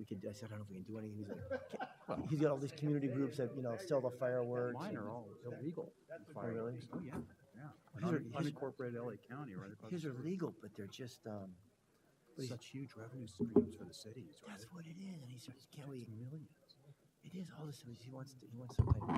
we could. I said, I don't know if we can do anything. He's like, he's got all these community groups that sell the fireworks. Mine are all illegal. Oh, really? Oh yeah, yeah. Unincorporated LA County, right across. His are legal, but they're just such huge revenue streams for the cities. Right? That's what it is, and he said, "Can't we?" Millions. It is all this. He wants some type of.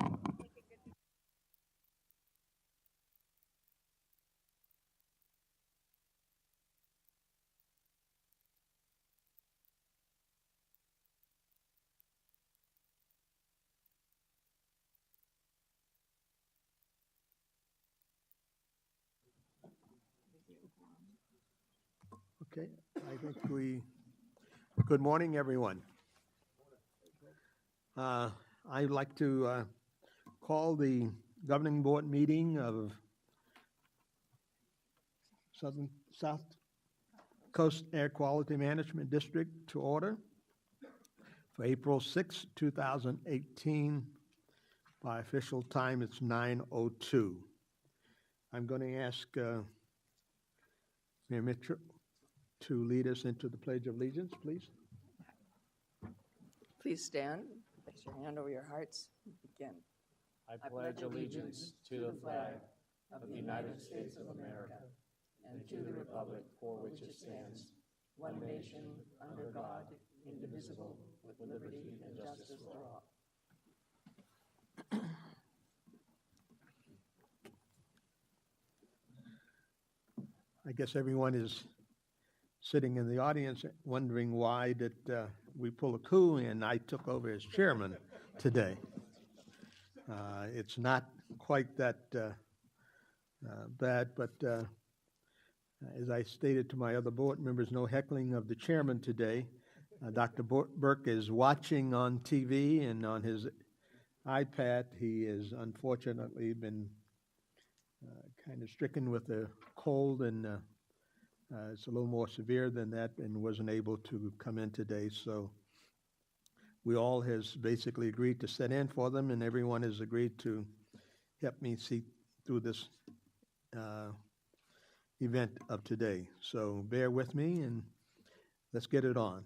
Okay, I think good morning, everyone. I'd like to call the governing board meeting of South Coast Air Quality Management District to order for April 6, 2018. By official time, it's 9:02. I'm going to ask Mayor Mitchell to lead us into the Pledge of Allegiance, please. Please stand, place your hand over your hearts, and begin. I pledge allegiance to the flag of the United States of America and to the republic for which it stands, one nation, under God, indivisible, with liberty and justice for all. I guess everyone is sitting in the audience wondering why did we pull a coup and I took over as chairman today. It's not quite that bad, but as I stated to my other board members, no heckling of the chairman today. Dr. Burke is watching on TV and on his iPad. He has unfortunately been kind of stricken with a cold, and it's a little more severe than that, and wasn't able to come in today. So we all has basically agreed to sit in for them, and everyone has agreed to help me see through this event of today. So bear with me, and let's get it on.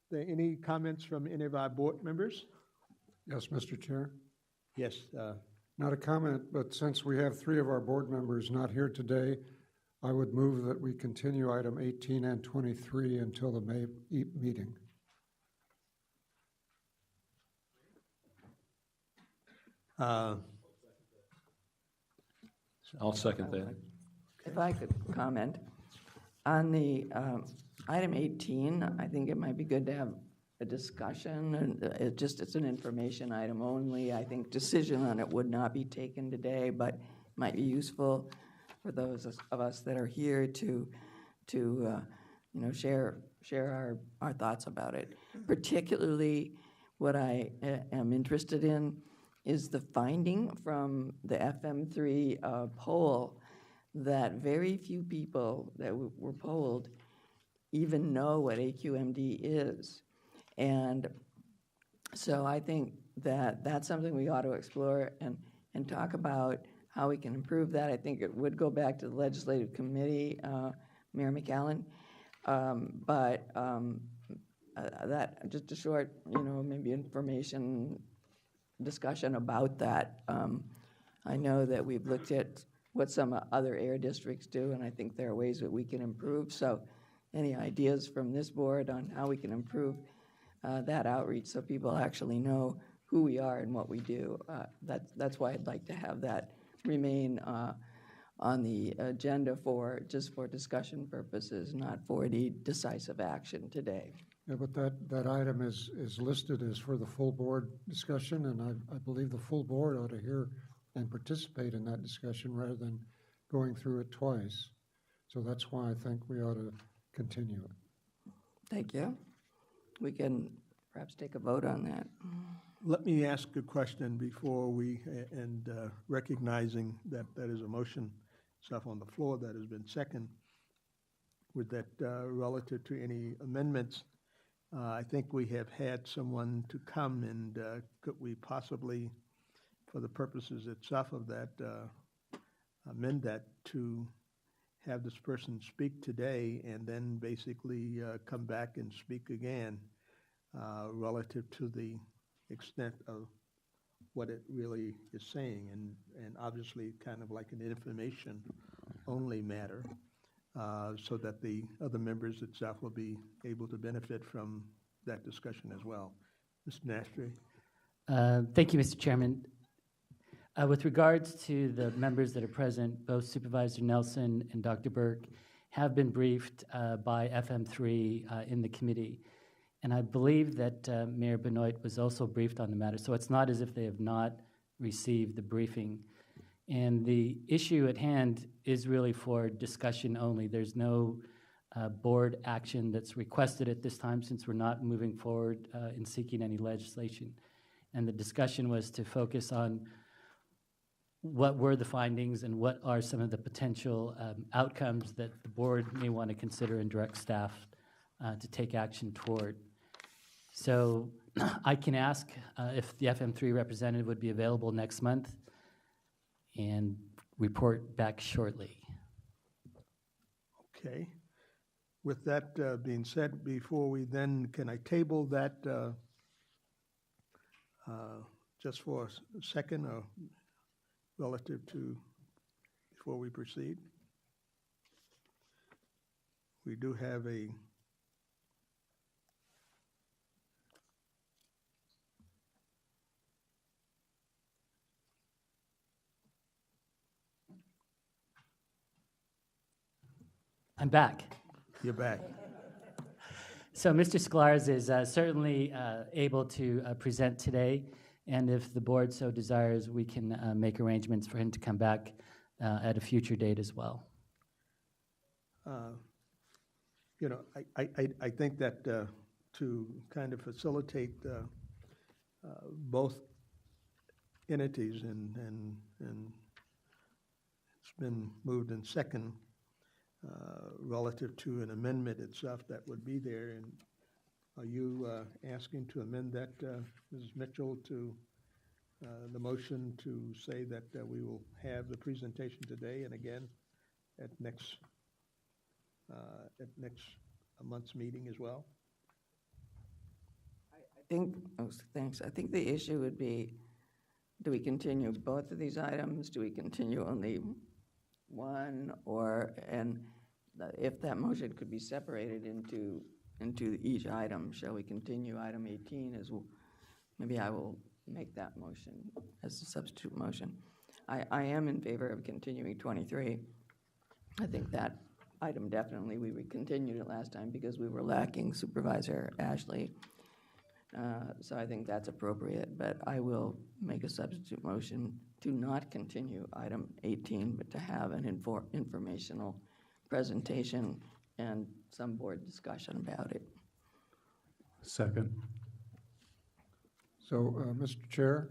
There any comments from any of our board members? Yes, Mr. Chair. Yes. Not a comment, but since we have 3 of our board members not here today, I would move that we continue item 18 and 23 until the May meeting. I'll second that. If I could comment on the item 18, I think it might be good to have a discussion, and it's an information item only. I think decision on it would not be taken today, but might be useful for those of us that are here to share our thoughts about it. Particularly, what I am interested in is the finding from the FM3 poll that very few people that were polled even know what AQMD is. And so I think that that's something we ought to explore and talk about how we can improve that. I think it would go back to the legislative committee, Mayor McAllen. That just a short, maybe information discussion about that. I know that we've looked at what some other air districts do, and I think there are ways that we can improve. So any ideas from this board on how we can improve that outreach so people actually know who we are and what we do? That's why I'd like to have that remain on the agenda for discussion purposes, not for any decisive action today. Yeah, but that item is listed as for the full board discussion, and I believe the full board ought to hear and participate in that discussion rather than going through it twice. So that's why I think we ought to continue it. Thank you. We can perhaps take a vote on that. Let me ask a question before we, and recognizing that that is a motion stuff on the floor that has been seconded. With that relative to any amendments, I think we have had someone to come, and could we possibly, for the purposes itself of that, amend that to have this person speak today and then basically come back and speak again relative to the extent of what it really is saying, and obviously kind of like an information-only matter, so that the other members itself will be able to benefit from that discussion as well. Mr. Nastri? Thank you, Mr. Chairman. With regards to the members that are present, both Supervisor Nelson and Dr. Burke have been briefed by FM3 in the committee. And I believe that Mayor Benoit was also briefed on the matter. So it's not as if they have not received the briefing. And the issue at hand is really for discussion only. There's no board action that's requested at this time, since we're not moving forward in seeking any legislation. And the discussion was to focus on what were the findings and what are some of the potential outcomes that the board may want to consider and direct staff to take action toward. So I can ask if the FM3 representative would be available next month and report back shortly. Okay. With that being said, before we then, can I table that just for a second, or relative to, before we proceed? We do have a I'm back. You're back. So Mr. Sklarz is certainly able to present today, and if the board so desires, we can make arrangements for him to come back at a future date as well. You know, I think that to kind of facilitate both entities, and it's been moved in second, relative to an amendment itself that would be there. And are you asking to amend that, Mrs. Mitchell, to the motion to say that we will have the presentation today and again at next month's meeting as well? Thanks. I think the issue would be, do we continue both of these items? Do we continue only one? And if that motion could be separated into each item, shall we continue item 18 as well? Maybe I will make that motion as a substitute motion. I am in favor of continuing 23. I think that item definitely, we continued it last time because we were lacking Supervisor Ashley. So I think that's appropriate, but I will make a substitute motion to not continue item 18, but to have an informational presentation and some board discussion about it. Second. So, Mr. Chair?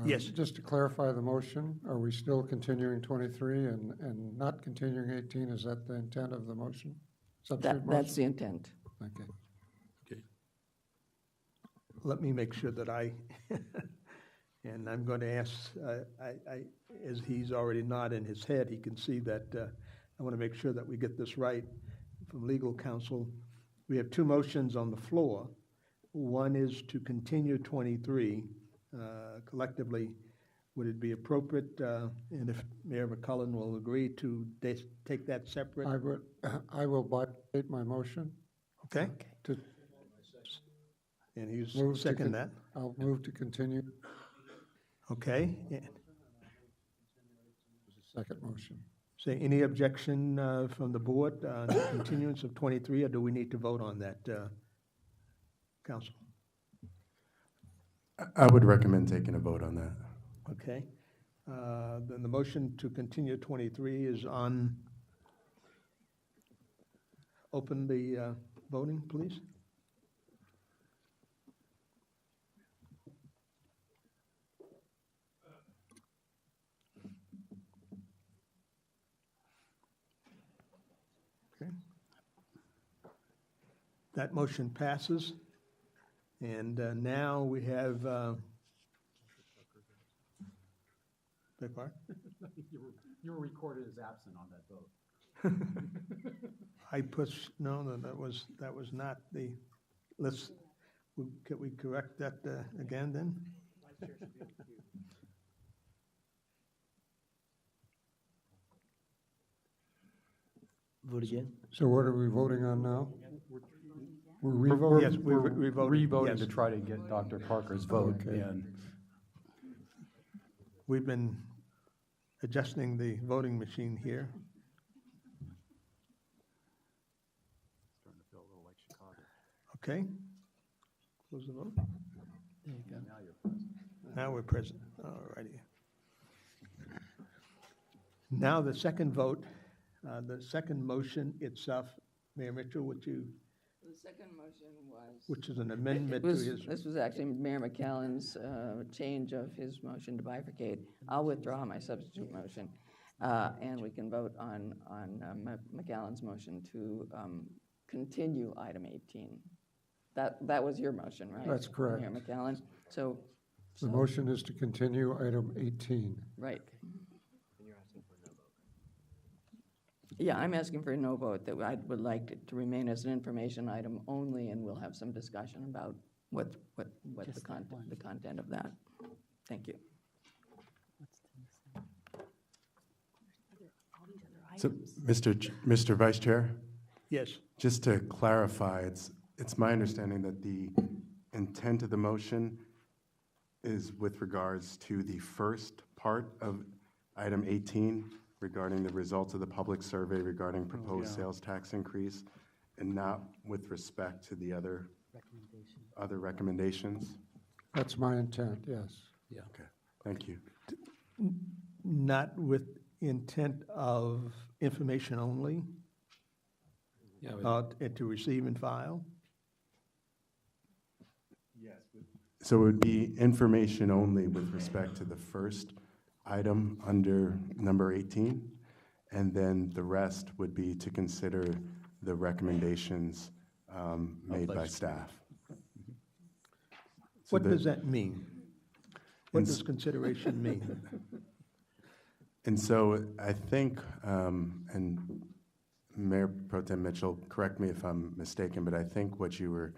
Yes. Just to clarify the motion, are we still continuing 23 and not continuing 18? Is that the intent of the motion? Substitute That's motion? the intent. Okay. Let me make sure that and I'm going to ask, as he's already nodded in his head, he can see that I want to make sure that we get this right from legal counsel. We have two motions on the floor. One is to continue 23 collectively. Would it be appropriate, and if Mayor McCullen will agree, to take that separate? I will bifurcate my motion. Okay. To And he's move to second that. I'll move to continue. Okay. Second motion. Say, any objection from the board on the continuance of 23, or do we need to vote on that, Council? I would recommend taking a vote on that. Okay. Then the motion to continue 23 is on. Open the voting, please. Okay. That motion passes. And now we have, beg pardon? You were recorded as absent on that vote. No, that was not the, can we correct that again then? Vote again? So what are we voting on now? We're revoting? Yes, we're revoting, yes. to try to get Dr. Parker's vote Okay. in. We've been adjusting the voting machine here. Okay. Close the vote. There you go. Now we're present. All righty. Now the second vote, the second motion itself, Mayor Mitchell, The second motion was. which is an amendment to his. This was actually Mayor McCallan's change of his motion to bifurcate. I'll withdraw my substitute motion, and we can vote on McCallan's motion to continue item 18. That was your motion, right? That's correct. Mayor McCallan. So, The motion is to continue item 18. right. Yeah, I'm asking for a no vote, that I would like it to remain as an information item only, and we'll have some discussion about what the Just that one. content of that. Thank you. So, Mr. Vice Chair, Yes, just to clarify, it's my understanding that the intent of the motion is with regards to the first part of item 18 regarding the results of the public survey regarding proposed sales tax increase, and not with respect to the other recommendations? That's my intent, yes. Okay, thank you. not with intent of information only, and to receive and file? So it would be information only with respect to the first item under number 18, and then the rest would be to consider the recommendations made by staff. So What does that mean? What And does consideration mean? And so I think, and Mayor Pro Tem Mitchell, correct me if I'm mistaken, but I think what you were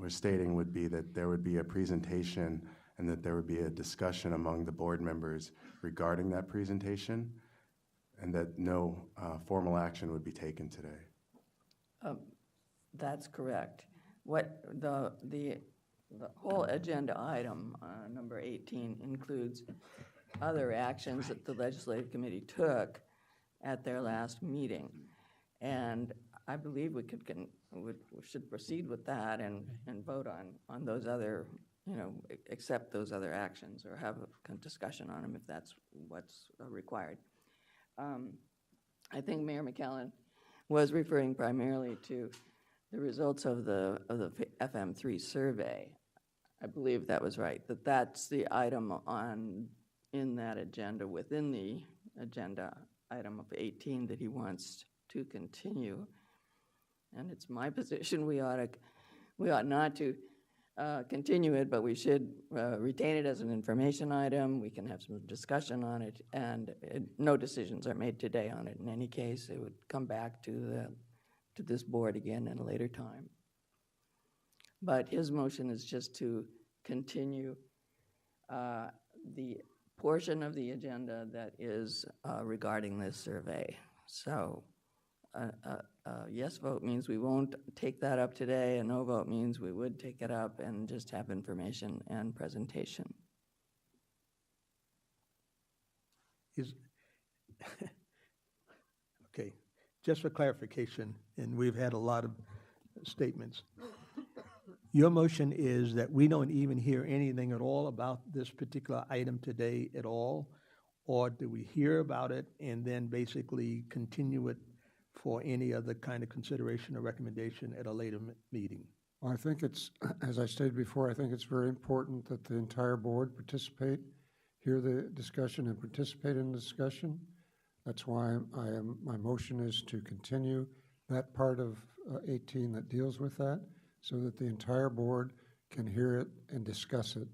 stating would be that there would be a presentation and that there would be a discussion among the board members regarding that presentation, and that no formal action would be taken today. That's correct. What the whole agenda item, number 18, includes other actions that the legislative committee took at their last meeting. And I believe we should proceed with that and vote on those other, accept those other actions or have a discussion on them if that's what's required. I think Mayor McCallan was referring primarily to the results of the FM3 survey. I believe that was right, that's the item in that agenda, within the agenda item of 18 that he wants to continue. And it's my position we ought not to continue it, but we should retain it as an information item. We can have some discussion on it, and no decisions are made today on it. In any case, it would come back to this board again at a later time. But his motion is just to continue the portion of the agenda that is regarding this survey. So a yes vote means we won't take that up today. A no vote means we would take it up and just have information and presentation. Okay, just for clarification, and we've had a lot of statements. Your motion is that we don't even hear anything at all about this particular item today at all? Or do we hear about it and then basically continue it for any other kind of consideration or recommendation at a later meeting? Well, I think it's, as I stated before, I think it's very important that the entire board participate, hear the discussion and participate in the discussion. That's why my motion is to continue that part of 18 that deals with that, so that the entire board can hear it and discuss it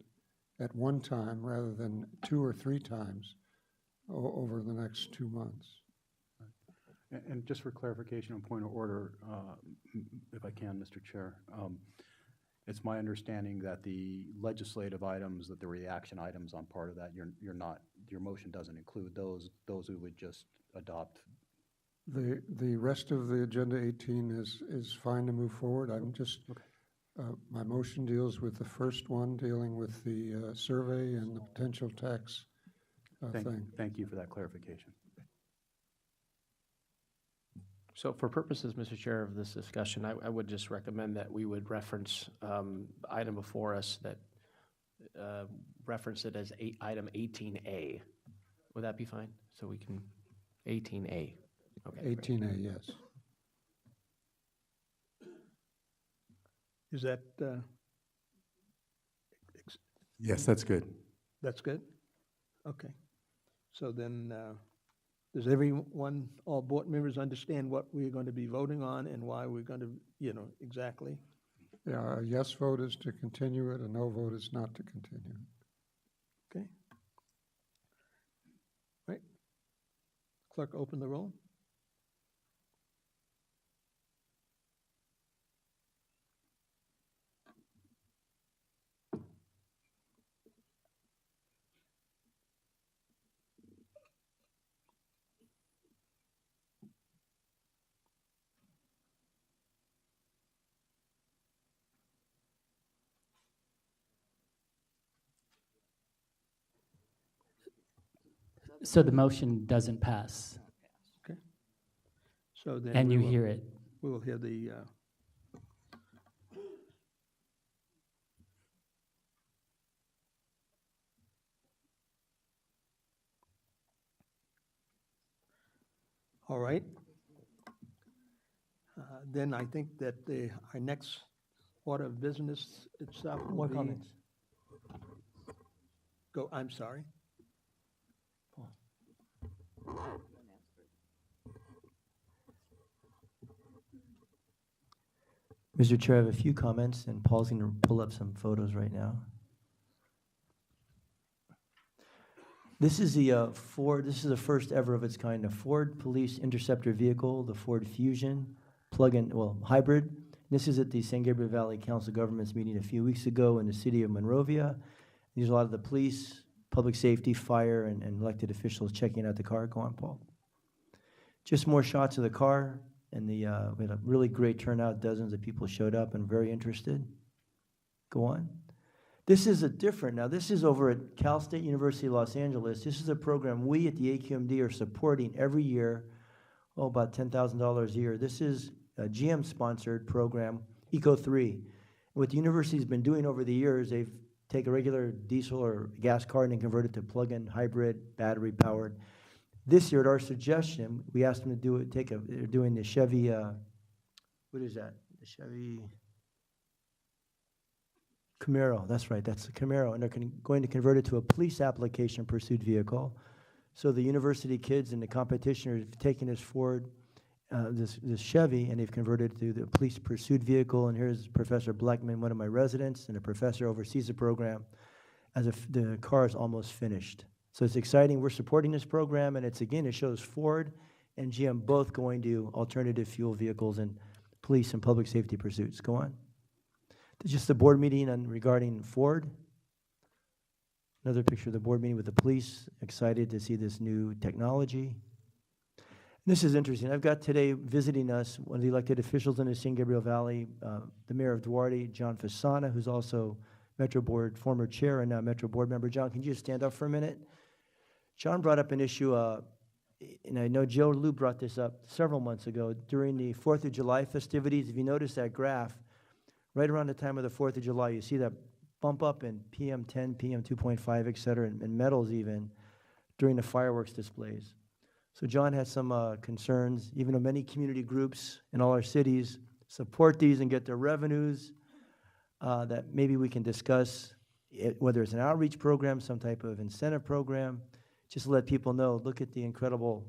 at one time rather than 2 or 3 times over the next 2 months. And just for clarification and point of order, if I can, Mr. Chair, it's my understanding that the legislative items, that the reaction items on part of that, your motion doesn't include those who would just adopt. The rest of the agenda 18 is fine to move forward. I'm just, my motion deals with the first one, dealing with the survey and the potential tax thing. Thank you for that clarification. So for purposes, Mr. Chair, of this discussion, I would just recommend that we would reference item before us that reference it as item 18A. Would that be fine? So we can, 18A. Okay. 18A, yes. Is that, Yes, that's good. that's good? Okay. So then, does everyone, all board members understand what we're going to be voting on and why we're going to, exactly? Yeah, a yes vote is to continue it, a no vote is not to continue. Okay. Right. Clerk, open the roll. So the motion doesn't pass, Okay. So then. and we you will- hear it. We will hear the, all right. Then I think that our next order of business itself will More be. comments. Go, I'm sorry. Mr. Chair, I have a few comments, and Paul's going to pull up some photos right now. This is the Ford, this is the first ever of its kind, a Ford Police Interceptor vehicle, the Ford Fusion, plug-in, well, hybrid. This is at the San Gabriel Valley Council of Governments meeting a few weeks ago in the city of Monrovia. There's a lot of the police, public safety, fire, and elected officials checking out the car. Go on, Paul. Just more shots of the car, and we had a really great turnout. Dozens of people showed up and very interested. Go on. This is now this is over at Cal State University, Los Angeles. This is a program we at the AQMD are supporting every year, about $10,000 a year. This is a GM-sponsored program, Eco3. What the university's been doing over the years, they've taken a regular diesel or gas car and convert it to plug-in hybrid, battery-powered. This year, at our suggestion, we asked them to do it. They're doing the Chevy. What is that? The Chevy Camaro. That's right. That's the Camaro, and they're going to convert it to a police application pursuit vehicle. So the university kids in the competition are taking this Ford, this Chevy, and they've converted it to the police pursuit vehicle. And here's Professor Blackman, one of my residents, and a professor oversees the program. As if the car is almost finished. So it's exciting. We're supporting this program, and it shows Ford and GM both going to alternative fuel vehicles and police and public safety pursuits. Go on. This is just the board meeting regarding Ford. Another picture of the board meeting with the police, excited to see this new technology. This is interesting. I've got today visiting us one of the elected officials in the San Gabriel Valley, the mayor of Duarte, John Fasana, who's also Metro Board former chair and now Metro Board member. John, can you just stand up for a minute? John brought up an issue, and I know Joe Lou brought this up several months ago during the 4th of July festivities. If you notice that graph, right around the time of the 4th of July, you see that bump up in PM10, PM2.5, et cetera, and metals even during the fireworks displays. So John had some concerns, even though many community groups in all our cities support these and get their revenues, that maybe we can discuss whether it's an outreach program, some type of incentive program, just to let people know, look at the incredible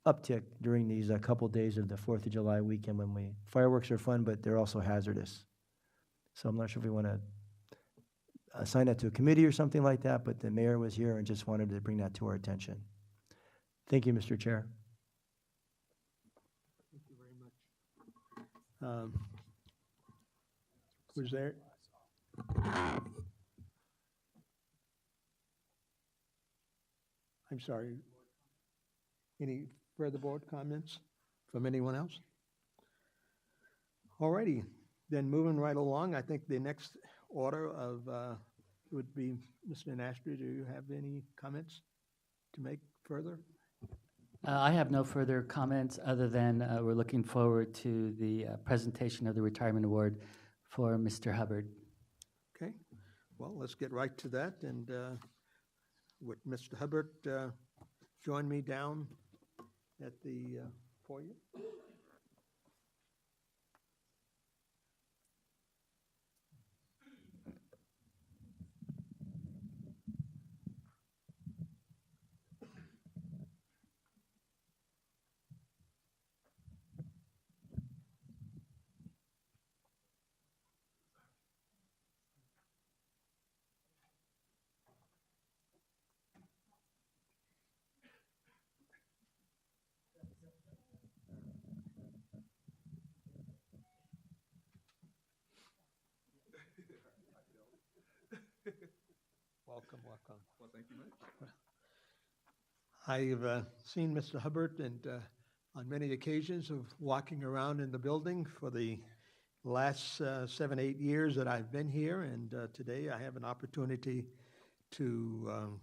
uptick during these couple days of the 4th of July weekend when fireworks are fun, but they're also hazardous. So I'm not sure if we want to assign that to a committee or something like that, but the mayor was here and just wanted to bring that to our attention. Thank you, Mr. Chair. Um, Was there? I'm sorry. Any further board comments from anyone else? All righty, then moving right along, I think the next order of would be Mr. Nastri. Do you have any comments to make further? I have no further comments other than we're looking forward to the presentation of the retirement award for Mr. Hubbard. Okay, well, let's get right to that, and would Mr. Hubbard join me down at the foyer? Welcome, welcome. Well, thank you much. I've seen Mr. Hubbard and on many occasions of walking around in the building for the last 7, 8 years that I've been here, and today I have an opportunity to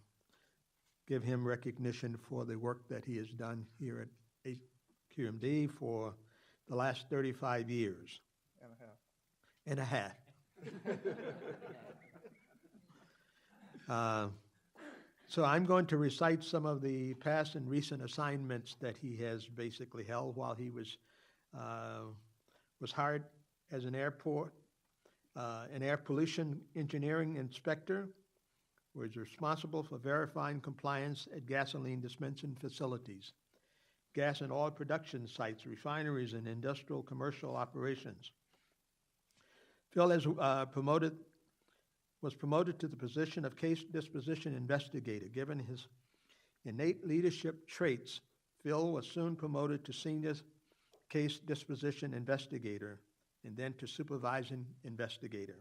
give him recognition for the work that he has done here at SCAQMD for the last 35 years. And a half. So I'm going to recite some of the past and recent assignments that he has basically held while he was hired as an air pollution engineering inspector, was responsible for verifying compliance at gasoline dispensing facilities, gas and oil production sites, refineries, and industrial commercial operations. Phil was promoted to the position of case disposition investigator. Given his innate leadership traits, Phil was soon promoted to senior case disposition investigator and then to supervising investigator.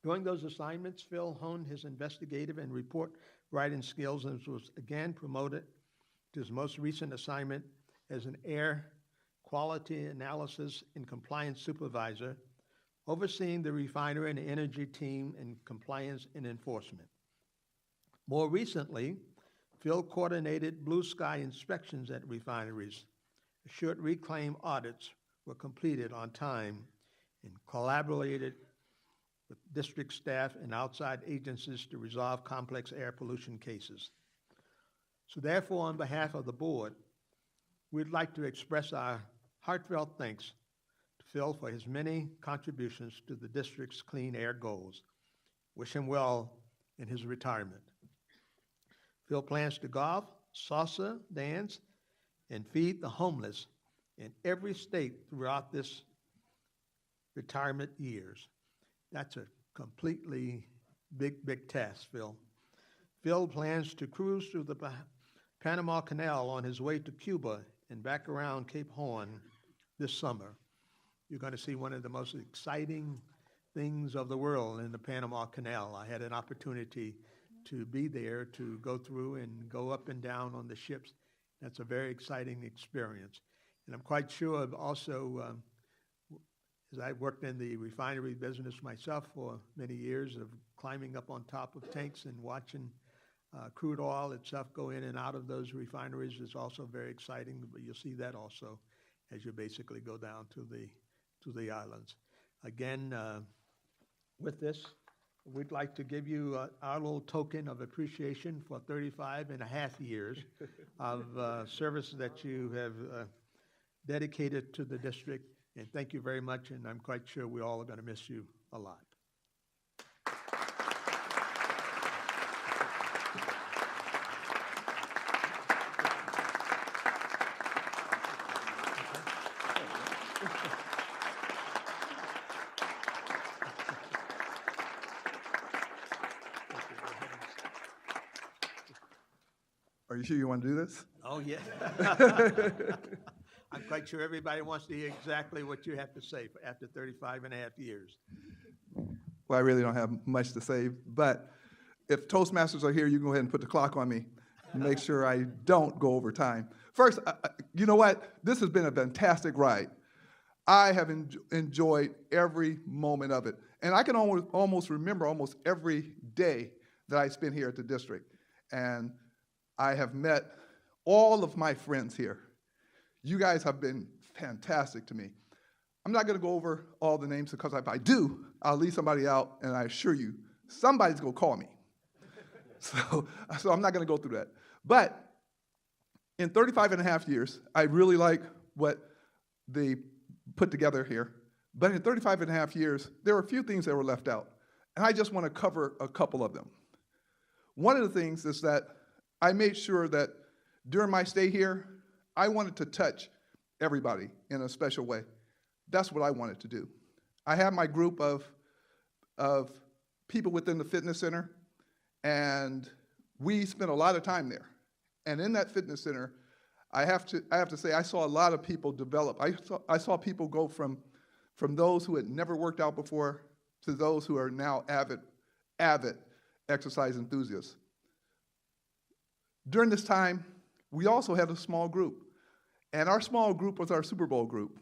During those assignments, Phil honed his investigative and report writing skills and was again promoted to his most recent assignment as an air quality analysis and compliance supervisor, overseeing the refinery and energy team in compliance and enforcement. More recently, Phil coordinated blue sky inspections at refineries, assured reclaim audits were completed on time, and collaborated with district staff and outside agencies to resolve complex air pollution cases. So therefore, on behalf of the board, we'd like to express our heartfelt thanks to Phil for his many contributions to the district's clean air goals. Wish him well in his retirement. Phil plans to golf, salsa, dance, and feed the homeless in every state throughout this retirement years. That's a completely big task, Phil. Phil plans to cruise through the Panama Canal on his way to Cuba and back around Cape Horn this summer. You're going to see one of the most exciting things of the world in the Panama Canal. I had an opportunity to be there, to go through and go up and down on the ships. That's a very exciting experience. And I'm quite sure also, as I worked in the refinery business myself for many years, of climbing up on top of tanks and watching crude oil itself go in and out of those refineries is also very exciting, but you'll see that also as you basically go down to the islands. Again, with this, we'd like to give you our little token of appreciation for 35 and a half years of service that you have dedicated to the district. And thank you very much, and I'm quite sure we all are going to miss you a lot. Are you sure you want to do this? Oh, yeah. I'm quite sure everybody wants to hear exactly what you have to say after 35 and a half years. Well, I really don't have much to say, but if Toastmasters are here, you can go ahead and put the clock on me and make sure I don't go over time. First, you know what? This has been a fantastic ride. I have enjoyed every moment of it. And I can almost remember almost every day that I spent here at the district. And I have met all of my friends here. You guys have been fantastic to me. I'm not going to go over all the names because if I do, I'll leave somebody out, and I assure you, somebody's going to call me. So I'm not going to go through that. But in 35 and a half years, I really like what they put together here. But in 35 and a half years, there were a few things that were left out. And I just want to cover a couple of them. One of the things is that I made sure that during my stay here, I wanted to touch everybody in a special way. That's what I wanted to do. I had my group of people within the fitness center, and we spent a lot of time there. And in that fitness center, I have to say I saw a lot of people develop. I saw people go from those who had never worked out before to those who are now avid exercise enthusiasts. During this time, we also had a small group, and our small group was our Super Bowl group.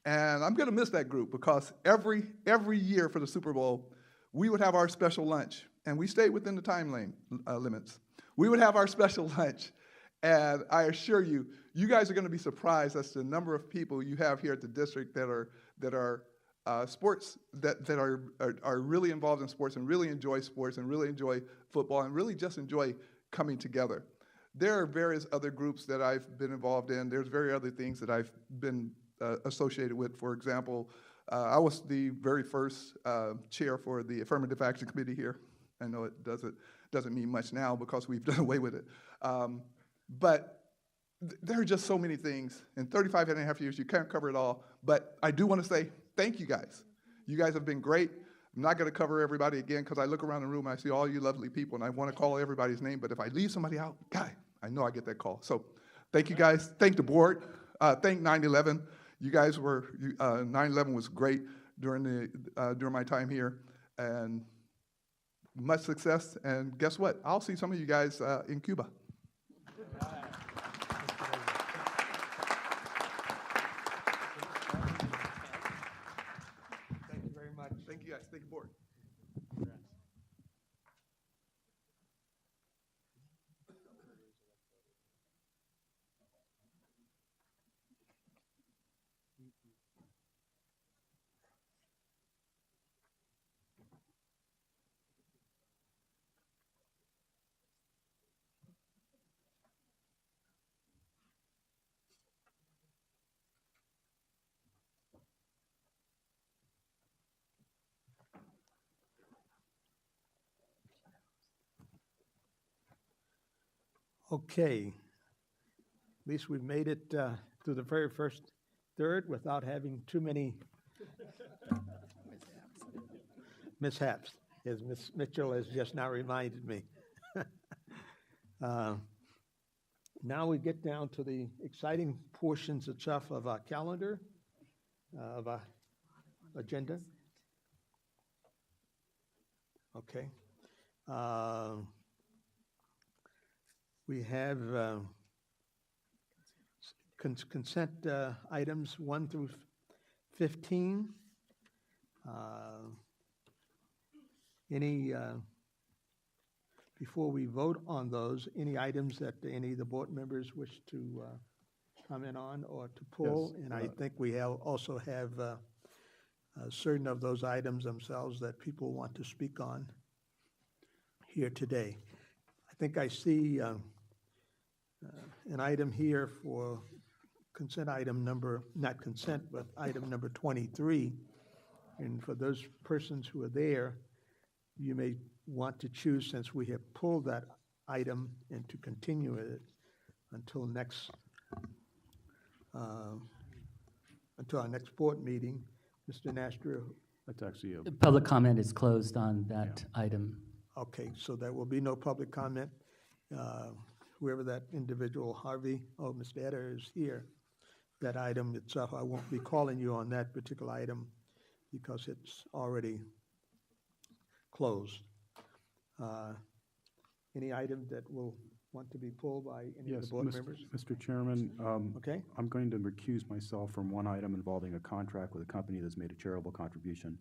And I'm going to miss that group because every year for the Super Bowl, we would have our special lunch, and we stayed within the time limits. We would have our special lunch, and I assure you, you guys are going to be surprised as to the number of people you have here at the district that are sports that are really involved in sports and really enjoy sports and really enjoy football and really just enjoy coming together. There are various other groups that I've been involved in. There's various other things that I've been associated with. For example, I was the very first chair for the Affirmative Action Committee here. I know it doesn't mean much now because we've done away with it. But there are just so many things. In 35 and a half years, you can't cover it all. But I do want to say thank you guys. You guys have been great. I'm not going to cover everybody again because I look around the room and I see all you lovely people, and I want to call everybody's name. But if I leave somebody out, God, I know I get that call. So thank you guys. Thank the board. Thank 9/11. You guys were, 9/11 was great during my time here, and much success. And guess what? I'll see some of you guys in Cuba. Thank you very much. Thank you guys. Thank you, board. Okay. At least we've made it through the very first third without having too many mishaps, as Ms. Mitchell has just now reminded me. Now we get down to the exciting portions of our calendar, of our agenda. Okay. We have consent items 1 through 15. Before we vote on those, any items that any of the board members wish to comment on or to pull? Yes, And I think we also have certain of those items themselves that people want to speak on here today. I think I see an item here for consent item number, not consent, but item number 23. And for those persons who are there, you may want to choose, since we have pulled that item, and to continue it until our next board meeting. Mr. Nastro. That's actually a, The public comment is closed on that item. Okay, so there will be no public comment. Whoever that individual, Harvey, Mr. Etter is here. that item itself. I won't be calling you on that particular item because it's already closed. Any item that will want to be pulled by any of the Yes, board members? Mr. Chairman, Okay. I'm going to recuse myself from one item involving a contract with a company that's made a charitable contribution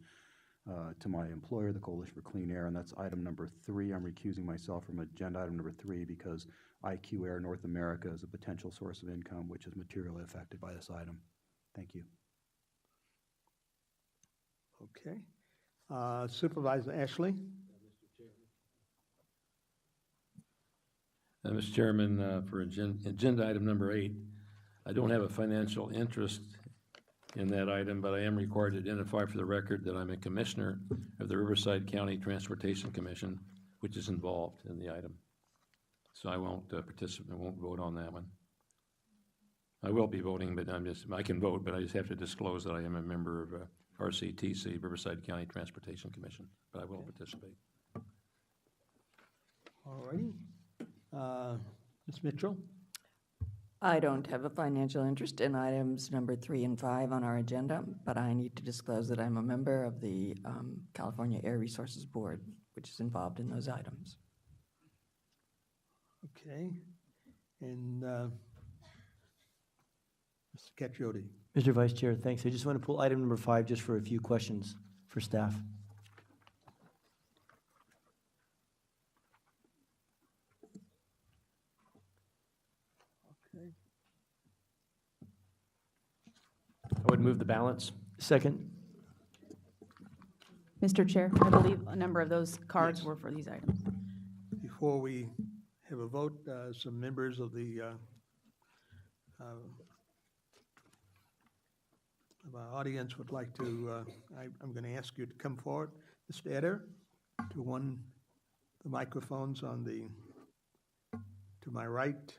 to my employer, the Coalition for Clean Air, and that's item number 3. I'm recusing myself from agenda item number 3 because IQ Air North America is a potential source of income which is materially affected by this item. Thank you. Okay. Supervisor Ashley? Mr. Chairman, for agenda item number 8, I don't have a financial interest in that item, but I am required to identify for the record that I'm a commissioner of the Riverside County Transportation Commission, which is involved in the item. So I won't participate, I won't vote on that one. I will be voting, but I can vote, but I just have to disclose that I am a member of RCTC, Riverside County Transportation Commission, but I will participate. All righty. Ms. Mitchell? I don't have a financial interest in items number 3 and 5 on our agenda, but I need to disclose that I'm a member of the California Air Resources Board, which is involved in those items. Okay. And Mr. Cacciodi? Mr. Vice Chair, thanks. I just want to pull item number 5 just for a few questions for staff. Okay. I would move the balance. Second. Mr. Chair, I believe a number of those cards Yes. were for these items. Before we have a vote, some members of our audience would like to, I'm going to ask you to come forward, Mr. Eder, to the microphones on to my right,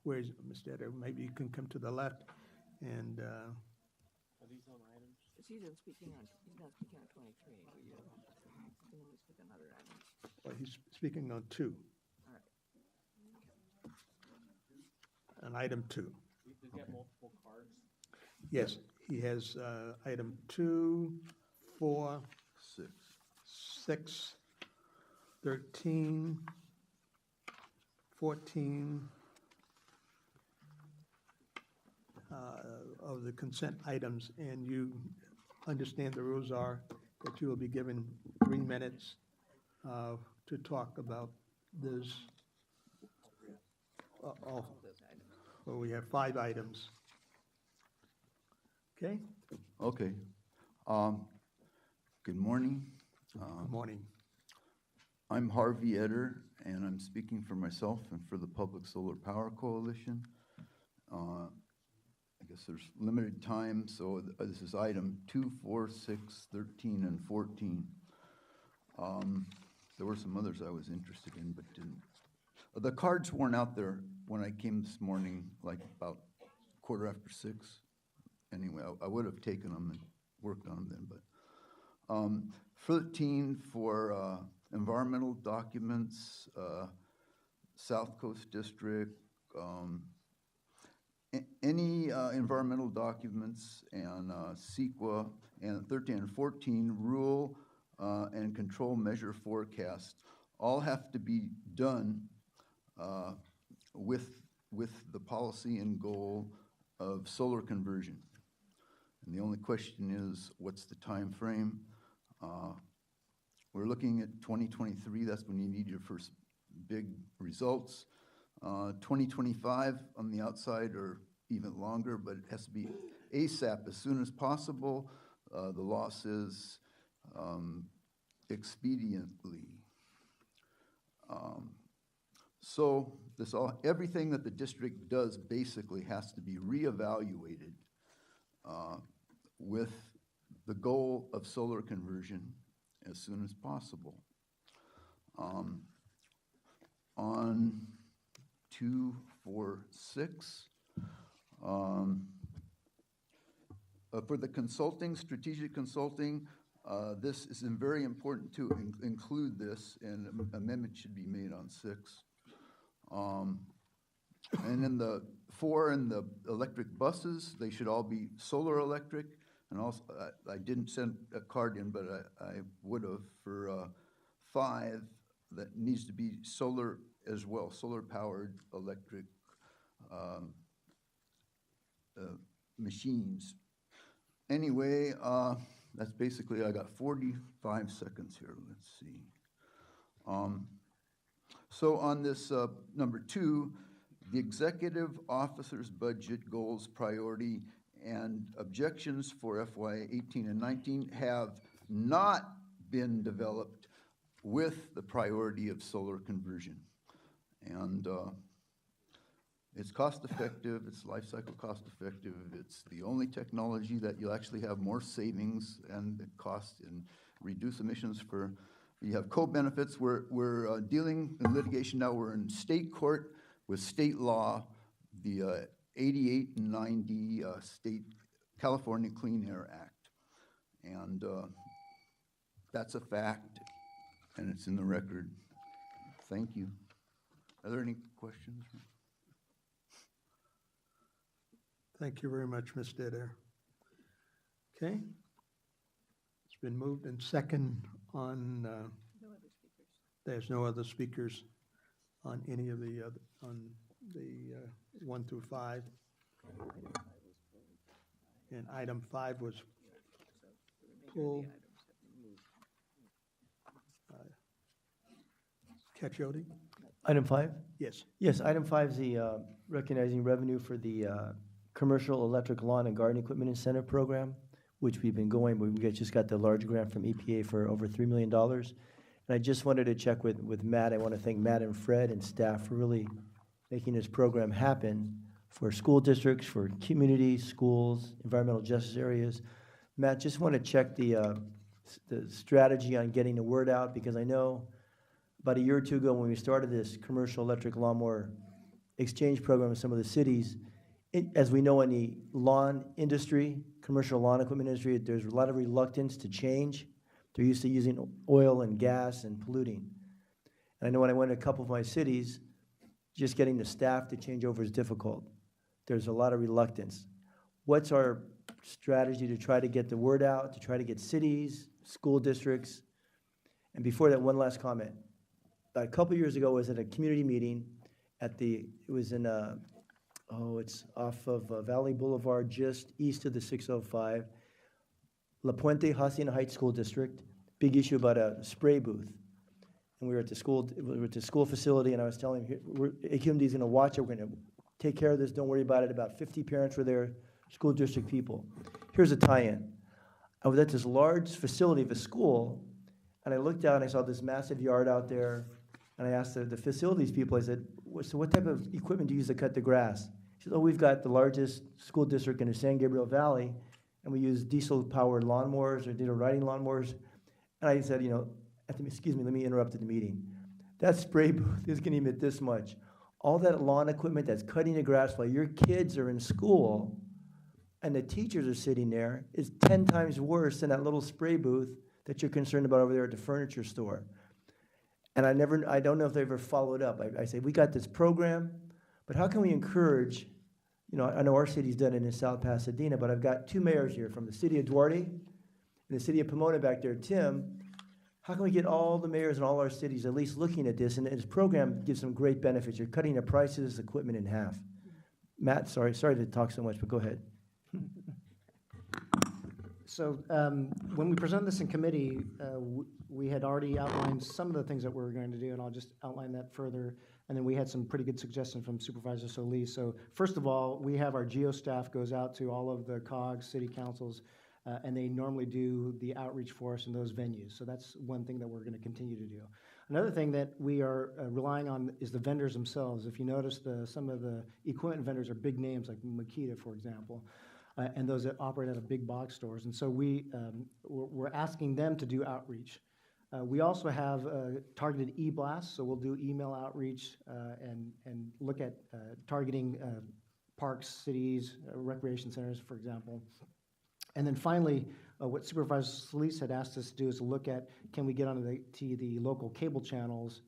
where's Mr. Eder? Maybe you can come to the left and. Are these on items? He's not speaking on 23. He's going to speak on other items. Well, he's speaking on 2. All right. On item 2. Does he have multiple cards? Yes, he has item 2, 4, 6, 13, 14 of the consent items, and you understand the rules are that you will be given 3 minutes to talk about this. Well, we have 5 items. Okay? Okay. Good morning. Good morning. I'm Harvey Eder, and I'm speaking for myself and for the Public Solar Power Coalition. I guess there's limited time, so this is item 2, 4, 6, 13, and 14. There were some others I was interested in, but didn't. The cards weren't out there when I came this morning, like about 6:15. Anyway, I would have taken them and worked on them then, but 13 for environmental documents, South Coast District, any environmental documents, and CEQA, and 13 and 14 rule and control measure forecast all have to be done with the policy and goal of solar conversion. And the only question is, what's the time frame? We're looking at 2023. That's when you need your first big results. 2025 on the outside, or even longer, but it has to be ASAP, as soon as possible. The law says expediently. So everything that the district does basically has to be reevaluated with the goal of solar conversion as soon as possible. On 246, for the consulting, strategic consulting, this is very important to include this, and an amendment should be made on 6. And then the 4 in the electric buses, they should all be solar electric. And also, I didn't send a card in, but I would have for 5 that needs to be solar as well, solar-powered electric machines. Anyway, that's basically, I got 45 seconds here. Let's see. So on this number 2, the executive officer's budget goals, priority, and objections for FY 18 and 19 have not been developed with the priority of solar conversion. And it's cost effective, it's life cycle cost effective, it's the only technology that you'll actually have more savings and cost and reduce emissions for. You have co-benefits. We're dealing in litigation now. We're in state court with state law, the 88 and 90 state California Clean Air Act. And that's a fact, and it's in the record. Thank you. Are there any questions? Thank you very much, Ms. Deadair. Okay. It's been moved and second on, there's no other speakers on any of the, on the 1 through 5. And item 5 was pulled. Cacciodi? Item 5? Yes. Yes, item 5 is the recognizing revenue for the Commercial Electric Lawn and Garden Equipment Incentive Program, which we've been going. We just got the large grant from EPA for over $3 million. And I just wanted to check with Matt. I want to thank Matt and Fred and staff for really making this program happen for school districts, for communities, schools, environmental justice areas. Matt, just want to check the strategy on getting the word out, because I know about a year or two ago when we started this commercial electric lawnmower exchange program in some of the cities, as we know in the lawn industry, commercial lawn equipment industry, there's a lot of reluctance to change. They're used to using oil and gas and polluting. And I know when I went to a couple of my cities, just getting the staff to change over is difficult. There's a lot of reluctance. What's our strategy to try to get the word out, to try to get cities, school districts? And before that, one last comment. About a couple years ago, I was at a community meeting at it was in it's off of Valley Boulevard, just east of the 605, La Puente Hacienda Heights School District. Big issue about a spray booth. And we were at the school facility, and I was telling him, SCAQMD is going to watch it. We're going to take care of this. Don't worry about it. About 50 parents were there, school district people. Here's a tie-in. I was at this large facility of a school, and I looked out and I saw this massive yard out there, and I asked the facilities people, I said, so what type of equipment do you use to cut the grass? She said, oh, we've got the largest school district in the San Gabriel Valley, and we use diesel-powered lawnmowers or diesel riding lawnmowers. And I said, excuse me, let me interrupt the meeting. That spray booth is going to emit this much. All that lawn equipment that's cutting the grass while your kids are in school and the teachers are sitting there is 10 times worse than that little spray booth that you're concerned about over there at the furniture store. And I don't know if they ever followed up. I say, we got this program, but how can we encourage, I know our city's done it in South Pasadena, but I've got 2 mayors here from the city of Duarte and the city of Pomona back there, Tim. How can we get all the mayors in all our cities at least looking at this? And this program gives some great benefits. You're cutting the prices, equipment in half. Matt, sorry to talk so much, but go ahead. So when we presented this in committee, we had already outlined some of the things that we were going to do, and I'll just outline that further. And then we had some pretty good suggestions from Supervisor Solis. So first of all, we have our GEO staff goes out to all of the COGs, city councils, and they normally do the outreach for us in those venues. So that's one thing that we're going to continue to do. Another thing that we are relying on is the vendors themselves. If you notice, some of the equipment vendors are big names like Makita, for example. And those that operate out of big box stores. And so we're asking them to do outreach. We also have targeted e-blasts, so we'll do email outreach and look at targeting parks, cities, recreation centers, for example. And then finally, what Supervisor Solis had asked us to do is look at, can we get onto the local cable channels,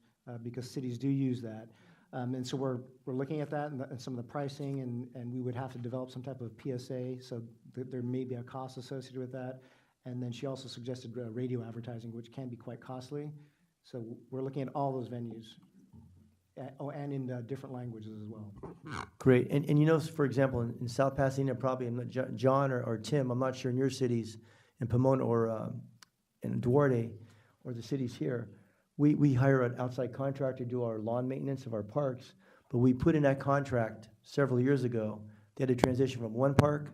because cities do use that. And so we're looking at that and some of the pricing, and we would have to develop some type of PSA, so there may be a cost associated with that. And then she also suggested radio advertising, which can be quite costly. So we're looking at all those venues. And in different languages as well. Great. And you know, for example, in South Pasadena, probably John or Tim, I'm not sure in your cities, in Pomona or in Duarte, or the cities here, we hire an outside contractor to do our lawn maintenance of our parks, but we put in that contract several years ago. They had to transition from one park,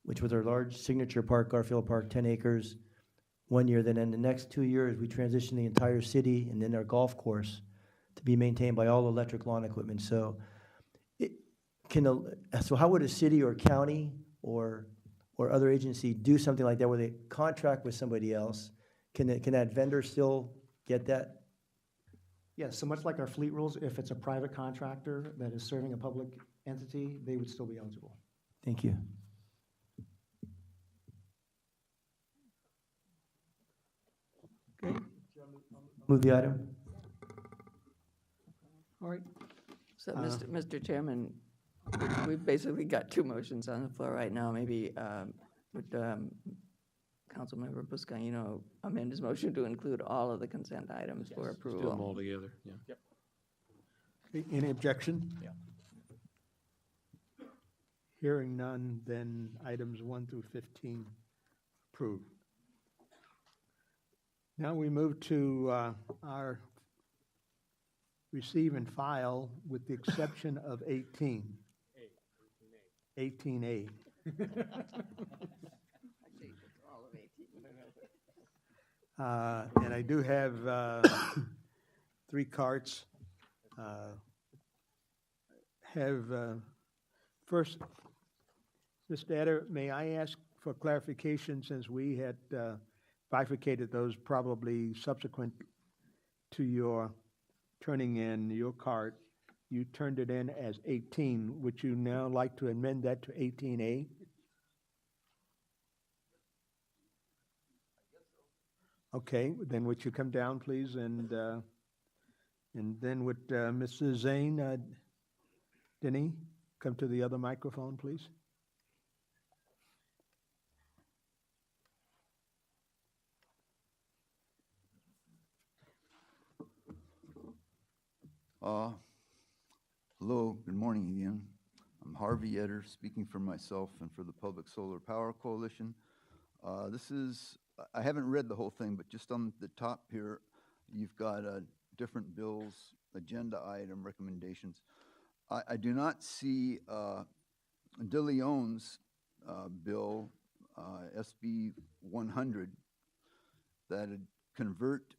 which was our large signature park, Garfield Park, 10 acres, 1 year. Then in the next 2 years, we transitioned the entire city and then our golf course to be maintained by all electric lawn equipment. So, so how would a city or county or other agency do something like that where they contract with somebody else? Can that vendor still get that? Yeah, so much like our fleet rules, if it's a private contractor that is serving a public entity, they would still be eligible. Thank you. Okay, Move the item. all right. So, Mr. Chairman, we've basically got two motions on the floor right now. Maybe would Councilmember Buscaino amend his motion to include all of the consent items for approval? Do them all together, yeah. Yep. Okay, any objection? Yeah. Hearing none, then items 1 through 15 approved. Now we move to our receive and file with the exception of 18. 18A. And I do have 3 carts. First, Mr. Eder, may I ask for clarification, since we had bifurcated those probably subsequent to your turning in your cart. You turned it in as 18. Would you now like to amend that to 18A? Okay, then would you come down, please, and then would Mrs. Zane, Denny, come to the other microphone, please? Hello, good morning again. I'm Harvey Eder, speaking for myself and for the Public Solar Power Coalition. I haven't read the whole thing, but just on the top here, you've got different bills, agenda item recommendations. I do not see De Leon's bill, SB 100, that would convert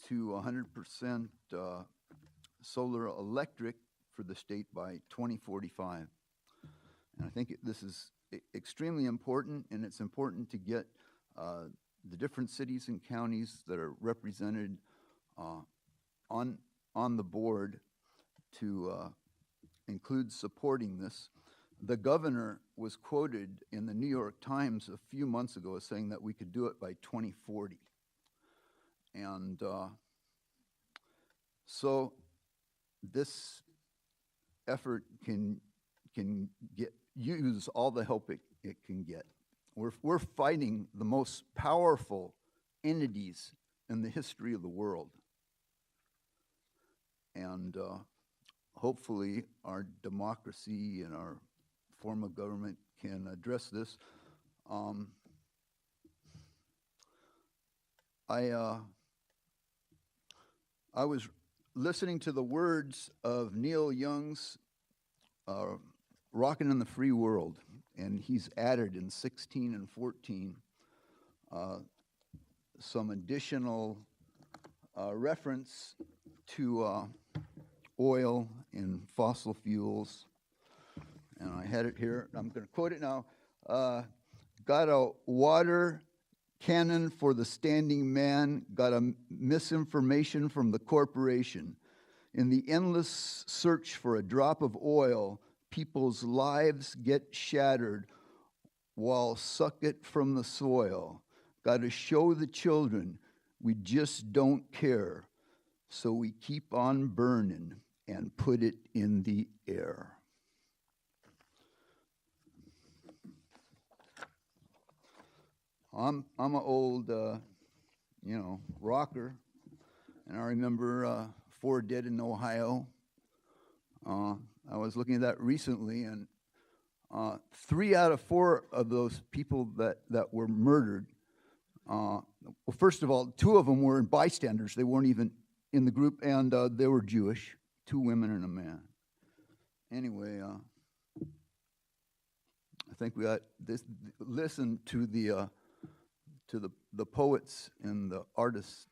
to 100% solar electric for the state by 2045. And I think this is extremely important, and it's important to get the different cities and counties that are represented on the board to include supporting this. The governor was quoted in the New York Times a few months ago as saying that we could do it by 2040. And so this effort can use all the help it can get. We're fighting the most powerful entities in the history of the world. And hopefully our democracy and our form of government can address this. I was listening to the words of Neil Young's Rockin' in the Free World, and he's added in 16 and 14 some additional reference to oil and fossil fuels. And I had it here. I'm going to quote it now. Got a water cannon for the standing man, got a misinformation from the corporation. In the endless search for a drop of oil, people's lives get shattered while suck it from the soil. Got to show the children we just don't care. So we keep on burning and put it in the air. I'm an old, rocker, and I remember 4 dead in Ohio. I was looking at that recently, and 3 out of 4 of those people that were murdered, well, first of all, 2 of them were bystanders. They weren't even in the group, and they were Jewish, 2 women and a man. Anyway, I think we got this. Listen to the poets and the artists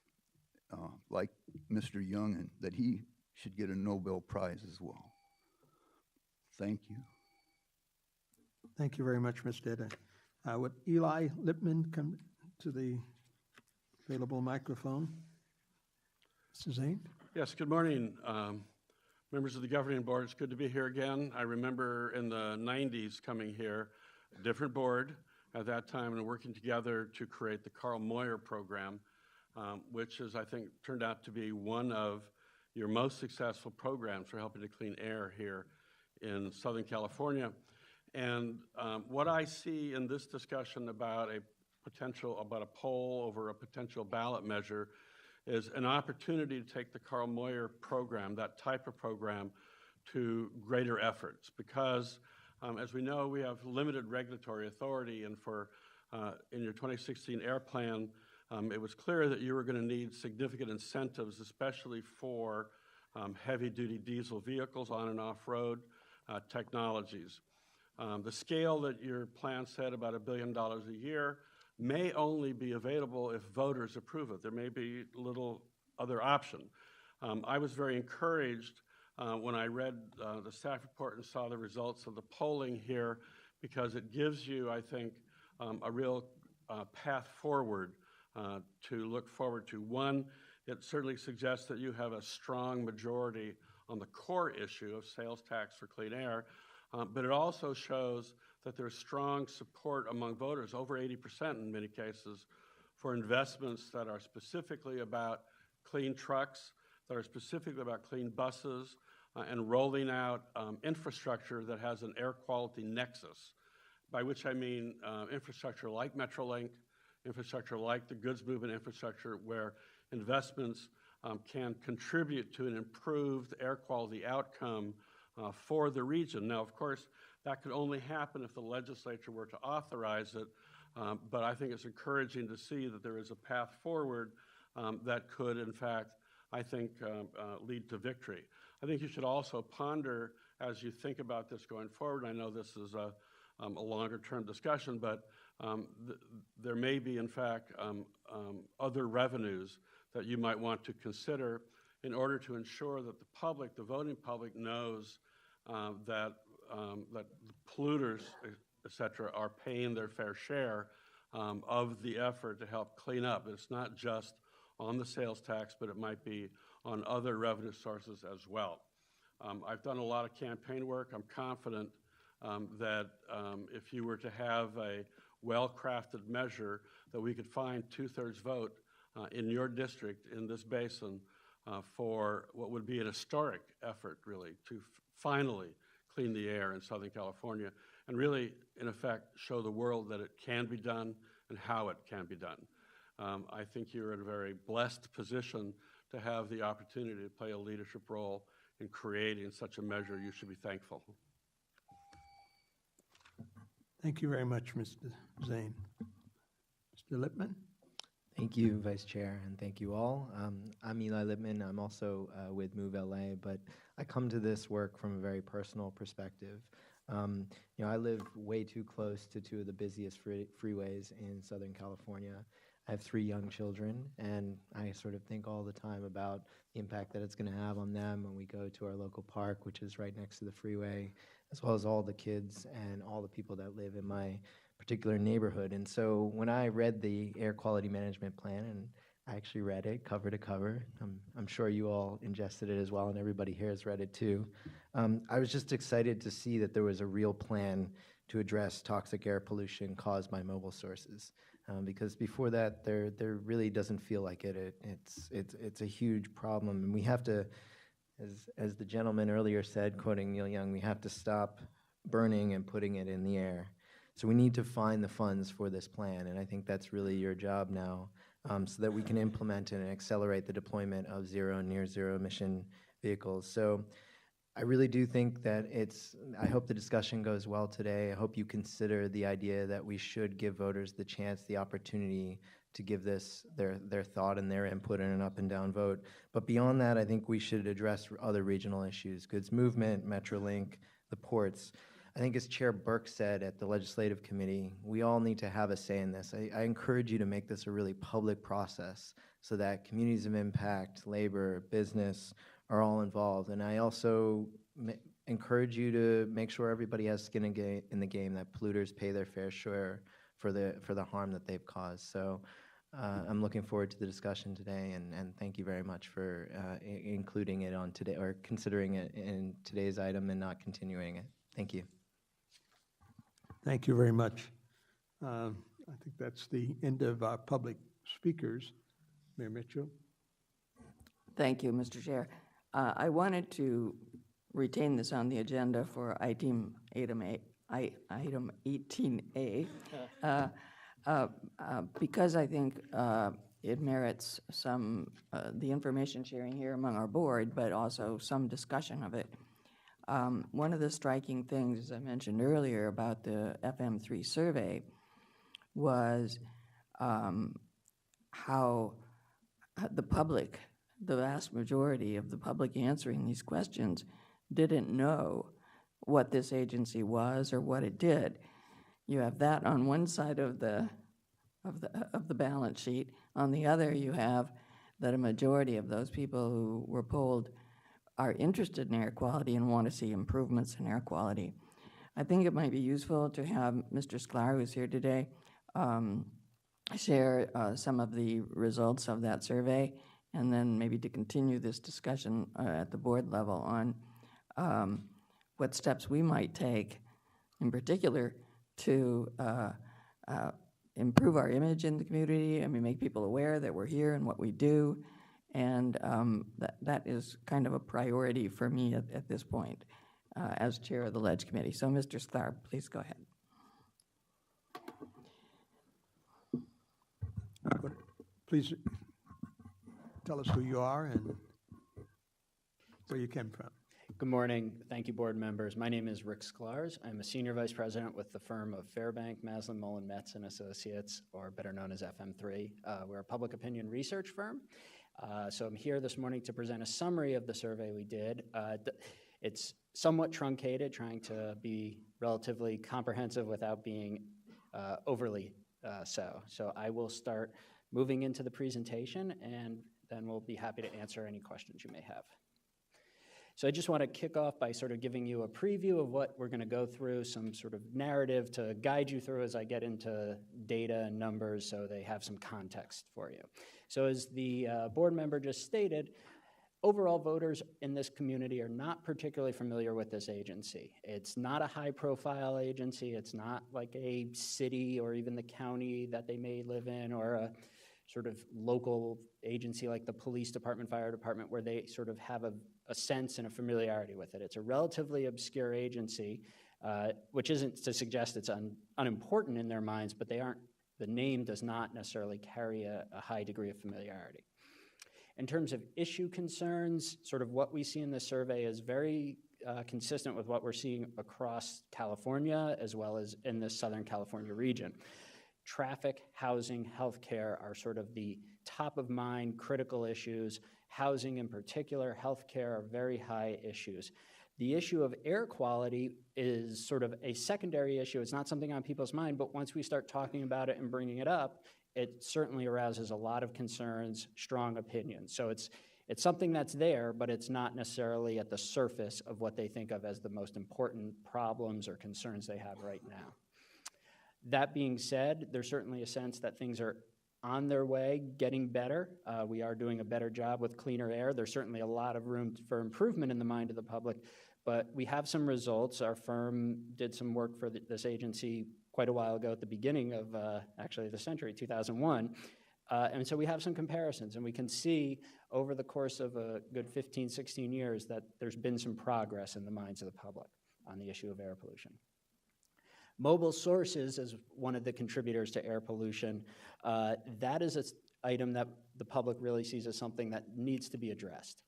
like Mr. Young, and that he should get a Nobel Prize as well. Thank you. Thank you very much, Mr. Eder. Would Eli Lipman come to the available microphone? Mr. Zane? Yes, good morning, members of the governing board. It's good to be here again. I remember in the 90s coming here, a different board at that time, and working together to create the Carl Moyer program, which is, I think, turned out to be one of your most successful programs for helping to clean air here in Southern California. And what I see in this discussion about a poll over a potential ballot measure is an opportunity to take the Carl Moyer program, that type of program, to greater efforts. Because as we know, we have limited regulatory authority, and in your 2016 air plan, it was clear that you were going to need significant incentives, especially for heavy-duty diesel vehicles on and off-road technologies. The scale that your plan said, about $1 billion a year, may only be available if voters approve it. There may be little other option. I was very encouraged when I read the staff report and saw the results of the polling here, because it gives you, I think, a real path forward to look forward to. One, it certainly suggests that you have a strong majority on the core issue of sales tax for clean air, but it also shows that there's strong support among voters, over 80% in many cases, for investments that are specifically about clean trucks, that are specifically about clean buses, and rolling out infrastructure that has an air quality nexus, by which I mean infrastructure like Metrolink, infrastructure like the goods movement infrastructure, where investments can contribute to an improved air quality outcome for the region. Now, of course, that could only happen if the legislature were to authorize it, but I think it's encouraging to see that there is a path forward that could, in fact, I think, lead to victory. I think you should also ponder, as you think about this going forward, I know this is a longer-term discussion, but there may be, in fact, other revenues that you might want to consider in order to ensure that the public, the voting public, knows that the polluters, et cetera, are paying their fair share of the effort to help clean up. It's not just on the sales tax, but it might be on other revenue sources as well. I've done a lot of campaign work. I'm confident that if you were to have a well-crafted measure, that we could find 2/3 vote in your district, in this basin, for what would be an historic effort, really, to finally clean the air in Southern California and really, in effect, show the world that it can be done and how it can be done. I think you're in a very blessed position to have the opportunity to play a leadership role in creating such a measure. You should be thankful. Thank you very much, Mr. Zane. Mr. Lipman? Thank you, Vice Chair, and thank you all. I'm Eli Lipman. I'm also with Move LA, but I come to this work from a very personal perspective. I live way too close to 2 of the busiest freeways in Southern California. I have 3 young children, and I sort of think all the time about the impact that it's going to have on them when we go to our local park, which is right next to the freeway, as well as all the kids and all the people that live in my particular neighborhood. And so when I read the air quality management plan, and I actually read it cover to cover, I'm sure you all ingested it as well, and everybody here has read it too. I was just excited to see that there was a real plan to address toxic air pollution caused by mobile sources. Because before that, there really doesn't feel like it. It's a huge problem, and we have to As the gentleman earlier said, quoting Neil Young, we have to stop burning and putting it in the air. So we need to find the funds for this plan, and I think that's really your job now, so that we can implement and accelerate the deployment of zero and near zero emission vehicles. So I really do think that I hope the discussion goes well today. I hope you consider the idea that we should give voters the chance, the opportunity to give this their thought and their input in an up and down vote. But beyond that, I think we should address other regional issues, goods movement, Metrolink, the ports. I think as Chair Burke said at the Legislative Committee, we all need to have a say in this. I encourage you to make this a really public process so that communities of impact, labor, business are all involved. And I also encourage you to make sure everybody has skin in the game, that polluters pay their fair share for the harm that they've caused. So I'm looking forward to the discussion today, and thank you very much for including it on today, or considering it in today's item and not continuing it. Thank you. Thank you very much. I think that's the end of our public speakers. Mayor Mitchell. Thank you, Mr. Chair. I wanted to retain this on the agenda for item 18A, because I think it merits some the information sharing here among our board, but also some discussion of it. One of the striking things, as I mentioned earlier, about the FM3 survey was how the public, the vast majority of the public answering these questions, didn't know what this agency was or what it did. You have that on one side of the balance sheet. On the other, you have that a majority of those people who were polled are interested in air quality and want to see improvements in air quality. I think it might be useful to have Mr. Sklar, who's here today, share some of the results of that survey, and then maybe to continue this discussion at the board level on what steps we might take, in particular, to improve our image in the community. I mean, make people aware that we're here and what we do. And that is kind of a priority for me at this point as chair of the Ledge Committee. So, Mr. Sklar, please go ahead. Please tell us who you are and where you came from. Good morning. Thank you, board members. My name is Rick Sklars. I'm a senior vice president with the firm of Fairbank, Maslin, Mullen, Metz and Associates, or better known as FM3. We're a public opinion research firm. So I'm here this morning to present a summary of the survey we did. It's somewhat truncated, trying to be relatively comprehensive without being overly so. So I will start moving into the presentation, and then we'll be happy to answer any questions you may have. So I just want to kick off by sort of giving you a preview of what we're going to go through, some sort of narrative to guide you through as I get into data and numbers so they have some context for you. So as the board member just stated, overall voters in this community are not particularly familiar with this agency. It's not a high-profile agency. It's not like a city or even the county that they may live in, or a sort of local agency like the police department, fire department, where they sort of have a sense and a familiarity with it. It's a relatively obscure agency, which isn't to suggest it's unimportant in their minds, but the name does not necessarily carry a high degree of familiarity. In terms of issue concerns, sort of what we see in this survey is very consistent with what we're seeing across California as well as in the Southern California region. Traffic, housing, healthcare are sort of the top of mind critical issues. Housing in particular, healthcare are very high issues. The issue of air quality is sort of a secondary issue. It's not something on people's mind, but once we start talking about it and bringing it up, it certainly arouses a lot of concerns, strong opinions. So it's something that's there, but it's not necessarily at the surface of what they think of as the most important problems or concerns they have right now. That being said, there's certainly a sense that things are on their way, getting better. We are doing a better job with cleaner air. There's certainly a lot of room for improvement in the mind of the public, but we have some results. Our firm did some work for this agency quite a while ago at the beginning of actually the century, 2001, And so we have some comparisons, and we can see over the course of a good 15, 16 years that there's been some progress in the minds of the public on the issue of air pollution. Mobile sources is one of the contributors to air pollution. That is an item that the public really sees as something that needs to be addressed.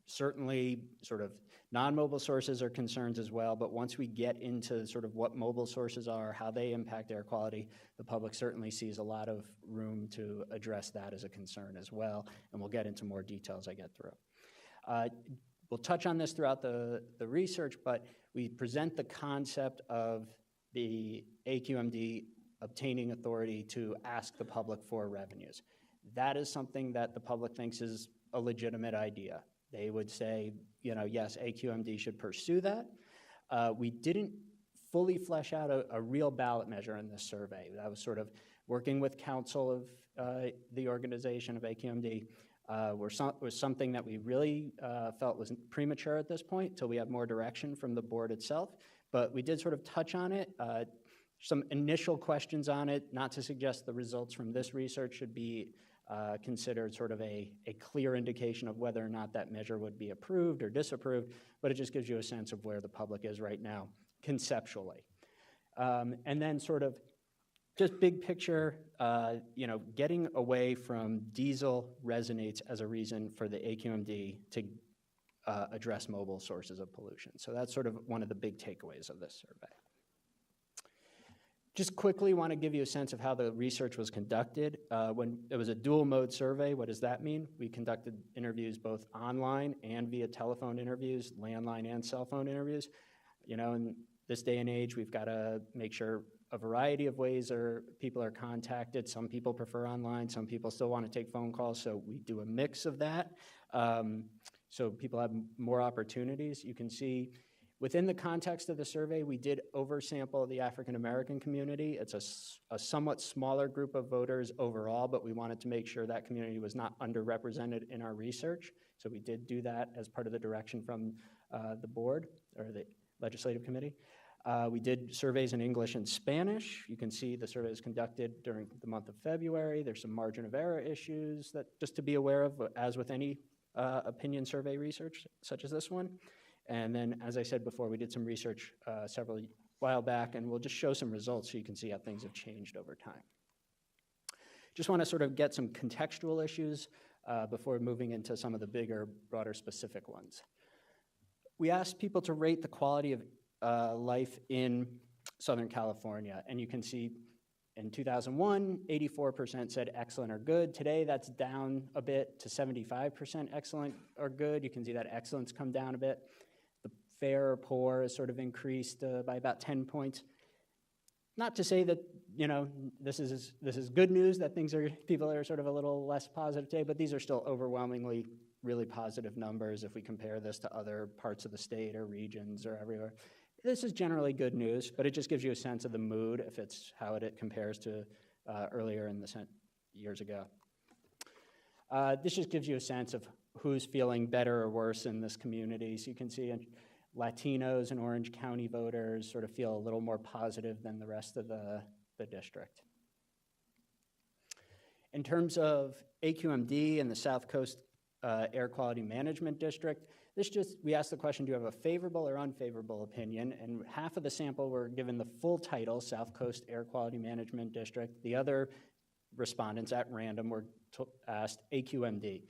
Certainly, sort of non-mobile sources are concerns as well, but once we get into sort of what mobile sources are, how they impact air quality, the public certainly sees a lot of room to address that as a concern as well, and we'll get into more detail as I get through. We'll touch on this throughout the research, but we present the concept of the AQMD obtaining authority to ask the public for revenues. That is something that the public thinks is a legitimate idea. They would say, you know, yes, AQMD should pursue that. We didn't fully flesh out a real ballot measure in this survey. That was sort of working with counsel of the organization of AQMD. Was something that we really felt was premature at this point until we have more direction from the board itself. But we did sort of touch on it, some initial questions on it, not to suggest the results from this research should be considered sort of a clear indication of whether or not that measure would be approved or disapproved, but it just gives you a sense of where the public is right now conceptually. And then sort of just big picture, you know, getting away from diesel resonates as a reason for the AQMD to address mobile sources of pollution. So that's sort of one of the big takeaways of this survey. Just quickly want to give you a sense of how the research was conducted. When it was a dual mode survey, what does that mean? We conducted interviews both online and via telephone interviews, landline and cell phone interviews. You know, in this day and age, we've got to make sure a variety of ways people are contacted. Some people prefer online, some people still want to take phone calls, so we do a mix of that. So people have more opportunities. You can see within the context of the survey, we did oversample the African American community. It's a somewhat smaller group of voters overall, but we wanted to make sure that community was not underrepresented in our research. So we did do that as part of the direction from the board or the legislative committee. We did surveys in English and Spanish. You can see the survey was conducted during the month of February. There's some margin of error issues that just to be aware of, as with any opinion survey research such as this one. And then, as I said before, we did some research several while back, and we'll just show some results so you can see how things have changed over time. Just want to sort of get some contextual issues before moving into some of the bigger, broader specific ones. We asked people to rate the quality of life in Southern California, and you can see in 2001, 84% said excellent or good. Today, that's down a bit to 75% excellent or good. You can see that excellence come down a bit. The fair or poor has sort of increased by about 10 points. Not to say that, you know, this is good news that people are sort of a little less positive today, but these are still overwhelmingly really positive numbers if we compare this to other parts of the state or regions or everywhere. This is generally good news, but it just gives you a sense of the mood if it's how it compares to earlier in the years ago. This just gives you a sense of who's feeling better or worse in this community. So you can see Latinos and Orange County voters sort of feel a little more positive than the rest of the district. In terms of AQMD and the South Coast Air Quality Management District, we asked the question, do you have a favorable or unfavorable opinion? And half of the sample were given the full title, South Coast Air Quality Management District. The other respondents at random were asked AQMD.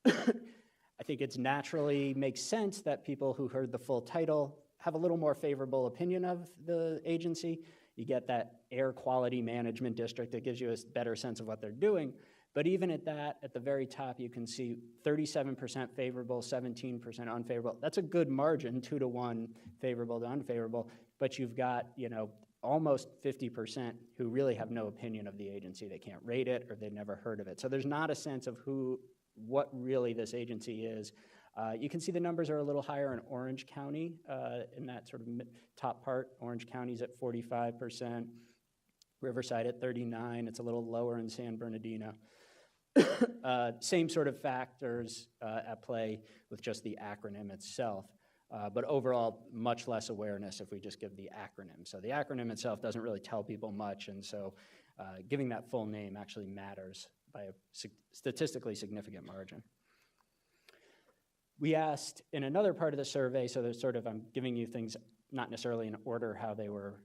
I think it naturally makes sense that people who heard the full title have a little more favorable opinion of the agency. You get that Air Quality Management District that gives you a better sense of what they're doing. But even at that, at the very top, you can see 37% favorable, 17% unfavorable. That's a good margin, 2-to-1 favorable to unfavorable. But you've got, you know, almost 50% who really have no opinion of the agency. They can't rate it or they've never heard of it. So there's not a sense of what really this agency is. You can see the numbers are a little higher in Orange County in that sort of top part. Orange County's at 45%, Riverside at 39%. It's a little lower in San Bernardino. Same sort of factors at play with just the acronym itself. But overall, much less awareness if we just give the acronym. So the acronym itself doesn't really tell people much, and so giving that full name actually matters by a statistically significant margin. We asked in another part of the survey, so there's sort of, I'm giving you things not necessarily in order how they were,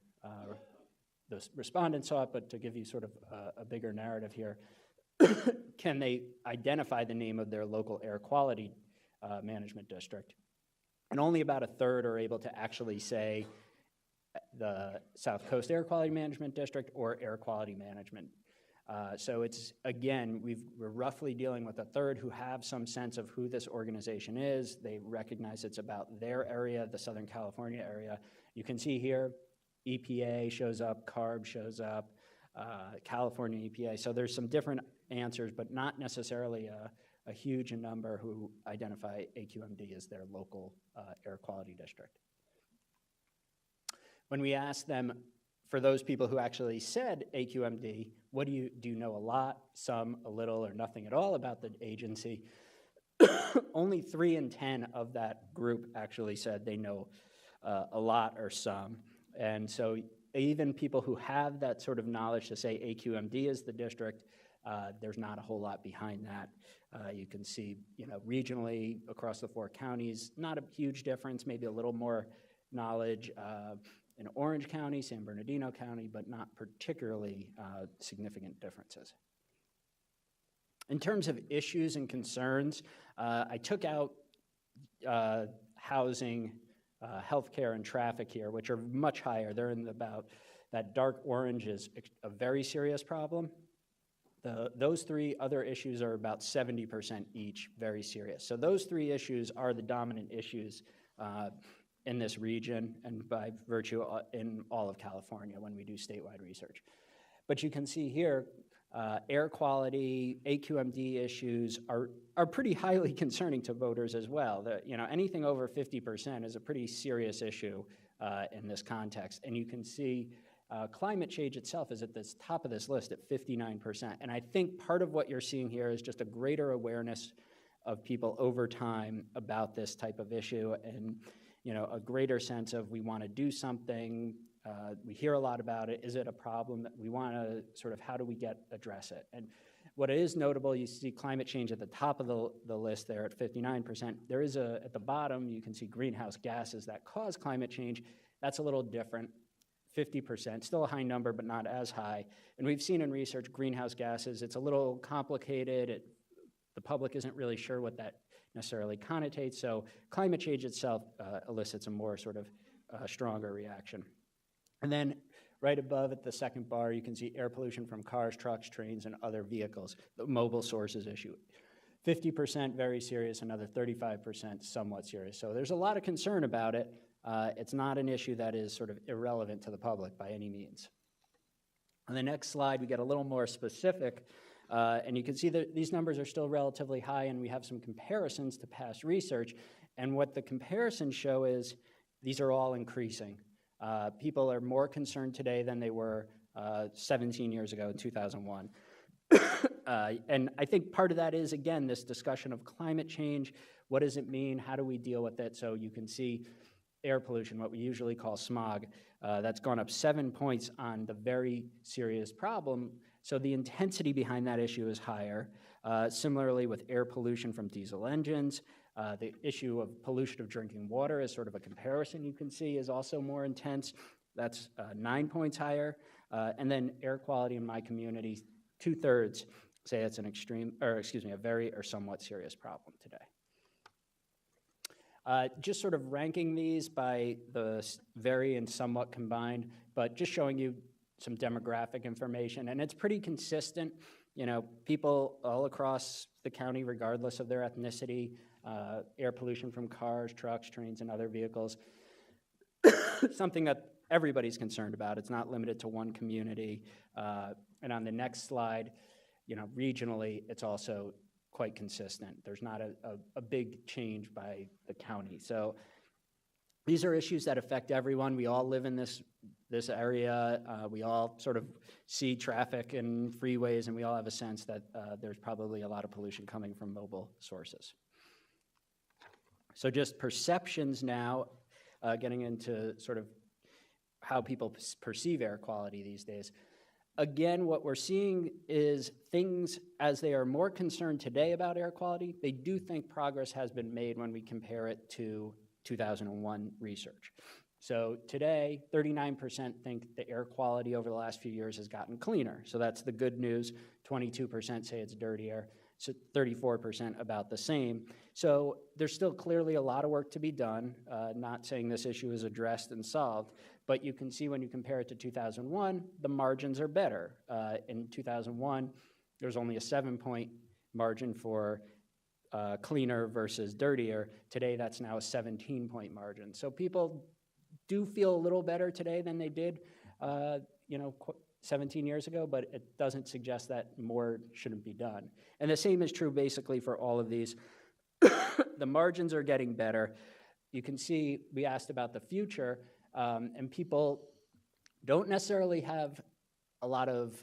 the respondents saw it, but to give you sort of a bigger narrative here. Can they identify the name of their local air quality management district? And only about a third are able to actually say the South Coast Air Quality Management District or Air Quality Management. So it's, again, we're roughly dealing with a third who have some sense of who this organization is. They recognize it's about their area, the Southern California area. You can see here, EPA shows up, CARB shows up, California EPA. So there's some different answers, but not necessarily a huge number who identify AQMD as their local air quality district. When we asked them, for those people who actually said AQMD, what do you know a lot, some, a little, or nothing at all about the agency? Only 3 in 10 of that group actually said they know a lot or some. And so even people who have that sort of knowledge to say AQMD is the district, there's not a whole lot behind that. You can see, regionally across the 4 counties, not a huge difference, maybe a little more knowledge in Orange County, San Bernardino County, but not particularly significant differences. In terms of issues and concerns, I took out housing, healthcare, and traffic here, which are much higher. They're in about, that dark orange is a very serious problem. Those 3 other issues are about 70% each, very serious. So those 3 issues are the dominant issues in this region and by virtue in all of California when we do statewide research. But you can see here, air quality, AQMD issues are pretty highly concerning to voters as well. Anything over 50% is a pretty serious issue in this context. And you can see climate change itself is at the top of this list at 59%. And I think part of what you're seeing here is just a greater awareness of people over time about this type of issue, and a greater sense of we want to do something. We hear a lot about it. Is it a problem that we want to sort of, how do we address it? And what is notable, you see climate change at the top of the list there at 59%. There is at the bottom, you can see greenhouse gases that cause climate change. That's a little different, 50%, still a high number, but not as high. And we've seen in research greenhouse gases, it's a little complicated. The public isn't really sure what that necessarily connotates. So climate change itself elicits a more sort of stronger reaction. And then right above at the second bar, you can see air pollution from cars, trucks, trains, and other vehicles, the mobile sources issue. 50% very serious, another 35% somewhat serious. So there's a lot of concern about it. It's not an issue that is sort of irrelevant to the public by any means. On the next slide, we get a little more specific. And you can see that these numbers are still relatively high, and we have some comparisons to past research. And what the comparisons show is these are all increasing. People are more concerned today than they were 17 years ago in 2001. And I think part of that is, again, this discussion of climate change. What does it mean? How do we deal with it? So you can see air pollution, what we usually call smog, that's gone up 7 points on the very serious problem. So the intensity behind that issue is higher. Similarly with air pollution from diesel engines, the issue of pollution of drinking water is sort of a comparison you can see is also more intense. That's 9 points higher. And then air quality in my community, 2/3 say it's an extreme, or excuse me, a very or somewhat serious problem today. Just sort of ranking these by the very and somewhat combined, but just showing you some demographic information, and it's pretty consistent. People all across the county, regardless of their ethnicity, air pollution from cars, trucks, trains, and other vehicles, something that everybody's concerned about. It's not limited to one community. And on the next slide, regionally, it's also quite consistent. There's not a big change by the county. So these are issues that affect everyone. We all live in this area. We all sort of see traffic and freeways, and we all have a sense that there's probably a lot of pollution coming from mobile sources. So just perceptions now, getting into sort of how people perceive air quality these days. Again, what we're seeing is things, as they are more concerned today about air quality, they do think progress has been made when we compare it to 2001 research. So today, 39% think the air quality over the last few years has gotten cleaner. So that's the good news. 22% say it's dirtier. So 34% about the same. So there's still clearly a lot of work to be done, not saying this issue is addressed and solved, but you can see when you compare it to 2001, the margins are better. In 2001, there's only a 7-point margin for cleaner versus dirtier. Today, that's now a 17-point margin. So people do feel a little better today than they did, 17 years ago, but it doesn't suggest that more shouldn't be done. And the same is true basically for all of these. The margins are getting better. You can see we asked about the future, and people don't necessarily have a lot of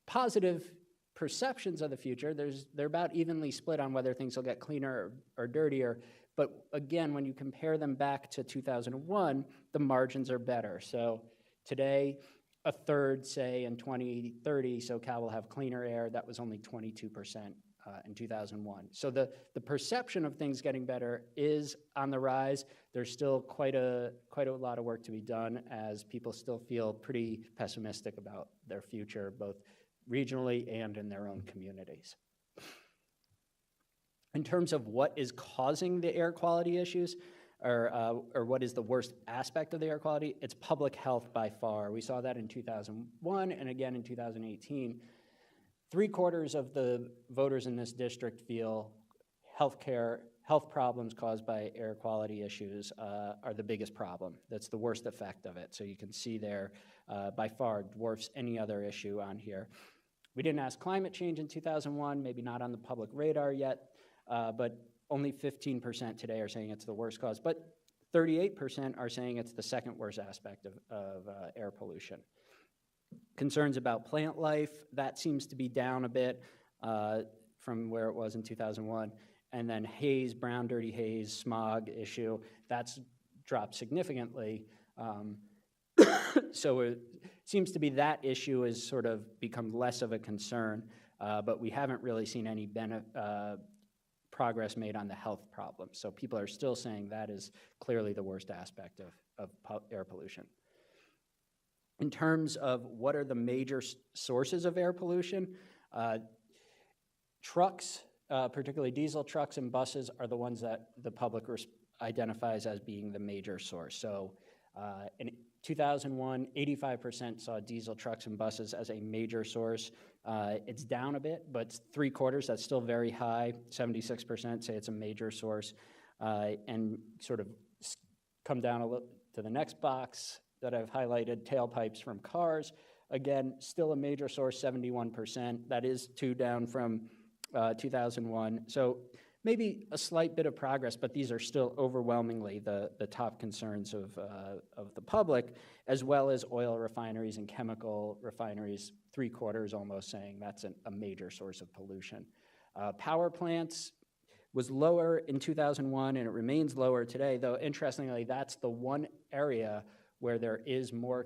positive perceptions of the future. They're about evenly split on whether things will get cleaner or dirtier. But again, when you compare them back to 2001, the margins are better. So today, a third say in 2030, SoCal will have cleaner air. That was only 22% in 2001. So the perception of things getting better is on the rise. There's still quite a lot of work to be done, as people still feel pretty pessimistic about their future, both regionally and in their own communities. In terms of what is causing the air quality issues, or what is the worst aspect of the air quality, it's public health by far. We saw that in 2001 and again in 2018. 3/4 of the voters in this district feel health problems caused by air quality issues are the biggest problem. That's the worst effect of it. So you can see there, by far dwarfs any other issue on here. We didn't ask climate change in 2001, maybe not on the public radar yet, but only 15% today are saying it's the worst cause, but 38% are saying it's the second worst aspect of air pollution. Concerns about plant life, that seems to be down a bit from where it was in 2001. And then haze, brown, dirty haze, smog issue, that's dropped significantly. So it seems to be that issue has sort of become less of a concern, but we haven't really seen any progress made on the health problems. So people are still saying that is clearly the worst aspect of air pollution. In terms of what are the major sources of air pollution, trucks, particularly diesel trucks and buses, are the ones that the public identifies as being the major source. So in 2001, 85% saw diesel trucks and buses as a major source. It's down a bit, but 3/4, that's still very high. 76% say it's a major source. And sort of come down a little to the next box that I've highlighted, tailpipes from cars. Again, still a major source, 71%. That is 2 down from 2001. So maybe a slight bit of progress, but these are still overwhelmingly the top concerns of the public, as well as oil refineries and chemical refineries, 3/4 almost saying that's a major source of pollution. Power plants was lower in 2001, and it remains lower today, though interestingly, that's the one area where there is more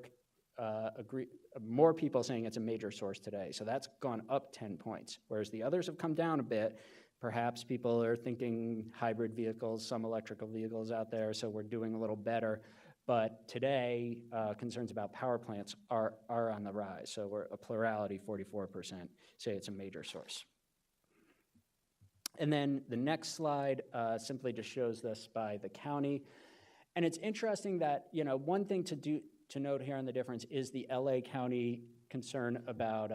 people saying it's a major source today. So that's gone up 10 points, whereas the others have come down a bit. Perhaps people are thinking hybrid vehicles, some electrical vehicles out there, so we're doing a little better. But today, concerns about power plants are on the rise. So we're a plurality, 44%, say it's a major source. And then the next slide simply just shows this by the county. And it's interesting that, one thing to note here on the difference is the LA County concern about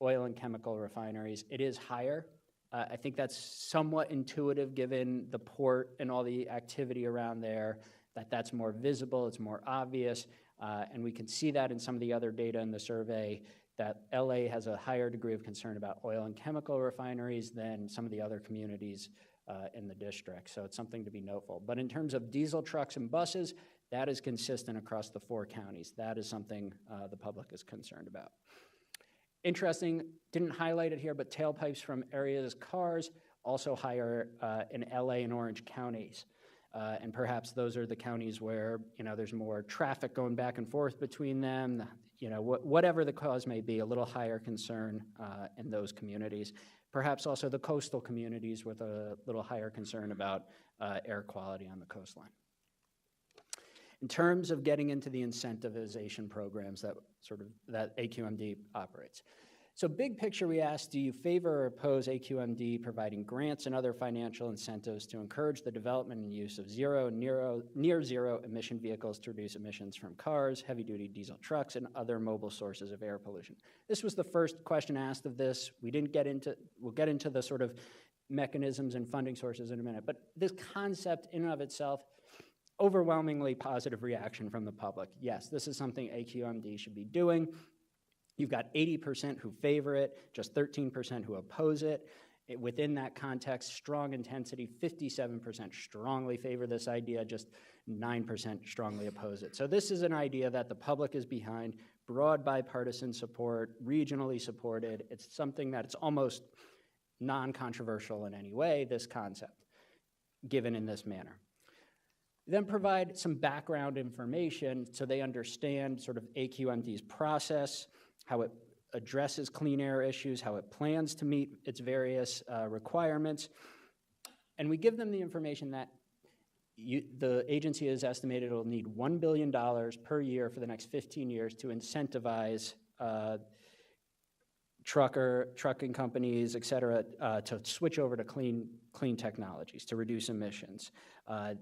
oil and chemical refineries. It is higher. I think that's somewhat intuitive given the port and all the activity around there, that's more visible, it's more obvious, and we can see that in some of the other data in the survey, that LA has a higher degree of concern about oil and chemical refineries than some of the other communities in the district. So it's something to be notable. But in terms of diesel trucks and buses, that is consistent across the 4 counties. That is something the public is concerned about. Interesting, didn't highlight it here, but tailpipes from areas, cars, also higher in LA and Orange counties. And perhaps those are the counties where, there's more traffic going back and forth between them, whatever the cause may be, a little higher concern in those communities. Perhaps also the coastal communities with a little higher concern about air quality on the coastline. In terms of getting into the incentivization programs that AQMD operates. So big picture, we asked, do you favor or oppose AQMD providing grants and other financial incentives to encourage the development and use of zero and near zero emission vehicles to reduce emissions from cars, heavy-duty diesel trucks, and other mobile sources of air pollution? This was the first question asked of this. We'll get into the sort of mechanisms and funding sources in a minute, but this concept in and of itself, overwhelmingly positive reaction from the public. Yes, this is something AQMD should be doing. You've got 80% who favor it, just 13% who oppose it. Within that context, strong intensity, 57% strongly favor this idea, just 9% strongly oppose it. So this is an idea that the public is behind, broad bipartisan support, regionally supported. It's something that's almost non-controversial in any way, this concept, given in this manner. Then provide some background information so they understand sort of AQMD's process, how it addresses clean air issues, how it plans to meet its various requirements. And we give them the information that the agency has estimated it'll need $1 billion per year for the next 15 years to incentivize trucking companies, et cetera, to switch over to clean technologies, to reduce emissions.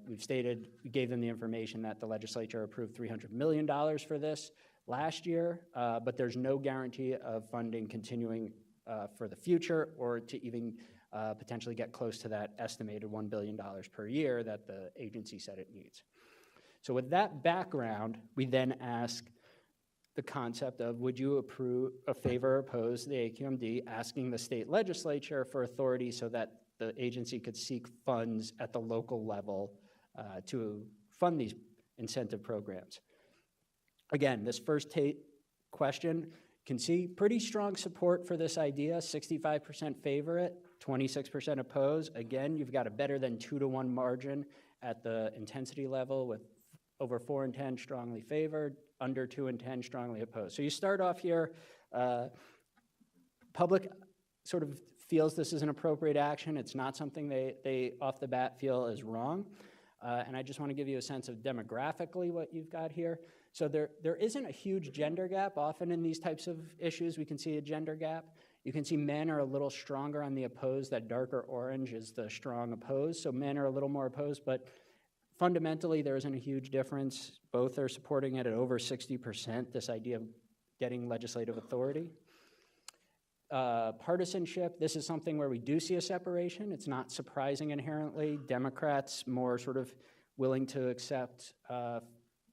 We gave them the information that the legislature approved $300 million for this last year, but there's no guarantee of funding continuing for the future or to even potentially get close to that estimated $1 billion per year that the agency said it needs. So with that background, we then ask the concept of, would you favor or oppose the AQMD asking the state legislature for authority so that the agency could seek funds at the local level to fund these incentive programs? Again, this first question can see pretty strong support for this idea. 65% favor it, 26% oppose. Again, you've got a better than 2-to-1 margin at the intensity level with over 4 in 10 strongly favored, under 2 in 10 strongly opposed. So you start off here, public sort of feels this is an appropriate action. It's not something they off the bat feel is wrong. And I just want to give you a sense of demographically what you've got here. So there isn't a huge gender gap. Often in these types of issues, we can see a gender gap. You can see men are a little stronger on the opposed. That darker orange is the strong opposed. So men are a little more opposed, but fundamentally there isn't a huge difference. Both are supporting it at over 60%, this idea of getting legislative authority. Partisanship, this is something where we do see a separation. It's not surprising inherently. Democrats more sort of willing to accept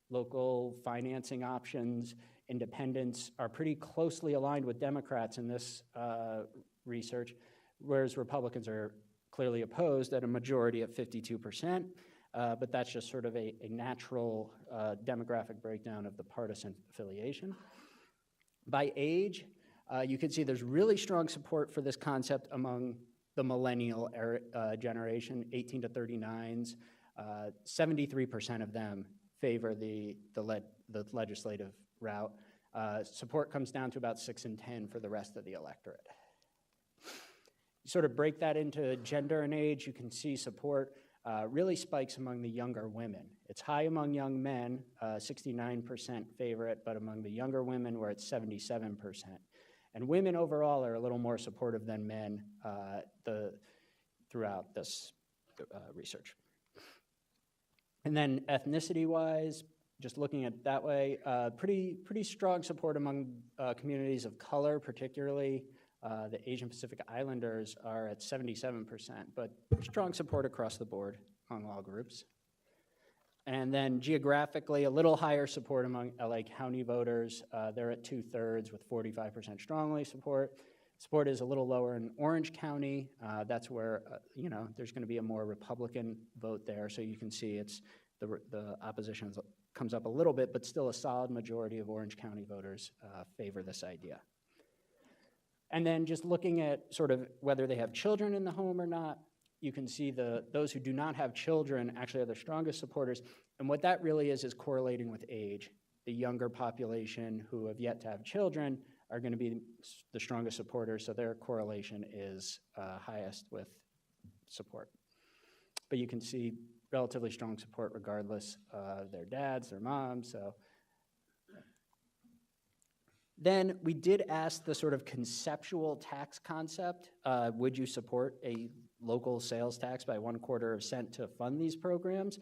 local financing options. Independents are pretty closely aligned with Democrats in this research, whereas Republicans are clearly opposed at a majority of 52%. But that's just sort of a natural demographic breakdown of the partisan affiliation. By age, you can see there's really strong support for this concept among the millennial generation, 18 to 39s. 73% of them favor the legislative route. Support comes down to about 6 in 10 for the rest of the electorate. You sort of break that into gender and age, you can see support really spikes among the younger women. It's high among young men, 69% favor it, but among the younger women, we're at 77%. And women overall are a little more supportive than men throughout this research. And then ethnicity-wise, just looking at it that way, pretty strong support among communities of color, particularly the Asian Pacific Islanders are at 77%, but strong support across the board among all groups. And then geographically, a little higher support among LA County voters. They're at 2/3 with 45% strongly support. Support is a little lower in Orange County. That's where, there's going to be a more Republican vote there. So you can see it's the opposition comes up a little bit, but still a solid majority of Orange County voters favor this idea. And then just looking at sort of whether they have children in the home or not, you can see those who do not have children actually are the strongest supporters. And what that really is correlating with age. the younger population who have yet to have children are going to be the strongest supporters, so their correlation is highest with support. But you can see relatively strong support regardless of their dads, their moms, so. Then we did ask the sort of conceptual tax concept. Would you support a local sales tax by 1/4 cent to fund these programs?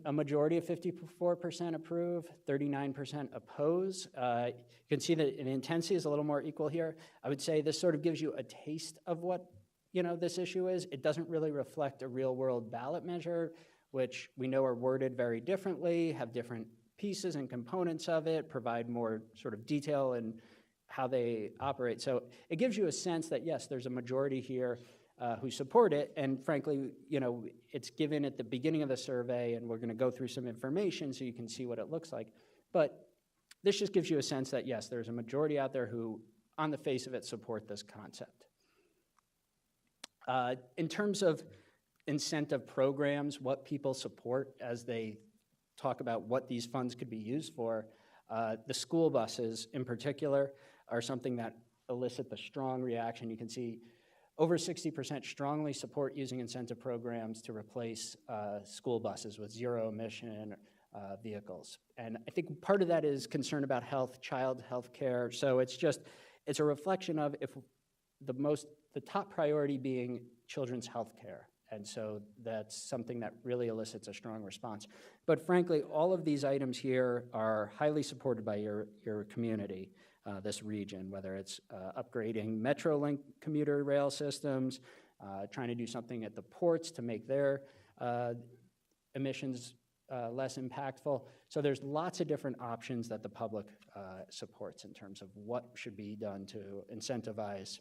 A majority of 54% approve, 39% oppose. You can see that the intensity is a little more equal here. I would say this sort of gives you a taste of what this issue is. It doesn't really reflect a real-world ballot measure, which we know are worded very differently, have different pieces and components of it, provide more sort of detail in how they operate. So it gives you a sense that, yes, there's a majority here who support it, and frankly, it's given at the beginning of the survey, and we're going to go through some information so you can see what it looks like. But this just gives you a sense that, yes, there's a majority out there who, on the face of it, support this concept. In terms of incentive programs, what people support as they talk about what these funds could be used for, the school buses in particular are something that elicit the strong reaction. You can see over 60% strongly support using incentive programs to replace school buses with zero-emission vehicles. And I think part of that is concern about health, child health care. So it's a reflection of if the top priority being children's health care. And so that's something that really elicits a strong response. But frankly, all of these items here are highly supported by your community, this region, whether it's upgrading Metrolink commuter rail systems, trying to do something at the ports to make their emissions less impactful. So there's lots of different options that the public supports in terms of what should be done to incentivize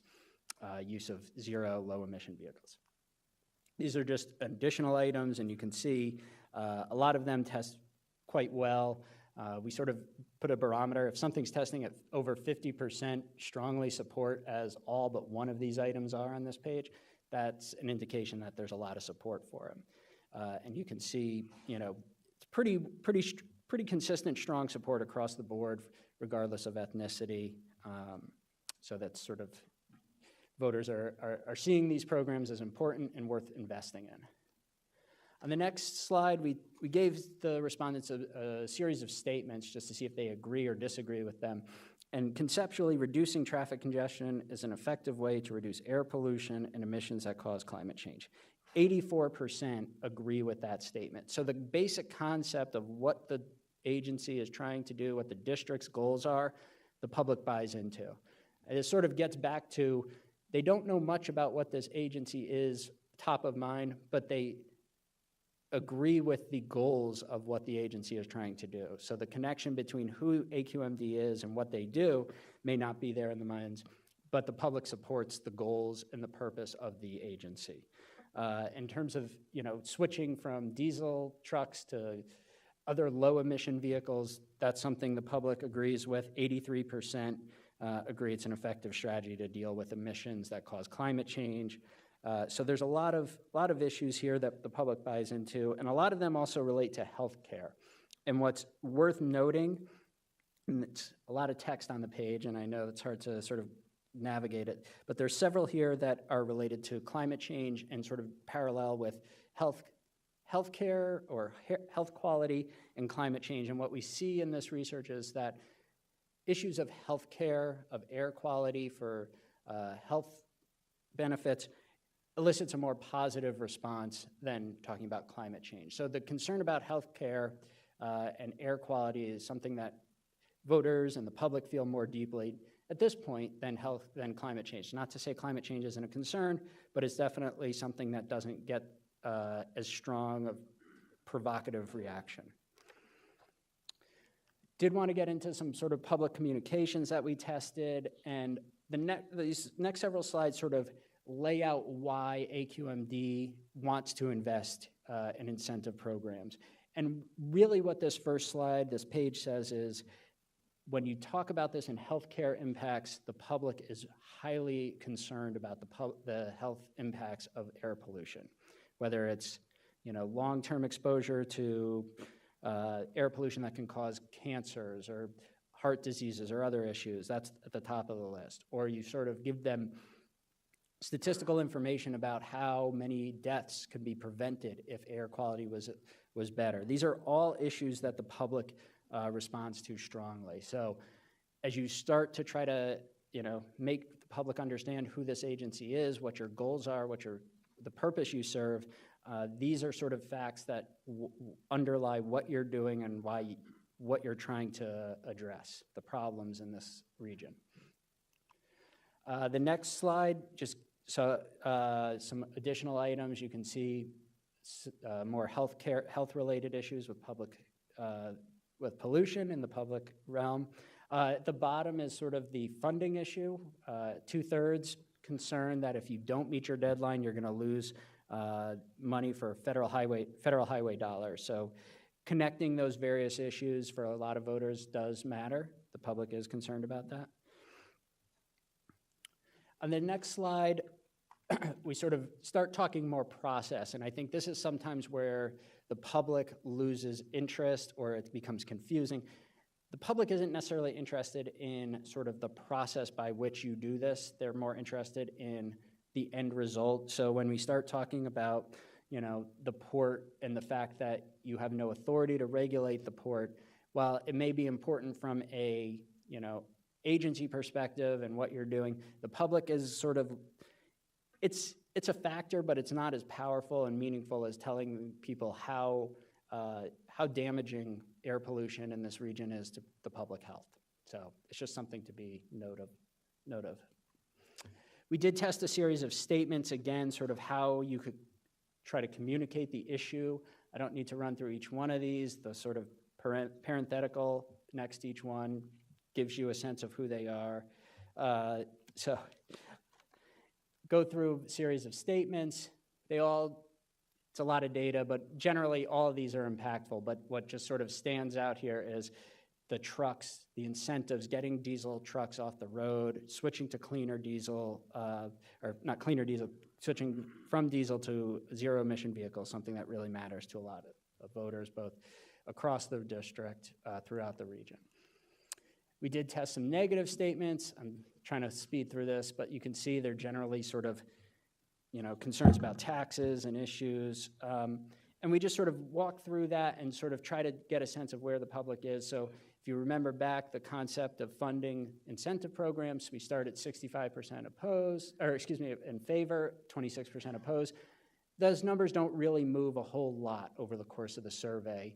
use of zero, low-emission vehicles. These are just additional items, and you can see a lot of them test quite well. We sort of put a barometer. If something's testing at over 50% strongly support, as all but one of these items are on this page, that's an indication that there's a lot of support for them. And you can see, it's pretty consistent, strong support across the board, regardless of ethnicity. So that's sort of voters are seeing these programs as important and worth investing in. On the next slide, we gave the respondents a series of statements just to see if they agree or disagree with them. And conceptually, reducing traffic congestion is an effective way to reduce air pollution and emissions that cause climate change. 84% agree with that statement. So the basic concept of what the agency is trying to do, what the district's goals are, the public buys into. And it sort of gets back to, they don't know much about what this agency is top of mind, but they agree with the goals of what the agency is trying to do. So the connection between who AQMD is and what they do may not be there in the minds, but the public supports the goals and the purpose of the agency. In terms of switching from diesel trucks to other low-emission vehicles, that's something the public agrees with. 83% agree it's an effective strategy to deal with emissions that cause climate change. So there's a lot of issues here that the public buys into, and a lot of them also relate to healthcare. And what's worth noting, and it's a lot of text on the page, and I know it's hard to sort of navigate it, but there's several here that are related to climate change and sort of parallel with healthcare or health quality and climate change. And what we see in this research is that issues of healthcare, of air quality for health benefits elicits a more positive response than talking about climate change. So the concern about healthcare and air quality is something that voters and the public feel more deeply at this point than climate change. Not to say climate change isn't a concern, but it's definitely something that doesn't get as strong of provocative reaction. Did want to get into some sort of public communications that we tested, and these next several slides sort of lay out why AQMD wants to invest in incentive programs. And really what this first slide, this page says is, when you talk about this in healthcare impacts, the public is highly concerned about the health impacts of air pollution, whether it's long-term exposure to air pollution that can cause cancers or heart diseases or other issues. That's at the top of the list. Or you sort of give them statistical information about how many deaths could be prevented if air quality was better. These are all issues that the public responds to strongly. So as you start to try to make the public understand who this agency is, what your goals are, the purpose you serve, these are sort of facts that underlie what you're doing and what you're trying to address, the problems in this region. The next slide, just some additional items. You can see more health-related issues with pollution in the public realm. At the bottom is sort of the funding issue. 2/3 concern that if you don't meet your deadline, you're going to lose money for federal highway dollars. So connecting those various issues for a lot of voters does matter. The public is concerned about that. On the next slide, we sort of start talking more process, and I think this is sometimes where the public loses interest or it becomes confusing. The public isn't necessarily interested in sort of the process by which you do this. They're more interested in the end result. So when we start talking about, the port and the fact that you have no authority to regulate the port, while it may be important from a, agency perspective and what you're doing, the public is sort of, it's a factor, but it's not as powerful and meaningful as telling people how damaging air pollution in this region is to the public health. So it's just something to be note of. We did test a series of statements, again, sort of how you could try to communicate the issue. I don't need to run through each one of these. The sort of parenthetical next to each one gives you a sense of who they are. So go through a series of statements. It's a lot of data, but generally all of these are impactful. But what just sort of stands out here is the trucks, the incentives, getting diesel trucks off the road, switching to cleaner diesel, or not cleaner diesel, switching from diesel to zero-emission vehicles, something that really matters to a lot of voters, both across the district, throughout the region. We did test some negative statements. I'm trying to speed through this, but you can see they're generally sort of concerns about taxes and issues. And we just sort of walk through that and sort of try to get a sense of where the public is. So if you remember back the concept of funding incentive programs, we start at 65% in favor, 26% opposed. Those numbers don't really move a whole lot over the course of the survey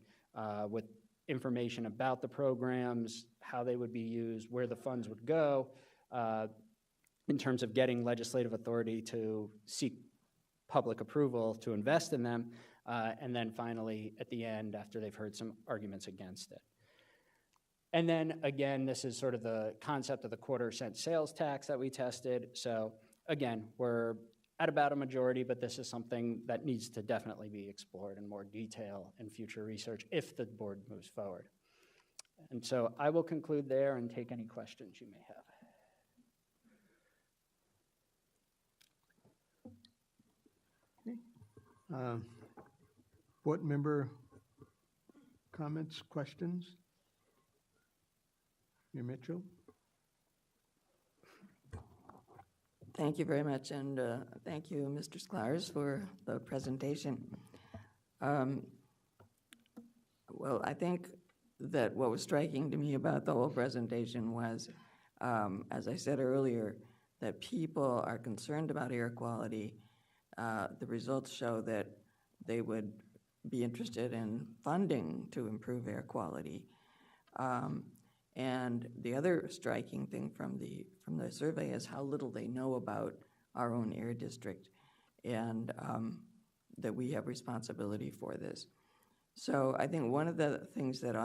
with information about the programs, how they would be used, where the funds would go, in terms of getting legislative authority to seek public approval to invest in them, and then finally, at the end, after they've heard some arguments against it. And then, again, this is sort of the concept of the quarter-cent sales tax that we tested. So, again, we're at about a majority, but this is something that needs to definitely be explored in more detail in future research if the board moves forward. And so I will conclude there and take any questions you may have. Board member comments, questions? Mayor Mitchell? Thank you very much, and thank you, Mr. Sklars, for the presentation. Well, I think that what was striking to me about the whole presentation was, as I said earlier, that people are concerned about air quality. The results show that they would be interested in funding to improve air quality. And the other striking thing from the survey is how little they know about our own air district, and that we have responsibility for this. So I think one of the things that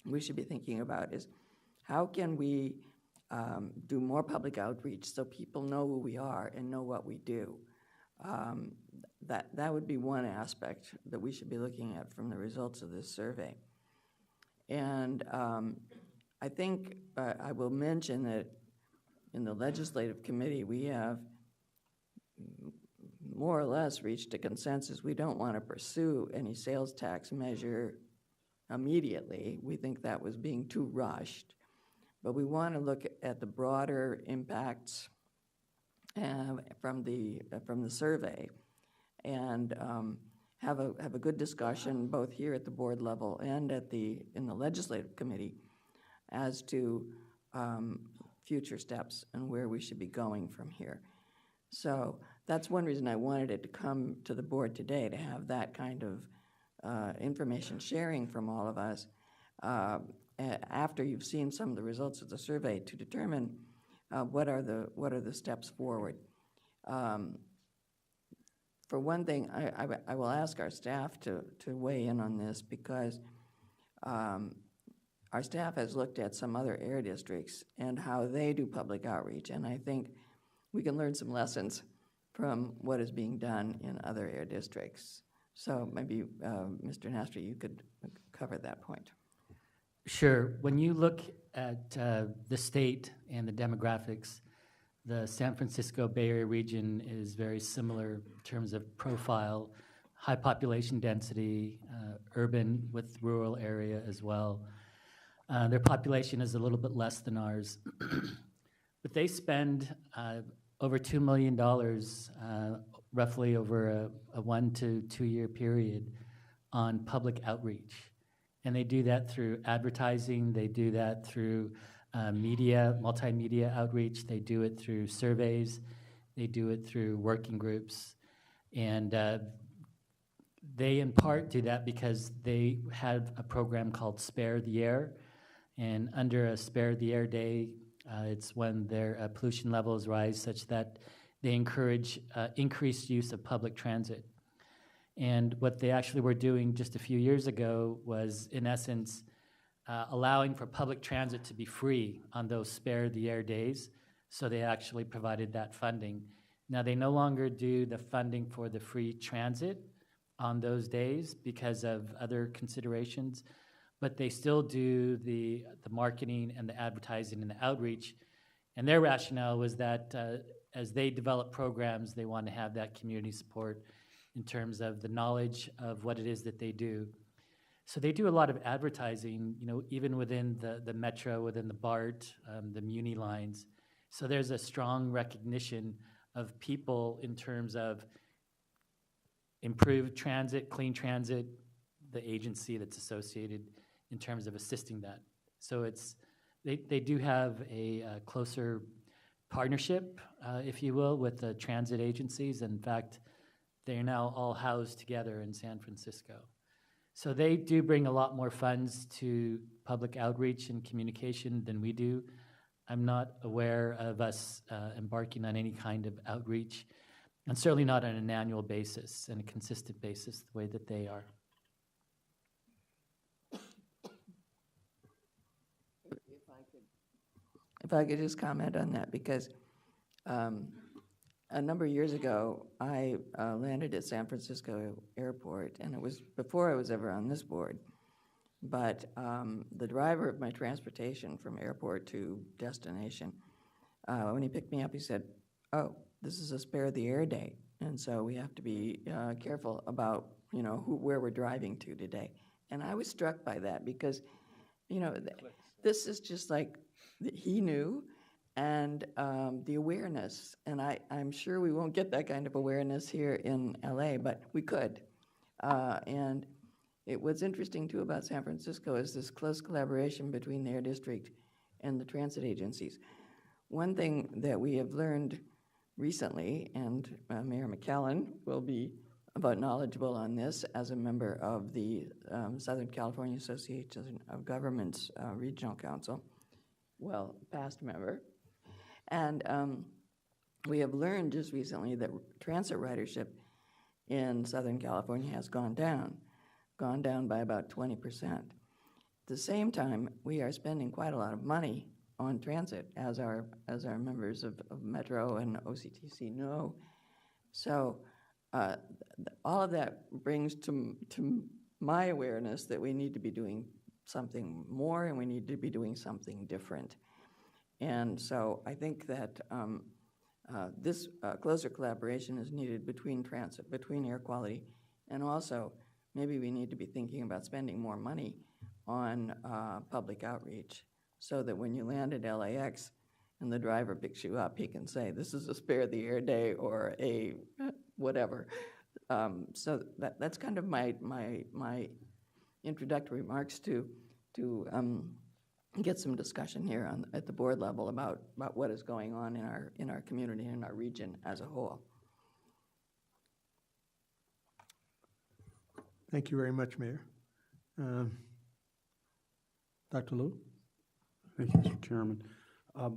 we should be thinking about is how can we do more public outreach so people know who we are and know what we do. That would be one aspect that we should be looking at from the results of this survey. And I think I will mention that in the legislative committee, we have more or less reached a consensus. We don't want to pursue any sales tax measure immediately. We think that was being too rushed. But we want to look at the broader impacts from the survey and have a good discussion both here at the board level and in the legislative committee as to future steps and where we should be going from here. So that's one reason I wanted it to come to the board today, to have that kind of information sharing from all of us after you've seen some of the results of the survey, to determine what are the steps forward. For one thing, I will ask our staff to weigh in on this, because our staff has looked at some other air districts and how they do public outreach, and I think we can learn some lessons from what is being done in other air districts. So maybe, Mr. Nastri, you could cover that point. Sure. When you look at the state and the demographics, the San Francisco Bay Area region is very similar in terms of profile, high population density, urban with rural area as well. Their population is a little bit less than ours, but they spend over $2 million roughly over a 1 to 2 year period on public outreach. And they do that through advertising, they do that through media, multimedia outreach, they do it through surveys, they do it through working groups. And they in part do that because they have a program called Spare the Air. And under a Spare the Air Day, it's when their pollution levels rise such that they encourage increased use of public transit. And what they actually were doing just a few years ago was, in essence, allowing for public transit to be free on those Spare the Air days, so they actually provided that funding. Now, they no longer do the funding for the free transit on those days because of other considerations, but they still do the marketing and the advertising and the outreach. And their rationale was that as they develop programs, they want to have that community support in terms of the knowledge of what it is that they do. So they do a lot of advertising, you know, even within the metro, within the BART, the Muni lines. So there's a strong recognition of people in terms of improved transit, clean transit, the agency that's associated in terms of assisting that. So they do have a closer partnership, if you will, with the transit agencies. In fact, they're now all housed together in San Francisco. So they do bring a lot more funds to public outreach and communication than we do. I'm not aware of us embarking on any kind of outreach, and certainly not on an annual basis and a consistent basis the way that they are. If I could just comment on that, because a number of years ago, I landed at San Francisco Airport, and it was before I was ever on this board. But the driver of my transportation from airport to destination, when he picked me up, he said, "Oh, this is a Spare the Air Day, and so we have to be careful about, you know, where we're driving to today." And I was struck by that because, you know, this is just like he knew. And the awareness, and I'm sure we won't get that kind of awareness here in LA, but we could. And what's interesting too about San Francisco is this close collaboration between the Air District and the transit agencies. One thing that we have learned recently, and Mayor McCallan will be about knowledgeable on this as a member of the Southern California Association of Governments Regional Council, well, past member. And we have learned just recently that transit ridership in Southern California has gone down by about 20%. At the same time, we are spending quite a lot of money on transit, as our members of Metro and OCTC know. So all of that brings to my awareness that we need to be doing something more, and we need to be doing something different. And so I think that this closer collaboration is needed between transit, between air quality, and also maybe we need to be thinking about spending more money on public outreach, so that when you land at LAX and the driver picks you up, he can say, this is a spare the air day or a whatever. So that's kind of my introductory remarks to get some discussion here at the board level about what is going on in our community and in our region as a whole. Thank you very much, Mayor. Dr. Liu? Thank you, Mr. Chairman. I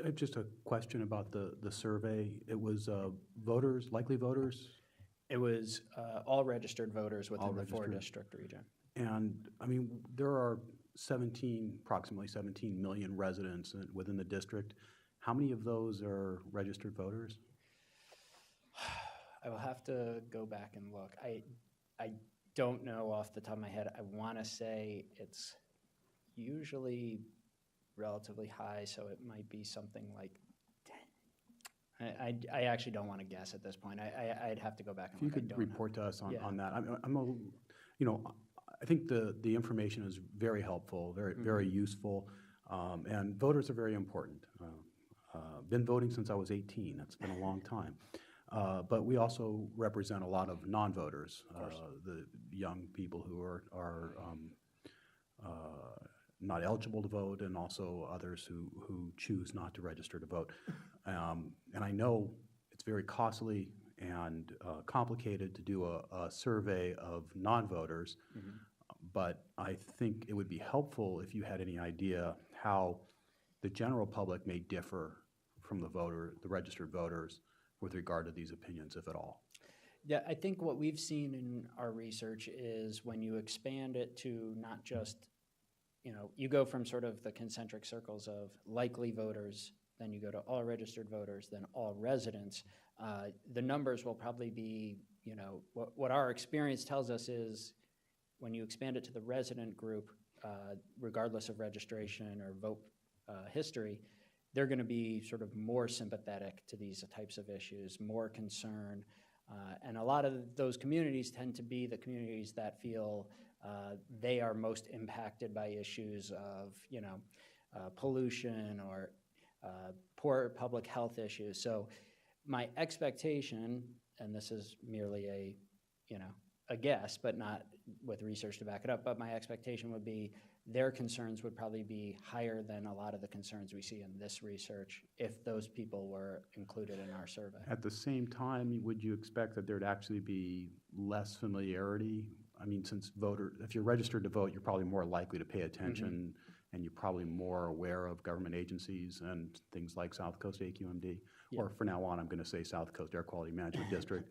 have just a question about the survey. It was voters, likely voters? It was all registered voters within All the registered. four-district region. And, I mean, there are approximately 17 million residents within the district. How many of those are registered voters? I will have to go back and look. I don't know off the top of my head. I want to say it's usually relatively high, so it might be something like 10. I actually don't want to guess at this point. I'd have to go back and If you look. I could don't report know. to us on, Yeah. on that. I think the information is very helpful, very useful, and voters are very important. Been voting since I was 18. That's been a long time. But we also represent a lot of non-voters, the young people who are not eligible to vote, and also others who choose not to register to vote. And I know it's very costly and complicated to do a survey of non-voters, but I think it would be helpful if you had any idea how the general public may differ from the registered voters with regard to these opinions, if at all. Yeah, I think what we've seen in our research is when you expand it to not just, you go from sort of the concentric circles of likely voters, then you go to all registered voters, then all residents, the numbers will probably be, what our experience tells us is when you expand it to the resident group, regardless of registration or vote history, they're going to be sort of more sympathetic to these types of issues, more concerned. And a lot of those communities tend to be the communities that feel they are most impacted by issues of, pollution or poor public health issues. So my expectation, and this is merely a guess, but not with research to back it up, but my expectation would be their concerns would probably be higher than a lot of the concerns we see in this research if those people were included in our survey. At the same time, would you expect that there'd actually be less familiarity? I mean, if you're registered to vote, you're probably more likely to pay attention, and you're probably more aware of government agencies and things like South Coast SCAQMD, or from now on, I'm going to say South Coast Air Quality Management District.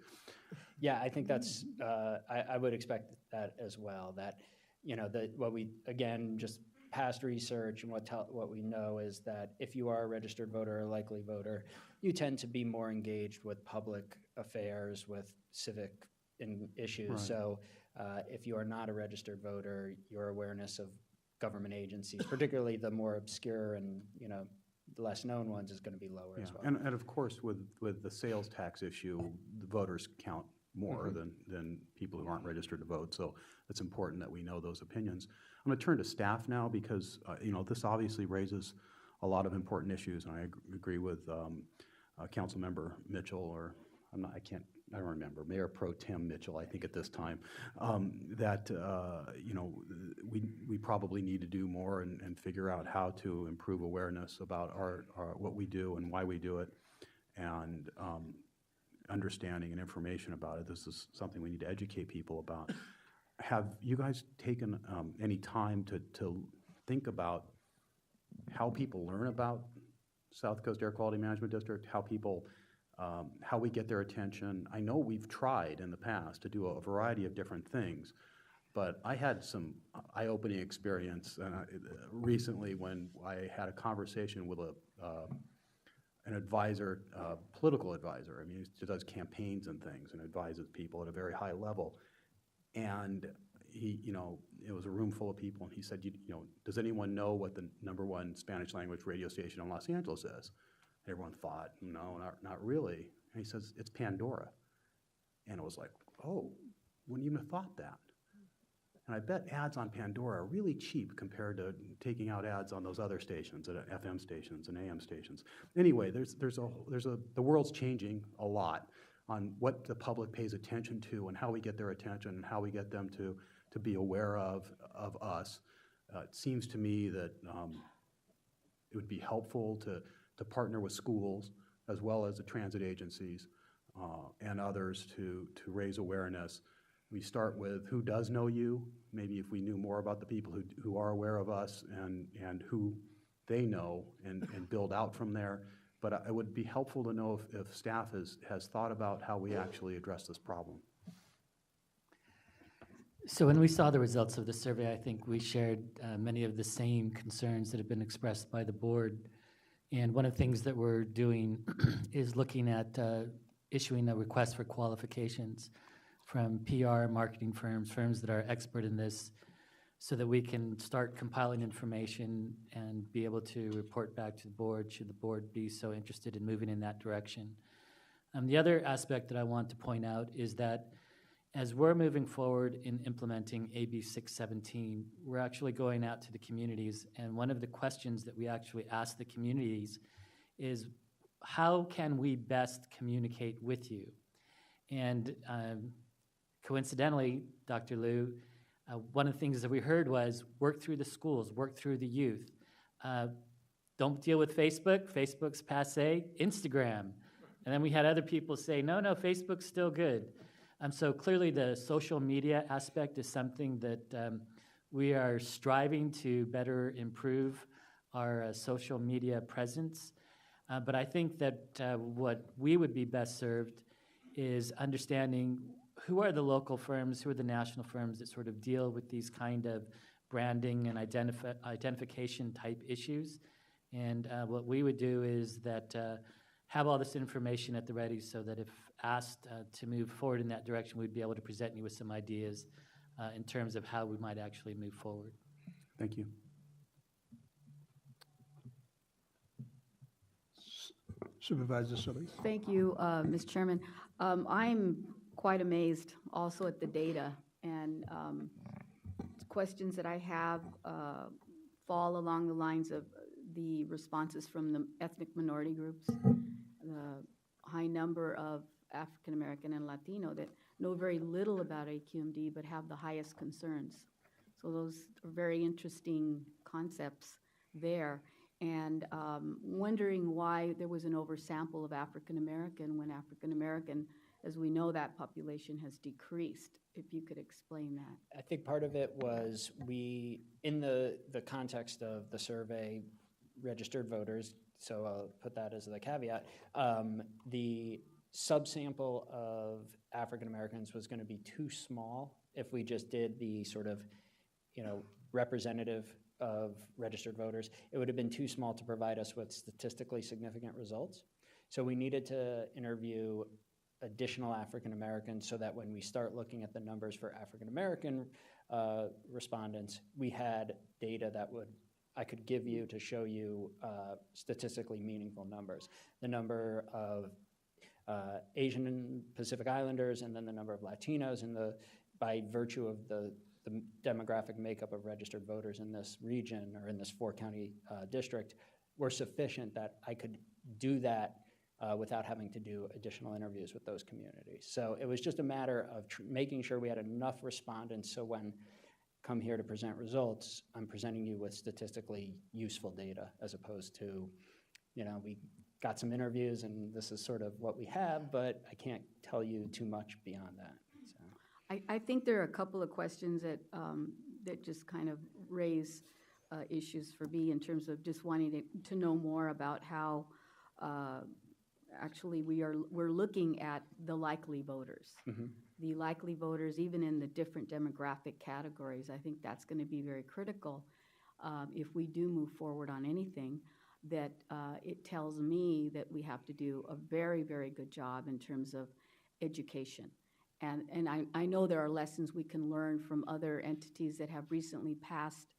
Yeah, I think that's, I would expect that as well, that, what we, again, just past research and what we know is that if you are a registered voter or a likely voter, you tend to be more engaged with public affairs, with civic issues. Right. So if you are not a registered voter, your awareness of government agencies, particularly the more obscure and, the less known ones, is going to be lower as well. And of course, with the sales tax issue, the voters count more than people who aren't registered to vote. So it's important that we know those opinions. I'm going to turn to staff now because this obviously raises a lot of important issues, and I agree with Councilmember Mitchell, or I don't remember, Mayor Pro Tem Mitchell, I think at this time, that we probably need to do more and figure out how to improve awareness about what we do and why we do it, and understanding and information about it. This is something we need to educate people about. Have you guys taken any time to think about how people learn about South Coast Air Quality Management District, how we get their attention? I know we've tried in the past to do a variety of different things, but I had some eye-opening experience recently when I had a conversation with an advisor, political advisor. I mean, he does campaigns and things and advises people at a very high level. And he, it was a room full of people, and he said, does anyone know what the #1 Spanish language radio station in Los Angeles is? Everyone thought, no, not really. And he says, it's Pandora. And it was like, oh, wouldn't even have thought that. And I bet ads on Pandora are really cheap compared to taking out ads on those other stations, FM stations and AM stations. Anyway, the world's changing a lot on what the public pays attention to and how we get their attention and how we get them to be aware of us. It seems to me that it would be helpful to partner with schools as well as the transit agencies and others to raise awareness. We start with who does know you, maybe if we knew more about the people who are aware of us and who they know and build out from there. But it would be helpful to know if staff has thought about how we actually address this problem. So when we saw the results of the survey, I think we shared many of the same concerns that have been expressed by the board. And one of the things that we're doing is looking at issuing a request for qualifications from PR, marketing firms that are expert in this, so that we can start compiling information and be able to report back to the board, should the board be so interested in moving in that direction. The other aspect that I want to point out is that as we're moving forward in implementing AB 617, we're actually going out to the communities, and one of the questions that we actually ask the communities is, how can we best communicate with you? And coincidentally, Dr. Liu, one of the things that we heard was work through the schools, work through the youth. Don't deal with Facebook, Facebook's passé, Instagram. And then we had other people say, no, Facebook's still good. So clearly the social media aspect is something that we are striving to better improve our social media presence. But I think that what we would be best served is understanding who are the local firms, who are the national firms that sort of deal with these kind of branding and identification type issues. And what we would do is that have all this information at the ready so that if asked to move forward in that direction, we'd be able to present you with some ideas in terms of how we might actually move forward. Thank you. Supervisor Solis. Thank you, Mr. Chairman. I'm quite amazed also at the data, and questions that I have fall along the lines of the responses from the ethnic minority groups, the high number of African American and Latino that know very little about SCAQMD but have the highest concerns. So those are very interesting concepts there. And wondering why there was an oversample of African American when African American, as we know, that population has decreased. If you could explain that. I think part of it was in the context of the survey, registered voters, so I'll put that as the caveat, the subsample of African Americans was going to be too small if we just did the sort of, representative of registered voters. It would have been too small to provide us with statistically significant results. So we needed to interview additional African Americans so that when we start looking at the numbers for African American respondents, we had data that I could give you to show you statistically meaningful numbers. The number of Asian and Pacific Islanders, and then the number of Latinos, and by virtue of the demographic makeup of registered voters in this region or in this 4-county district were sufficient that I could do that without having to do additional interviews with those communities. So it was just a matter of making sure we had enough respondents so when come here to present results, I'm presenting you with statistically useful data as opposed to, we got some interviews and this is sort of what we have, but I can't tell you too much beyond that. So. I think there are a couple of questions that just kind of raise issues for me in terms of just wanting to know more about how actually we're looking at the likely voters. Mm-hmm. The likely voters, even in the different demographic categories. I think that's going to be very critical if we do move forward on anything, that it tells me that we have to do a very, very good job in terms of education. And I know there are lessons we can learn from other entities that have recently passed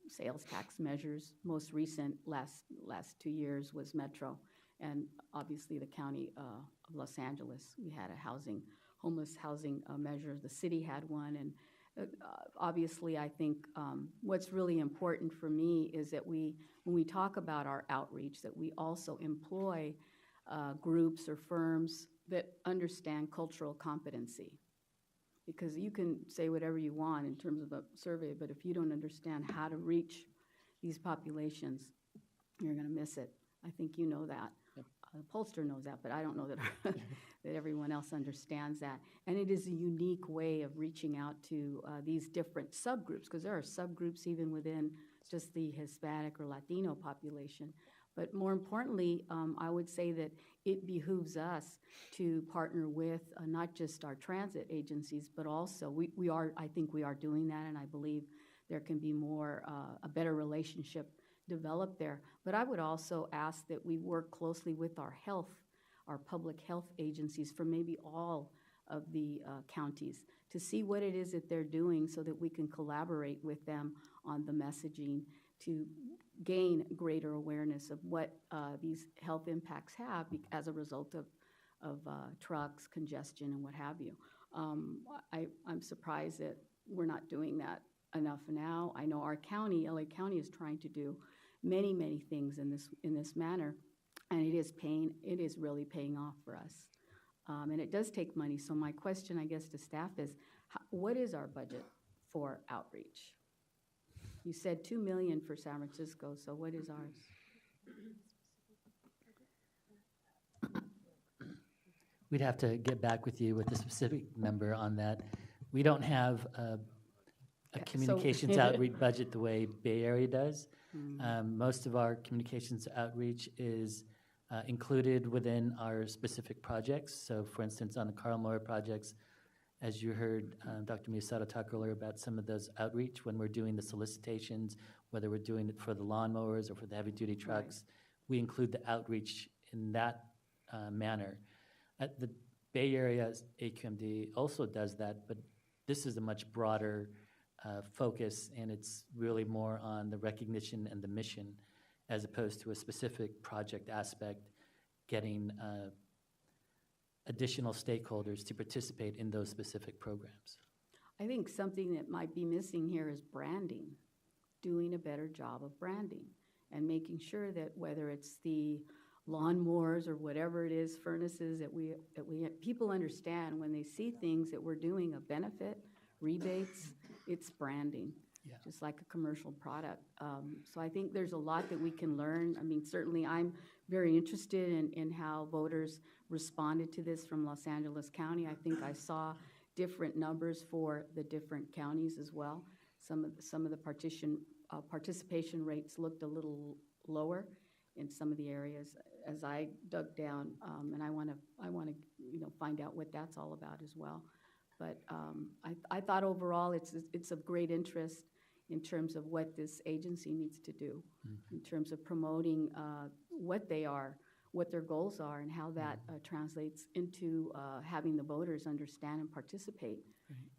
sales tax measures. Most recent, last 2 years, was Metro. And obviously the county of Los Angeles, we had a homeless housing measure. The city had one, and obviously, I think what's really important for me is that when we talk about our outreach, that we also employ groups or firms that understand cultural competency. Because you can say whatever you want in terms of a survey, but if you don't understand how to reach these populations, you're going to miss it. I think you know that. Yep. The pollster knows that, but I don't know that, that everyone else understands that. And it is a unique way of reaching out to these different subgroups, because there are subgroups even within just the Hispanic or Latino population. But more importantly, I would say that it behooves us to partner with not just our transit agencies, but also I think we are doing that, and I believe there can be more, a better relationship developed there. But I would also ask that we work closely with our public health agencies from maybe all of the counties to see what it is that they're doing so that we can collaborate with them on the messaging to gain greater awareness of what these health impacts have as a result of trucks, congestion, and what have you. I'm surprised that we're not doing that enough now. I know our county, LA County, is trying to do many, many things in this manner, and it is really paying off for us. And it does take money. So my question, I guess, to staff is, what is our budget for outreach? You said $2 million for San Francisco, so what is ours? We'd have to get back with you with the specific number on that. We don't have a communications outreach budget the way Bay Area does. Most of our communications outreach is included within our specific projects. So for instance, on the Carl Moore projects, as you heard Dr. Miyasato talk earlier about some of those outreach, when we're doing the solicitations, whether we're doing it for the lawnmowers or for the heavy-duty trucks, we include the outreach in that manner. At the Bay Area, SCAQMD also does that, but this is a much broader focus, and it's really more on the recognition and the mission as opposed to a specific project aspect, getting additional stakeholders to participate in those specific programs. I think something that might be missing here is branding, doing a better job of branding and making sure that whether it's the lawnmowers or whatever it is, furnaces, that people understand when they see things that we're doing a benefit, rebates, it's branding. Yeah. Just like a commercial product. So I think there's a lot that we can learn. I mean, certainly I'm very interested in how voters responded to this from Los Angeles County. I think I saw different numbers for the different counties as well. Some of the participation rates looked a little lower in some of the areas as I dug down, and I want to find out what that's all about as well. But I thought overall it's of great interest in terms of what this agency needs to do, in terms of promoting what they are, what their goals are, and how that translates into having the voters understand and participate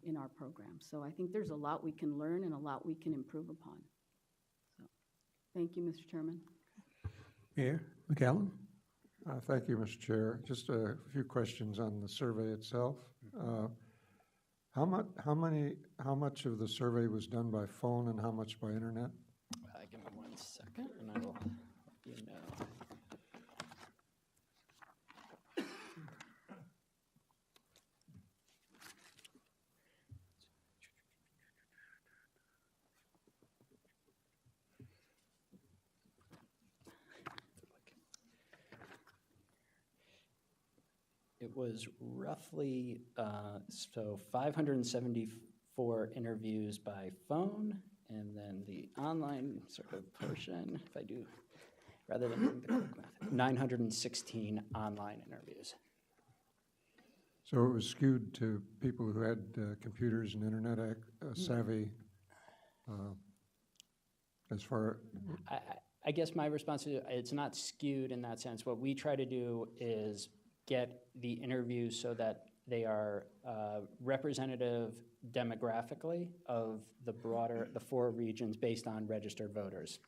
in our program. So I think there's a lot we can learn and a lot we can improve upon. So, thank you, Mr. Chairman. Mayor McAllen. Thank you, Mr. Chair. Just a few questions on the survey itself. How much of the survey was done by phone and how much by internet? Give me 1 second, and I will let you know. It was roughly, 574 interviews by phone, and then the online sort of portion, if I do, rather than doing the quick math, 916 online interviews. So it was skewed to people who had computers and internet savvy as far... I guess my response is it's not skewed in that sense. What we try to do is get the interviews so that they are representative demographically of the 4 regions based on registered voters,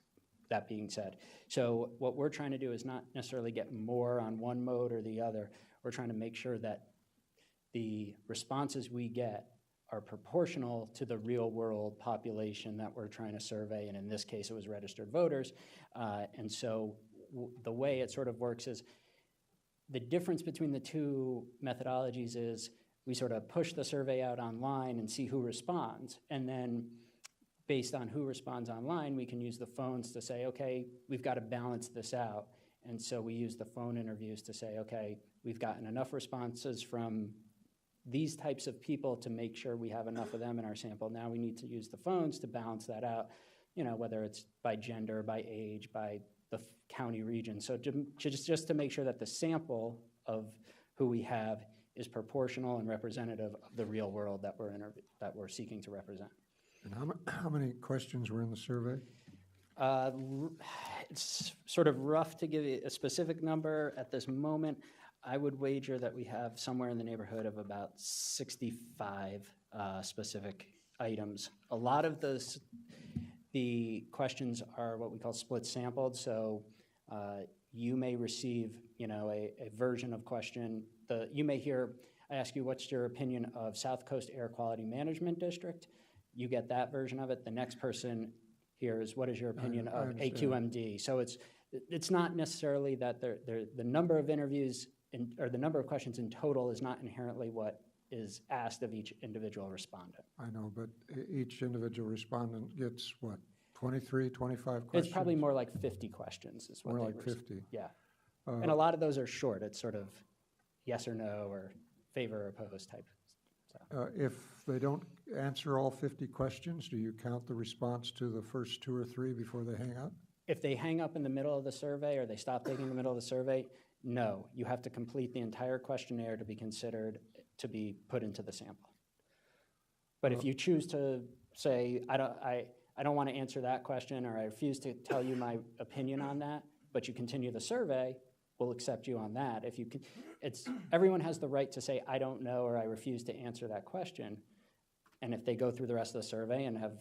that being said. So what we're trying to do is not necessarily get more on one mode or the other. We're trying to make sure that the responses we get are proportional to the real-world population that we're trying to survey, and in this case, it was registered voters. And so the way it sort of works is the difference between the two methodologies is we sort of push the survey out online and see who responds, and then based on who responds online, we can use the phones to say, okay, we've got to balance this out. And so we use the phone interviews to say, okay, we've gotten enough responses from these types of people to make sure we have enough of them in our sample. Now we need to use the phones to balance that out, you know, whether it's by gender, by age, by the county region. So just to make sure that the sample of who we have is proportional and representative of the real world that we're seeking to represent. And how many questions were in the survey? It's sort of rough to give you a specific number at this moment. I would wager that we have somewhere in the neighborhood of about 65 specific items. A lot of the questions are what we call split sampled, so you may receive, you know, a version of question. You may hear, I ask you, what's your opinion of South Coast Air Quality Management District? You get that version of it. The next person hears, what is your opinion of SCAQMD? So it's not necessarily that the number of interviews or the number of questions in total is not inherently what is asked of each individual respondent. I know, but each individual respondent gets what, 23, 25 questions? It's probably more like 50 questions is what more they like 50. Yeah. And a lot of those are short. It's sort of yes or no or favor or opposed type. So. If they don't answer all 50 questions, do you count the response to the first 2 or 3 before they hang up? If they hang up in the middle of the survey or they stop taking the middle of the survey, no. You have to complete the entire questionnaire to be considered to be put into the sample. But if you choose to say, I don't want to answer that question, or I refuse to tell you my opinion on that, but you continue the survey, we'll accept you on that. If you can, everyone has the right to say, I don't know, or I refuse to answer that question. And if they go through the rest of the survey and have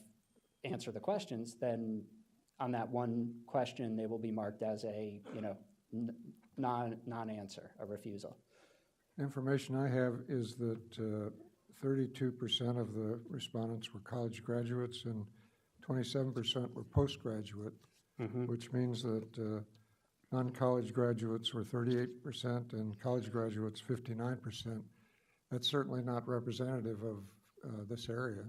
answered the questions, then on that one question, they will be marked as a, you know, non-answer, a refusal. Information I have is that 32% of the respondents were college graduates and 27% were postgraduate, which means that non-college graduates were 38% and college graduates 59%. That's certainly not representative of this area.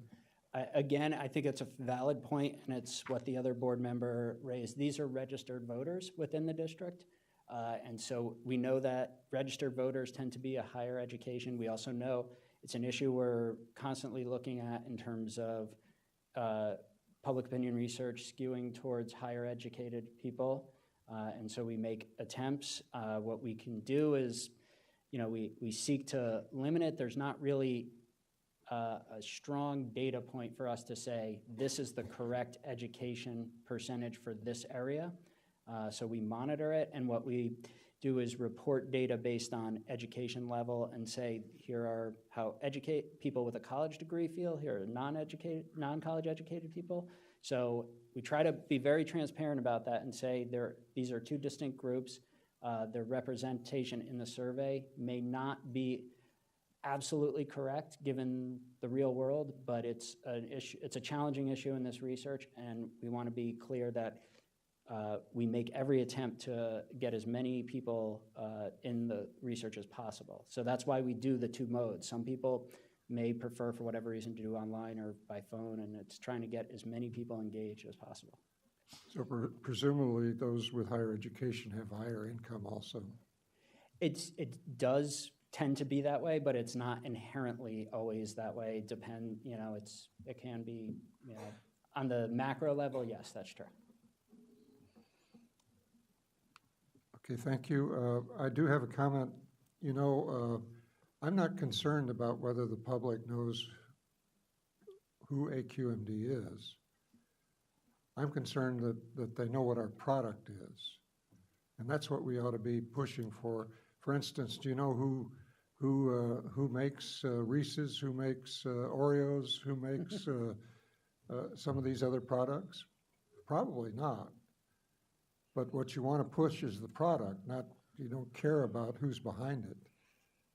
Again, I think it's a valid point, and it's what the other board member raised. These are registered voters within the district, and so we know that registered voters tend to be a higher education. We also know it's an issue we're constantly looking at in terms of public opinion research skewing towards higher educated people, and so we make attempts. What we can do is, you know, we seek to limit it. There's not really a strong data point for us to say this is the correct education percentage for this area. So we monitor it, and what we do is report data based on education level and say here are how people with a college degree feel, here are non-college educated people. So we try to be very transparent about that and say these are two distinct groups. Their representation in the survey may not be absolutely correct given the real world, but it's an issue. It's a challenging issue in this research, and we want to be clear that we make every attempt to get as many people in the research as possible. So that's why we do the two modes. Some people may prefer, for whatever reason, to do online or by phone, and it's trying to get as many people engaged as possible. So presumably those with higher education have higher income also. It does tend to be that way, but it's not inherently always that way. You know, it can be, you know, on the macro level, yes, that's true. Okay, thank you. I do have a comment. You know, I'm not concerned about whether the public knows who SCAQMD is. I'm concerned that they know what our product is. And that's what we ought to be pushing for. For instance, do you know who makes Reese's, who makes Oreos, who makes some of these other products? Probably not. But what you want to push is the product, not, you don't care about who's behind it.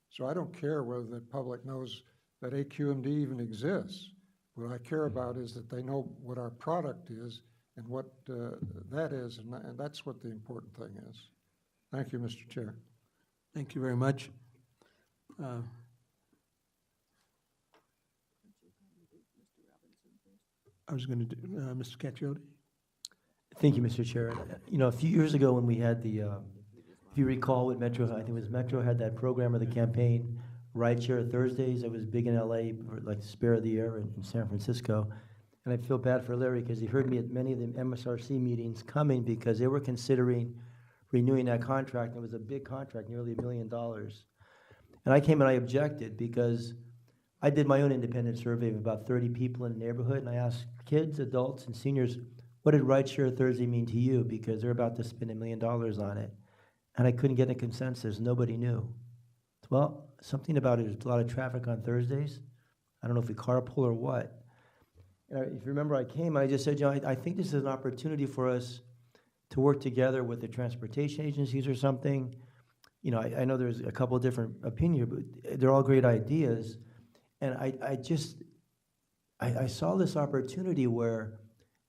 So I don't care whether the public knows that AQMD even exists. What I care about is that they know what our product is and what that is, and that's what the important thing is. Thank you, Mr. Chair. Thank you very much. I was going to do, Mr. SCAQMD. Thank you, Mr. Chair. You know, a few years ago when we had the, if you recall, with Metro, I think it was Metro had that program or the campaign, Rideshare Thursdays. It was big in LA, or like Spare the Air in San Francisco. And I feel bad for Larry because he heard me at many of the MSRC meetings coming because they were considering renewing that contract. And it was a big contract, nearly $1 million. And I came and I objected because I did my own independent survey of about 30 people in the neighborhood, and I asked kids, adults, and seniors, what did Rideshare Thursday mean to you? Because they're about to spend $1 million on it. And I couldn't get a consensus. Nobody knew. Well, something about it, there's a lot of traffic on Thursdays. I don't know if we carpool or what. And if you remember, I came and I just said, you know, I think this is an opportunity for us to work together with the transportation agencies or something. You know, I know there's a couple of different opinions, but they're all great ideas. And I saw this opportunity where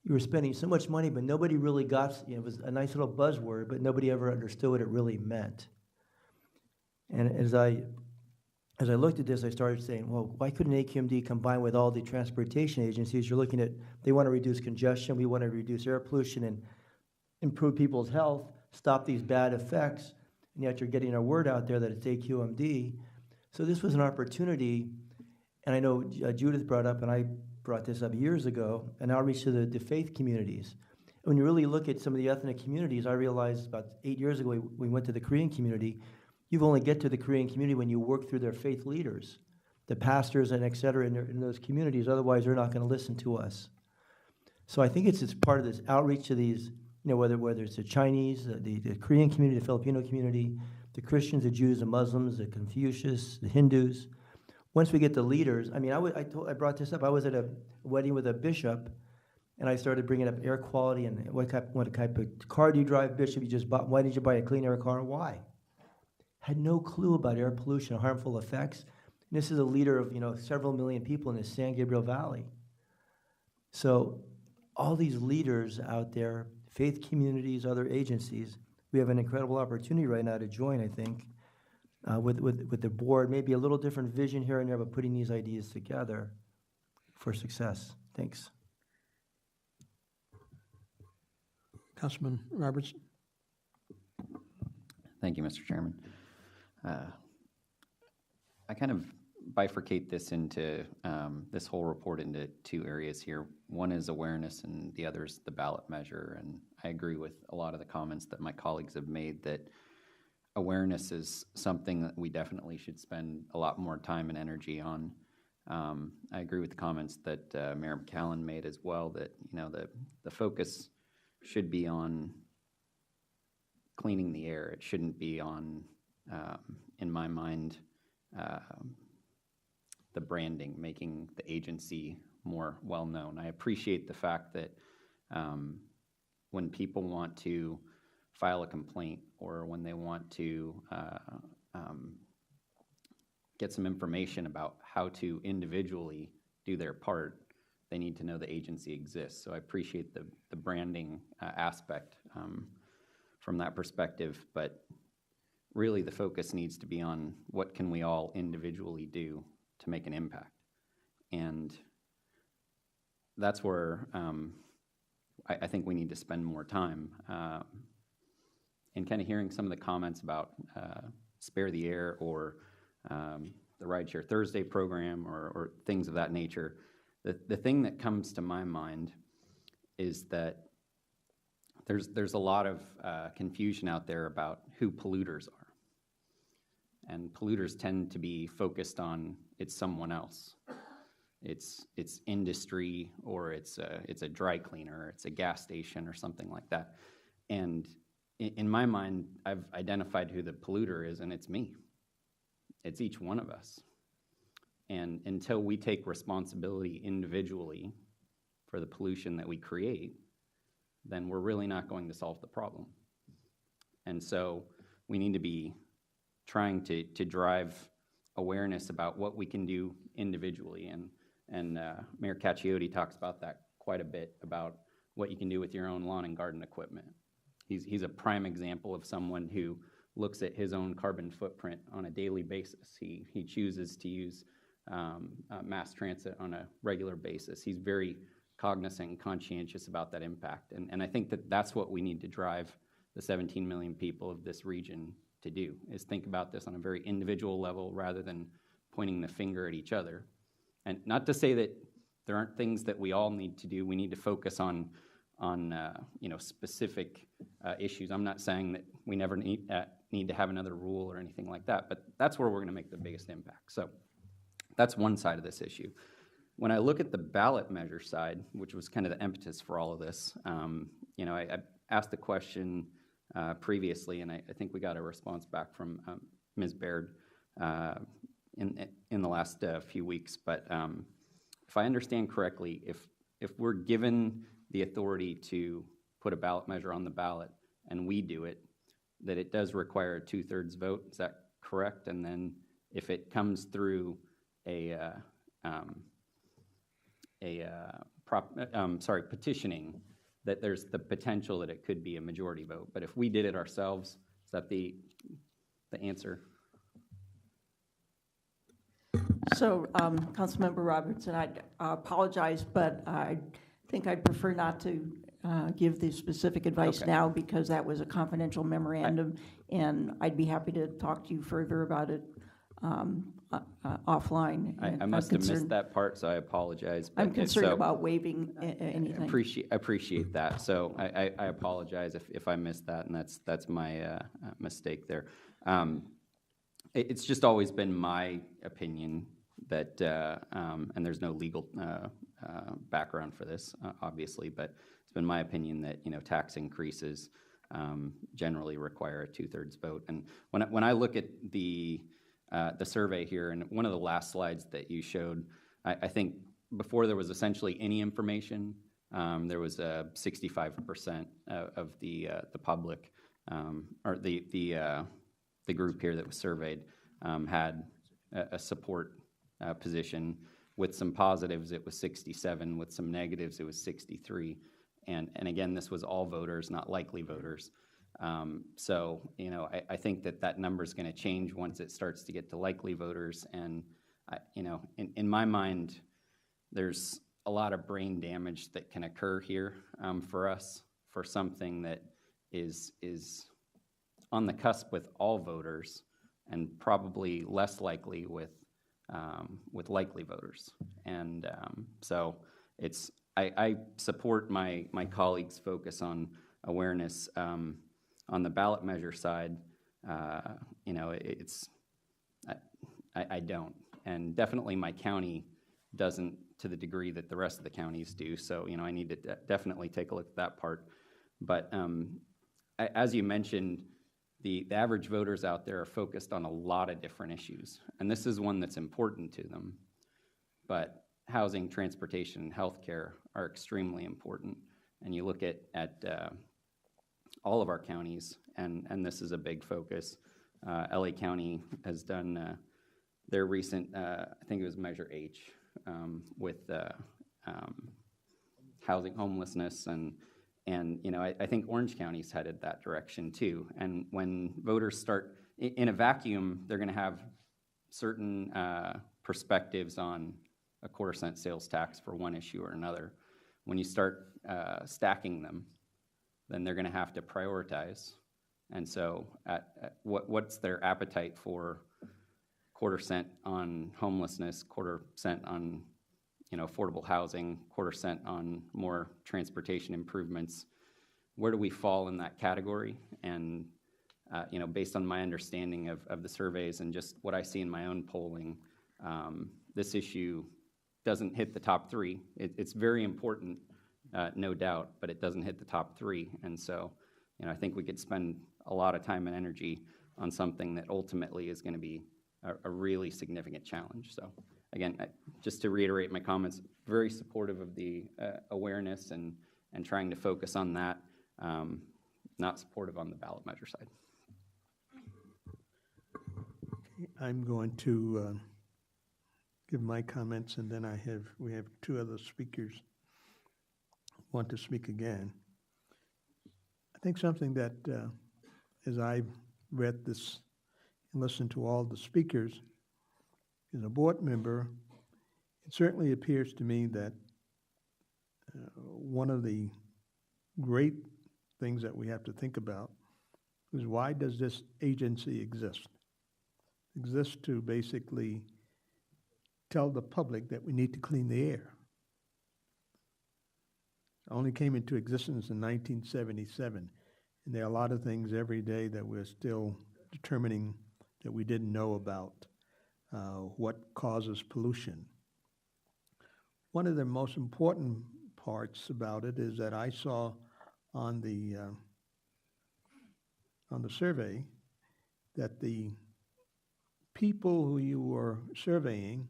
you were spending so much money, but nobody really got, you know, it was a nice little buzzword, but nobody ever understood what it really meant. And as I looked at this, I started saying, well, why couldn't AQMD combine with all the transportation agencies? You're looking at, they want to reduce congestion, we want to reduce air pollution and improve people's health, stop these bad effects, and yet you're getting our word out there that it's AQMD. So this was an opportunity. And I know Judith brought up, and I brought this up years ago, an outreach to the faith communities. And when you really look at some of the ethnic communities, I realized about 8 years ago, we went to the Korean community. You only get to the Korean community when you work through their faith leaders, the pastors and et cetera in those communities. Otherwise, they're not going to listen to us. So I think it's part of this outreach to these, you know, whether it's the Chinese, the Korean community, the Filipino community, the Christians, the Jews, the Muslims, the Confucius, the Hindus. Once we get the leaders, I mean, I brought this up. I was at a wedding with a bishop, and I started bringing up air quality and what type of car do you drive, Bishop? You just bought. Why did you buy a clean air car? Why? Had no clue about air pollution and harmful effects. And this is a leader of, you know, several million people in the San Gabriel Valley. So all these leaders out there, faith communities, other agencies, we have an incredible opportunity right now to join, I think, with the board, maybe a little different vision here and there, but putting these ideas together for success. Thanks. Councilman Robertson. Thank you, Mr. Chairman. I kind of bifurcate this into this whole report into two areas here. One is awareness, and the other is the ballot measure. And I agree with a lot of the comments that my colleagues have made that awareness is something that we definitely should spend a lot more time and energy on. I agree with the comments that Mayor McCallan made as well, that, you know, the focus should be on cleaning the air. It shouldn't be on, in my mind, the branding, making the agency more well-known. I appreciate the fact that when people want to file a complaint or when they want to get some information about how to individually do their part, they need to know the agency exists. So I appreciate the branding aspect from that perspective, but really the focus needs to be on what can we all individually do to make an impact. And that's where I think we need to spend more time. And kind of hearing some of the comments about Spare the Air or the Rideshare Thursday program or things of that nature, the thing that comes to my mind is that there's a lot of confusion out there about who polluters are. And polluters tend to be focused on it's someone else. It's industry, or it's a dry cleaner, it's a gas station or something like that. And in my mind, I've identified who the polluter is, and it's me. It's each one of us. And until we take responsibility individually for the pollution that we create, then we're really not going to solve the problem. And so we need to be trying to drive awareness about what we can do individually. And Mayor Cacchiotti talks about that quite a bit, about what you can do with your own lawn and garden equipment. He's a prime example of someone who looks at his own carbon footprint on a daily basis. He chooses to use mass transit on a regular basis. He's very cognizant and conscientious about that impact. And I think that that's what we need to drive the 17 million people of this region to do, is think about this on a very individual level rather than pointing the finger at each other. And not to say that there aren't things that we all need to do. We need to focus on specific issues. I'm not saying that we never need to have another rule or anything like that, but that's where we're going to make the biggest impact. So that's one side of this issue. When I look at the ballot measure side, which was kind of the impetus for all of this, I asked the question previously, and I think we got a response back from Ms. Baird in the last few weeks. But if I understand correctly, if we're given the authority to put a ballot measure on the ballot and we do it, that it does require a 2/3 vote. Is that correct? And then if it comes through petitioning, that there's the potential that it could be a majority vote. But if we did it ourselves, is that the answer? So, Councilmember Robertson, I apologize, but I think I'd prefer not to give the specific advice Okay. now, because that was a confidential memorandum, and I'd be happy to talk to you further about it offline. I must have missed that part, so I apologize. I'm concerned about waiving anything. Appreciate that. So I apologize if I missed that, and that's my mistake there. It's just always been my opinion that, and there's no legal background for this, obviously, but it's been my opinion that tax increases generally require a 2/3 vote. And when I look at the survey here, and one of the last slides that you showed, I think before there was essentially any information, there was 65% of the public, or the group here that was surveyed, had a support position. With some positives, it was 67. With some negatives, it was 63. And again, this was all voters, not likely voters. So I think that number is going to change once it starts to get to likely voters. And in my mind, there's a lot of brain damage that can occur here for us, for something that is on the cusp with all voters, and probably less likely with likely voters. And so I support my colleagues' focus on awareness. On the ballot measure side, I don't, and definitely my county doesn't to the degree that the rest of the counties do. So I need to definitely take a look at that part. But as you mentioned, the average voters out there are focused on a lot of different issues, and this is one that's important to them. But housing, transportation, and healthcare are extremely important. And you look at all of our counties, and this is a big focus. LA County has done their recent, I think it was Measure H, with housing, homelessness, and I think Orange County's headed that direction too. And when voters start in a vacuum, they're going to have certain perspectives on a 1/4-cent sales tax for one issue or another. When you start stacking them, then they're going to have to prioritize. And so what's their appetite for 1/4-cent on homelessness, 1/4-cent on affordable housing, 1/4-cent on more transportation improvements? Where do we fall in that category? And based on my understanding of the surveys and just what I see in my own polling, this issue doesn't hit the top 3. It's very important, no doubt, but it doesn't hit the top 3. And so, I think we could spend a lot of time and energy on something that ultimately is going to be a really significant challenge. So, again, just to reiterate my comments, very supportive of the awareness and trying to focus on that, not supportive on the ballot measure side. I'm going to give my comments, and then we have two other speakers who want to speak again. I think something that, as I read this and listened to all the speakers, as a board member, it certainly appears to me that one of the great things that we have to think about is, why does this agency exist? It exists to basically tell the public that we need to clean the air. It only came into existence in 1977, and there are a lot of things every day that we're still determining that we didn't know about, what causes pollution. One of the most important parts about it is that I saw on the survey that the people who you were surveying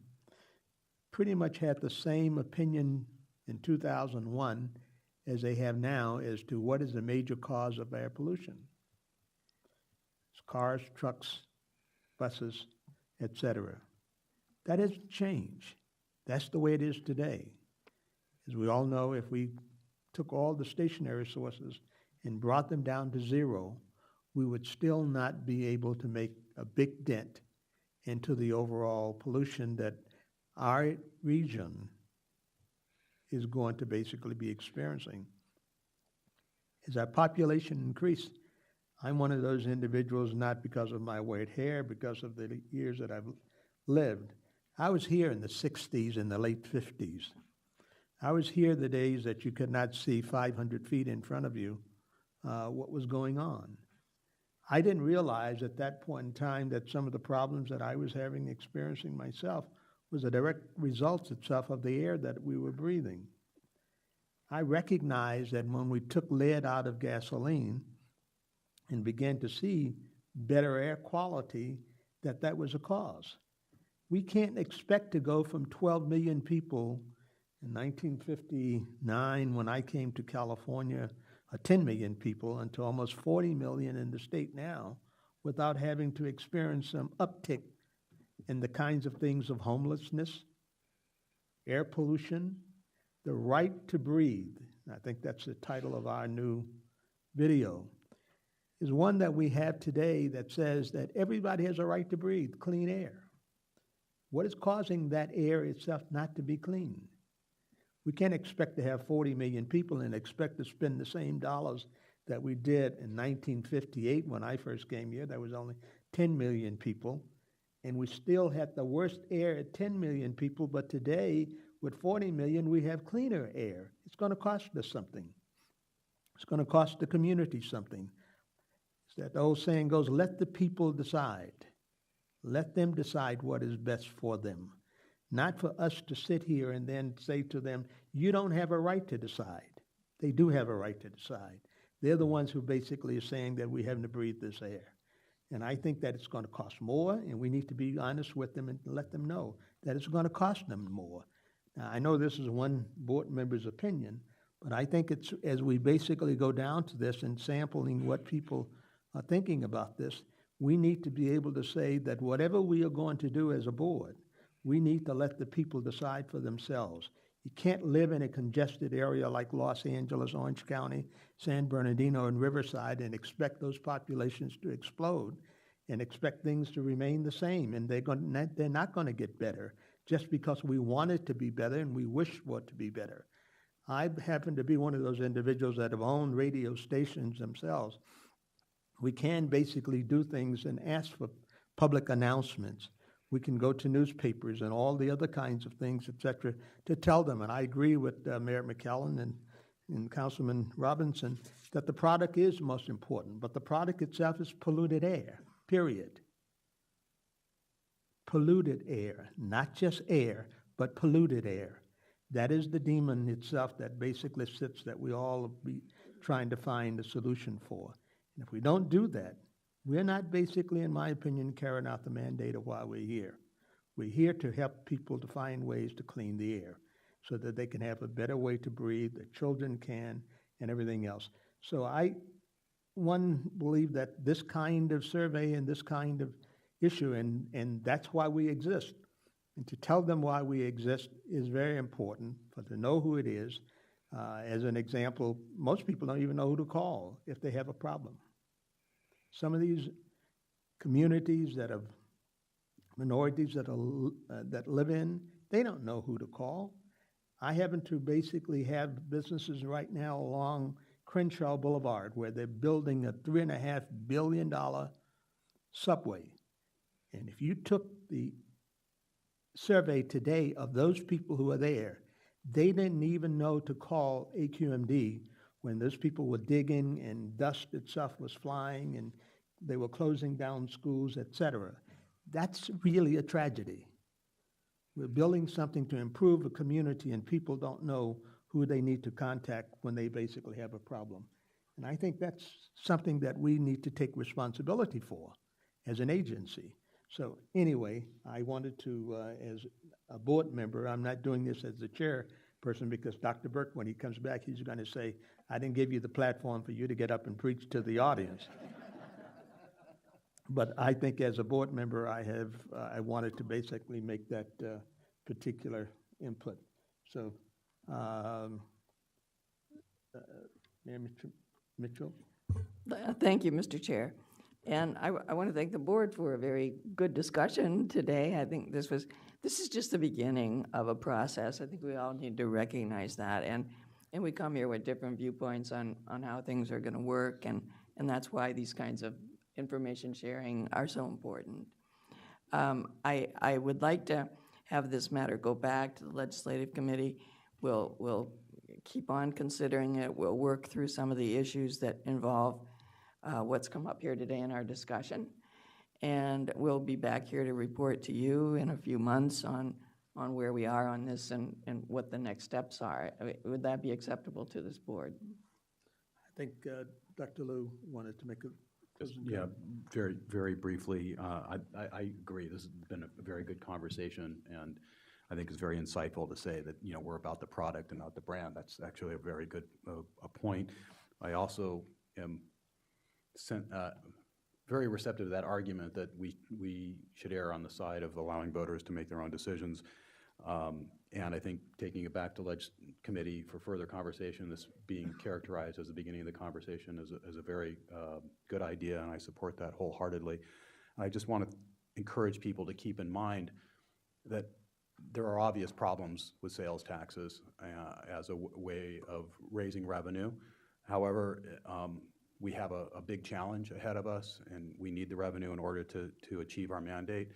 pretty much had the same opinion in 2001 as they have now as to what is the major cause of air pollution. It's cars, trucks, buses, etc. That hasn't changed. That's the way it is today. As we all know, if we took all the stationary sources and brought them down to zero, we would still not be able to make a big dent into the overall pollution that our region is going to basically be experiencing. As our population increased, I'm one of those individuals, not because of my white hair, because of the years that I've lived. I was here in the 60s and the late 50s. I was here the days that you could not see 500 feet in front of you what was going on. I didn't realize at that point in time that some of the problems that I was experiencing myself was a direct result itself of the air that we were breathing. I recognized that when we took lead out of gasoline and began to see better air quality, that was a cause. We can't expect to go from 12 million people in 1959, when I came to California, 10 million people, into almost 40 million in the state now, without having to experience some uptick in the kinds of things of homelessness, air pollution, the right to breathe. I think that's the title of our new video, is one that we have today that says that everybody has a right to breathe clean air. What is causing that air itself not to be clean? We can't expect to have 40 million people and expect to spend the same dollars that we did in 1958 when I first came here. There was only 10 million people, and we still had the worst air at 10 million people, but today, with 40 million, we have cleaner air. It's going to cost us something. It's going to cost the community something. It's that the old saying goes, let the people decide. Let them decide what is best for them. Not for us to sit here and then say to them, you don't have a right to decide. They do have a right to decide. They're the ones who basically are saying that we have to breathe this air. And I think that it's going to cost more, and we need to be honest with them and let them know that it's going to cost them more. Now, I know this is one board member's opinion, but I think it's, as we basically go down to this and sampling what people are thinking about this, we need to be able to say that whatever we are going to do as a board, we need to let the people decide for themselves. You can't live in a congested area like Los Angeles, Orange County, San Bernardino, and Riverside and expect those populations to explode and expect things to remain the same. And they're not going to get better just because we want it to be better and we wish for it to be better. I happen to be one of those individuals that have owned radio stations themselves. We can basically do things and ask for public announcements. We can go to newspapers and all the other kinds of things, et cetera, to tell them. And I agree with Mayor McKellen and Councilman Robinson that the product is most important, but the product itself is polluted air, period. Polluted air, not just air, but polluted air. That is the demon itself that basically sits that we all be trying to find a solution for. And if we don't do that, we're not basically, in my opinion, carrying out the mandate of why we're here. We're here to help people to find ways to clean the air so that they can have a better way to breathe, the children can, and everything else. So I believe that this kind of survey and this kind of issue, and that's why we exist. And to tell them why we exist is very important, for to know who it is. As an example, most people don't even know who to call if they have a problem. Some of these communities that have minorities that live in, they don't know who to call. I happen to basically have businesses right now along Crenshaw Boulevard where they're building a $3.5 billion subway. And if you took the survey today of those people who are there, they didn't even know to call SCAQMD when those people were digging and dust itself was flying and they were closing down schools, etc. That's really a tragedy. We're building something to improve a community and people don't know who they need to contact when they basically have a problem. And I think that's something that we need to take responsibility for as an agency. So anyway, I wanted to, as a board member, I'm not doing this as the chairperson because Dr. Burke, when he comes back, he's going to say, I didn't give you the platform for you to get up and preach to the audience. But I think as a board member, I wanted to basically make that particular input. So, Mayor Mitchell? Thank you, Mr. Chair. And I want to thank the board for a very good discussion today. I think this is just the beginning of a process. I think we all need to recognize that. And we come here with different viewpoints on how things are going to work, and that's why these kinds of information sharing are so important. I would like to have this matter go back to the legislative committee. We'll keep on considering it. We'll work through some of the issues that involve what's come up here today in our discussion. And we'll be back here to report to you in a few months on where we are on this and what the next steps are. I mean, would that be acceptable to this board? I think Dr. Liu wanted to make a yeah, very, very briefly, I agree. This has been a very good conversation, and I think it's very insightful to say that, you know, we're about the product and not the brand. That's actually a very good point. I also am very receptive to that argument that we should err on the side of allowing voters to make their own decisions. And I think taking it back to committee for further conversation, this being characterized as the beginning of the conversation is a very good idea, and I support that wholeheartedly. I just want to encourage people to keep in mind that there are obvious problems with sales taxes as a way of raising revenue. However, we have a big challenge ahead of us, and we need the revenue in order to achieve our mandate.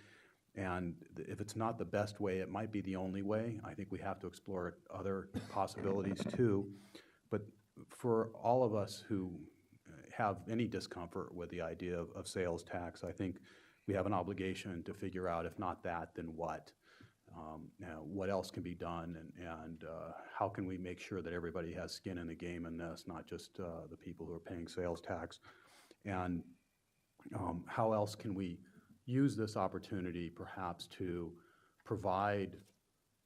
And if it's not the best way, it might be the only way. I think we have to explore other possibilities too. But for all of us who have any discomfort with the idea of sales tax, I think we have an obligation to figure out, if not that, then what? What else can be done, and how can we make sure that everybody has skin in the game in this, not just the people who are paying sales tax? And how else can we use this opportunity perhaps to provide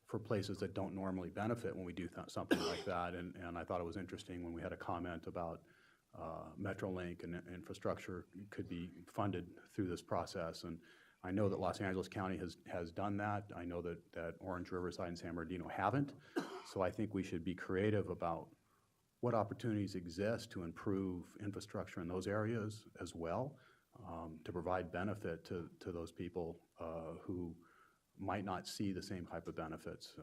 for places that don't normally benefit when we do something like that? And I thought it was interesting when we had a comment about Metrolink and infrastructure could be funded through this process. And I know that Los Angeles County has done that. I know that Orange, Riverside, and San Bernardino haven't. So I think we should be creative about what opportunities exist to improve infrastructure in those areas as well, to provide benefit to those people who might not see the same type of benefits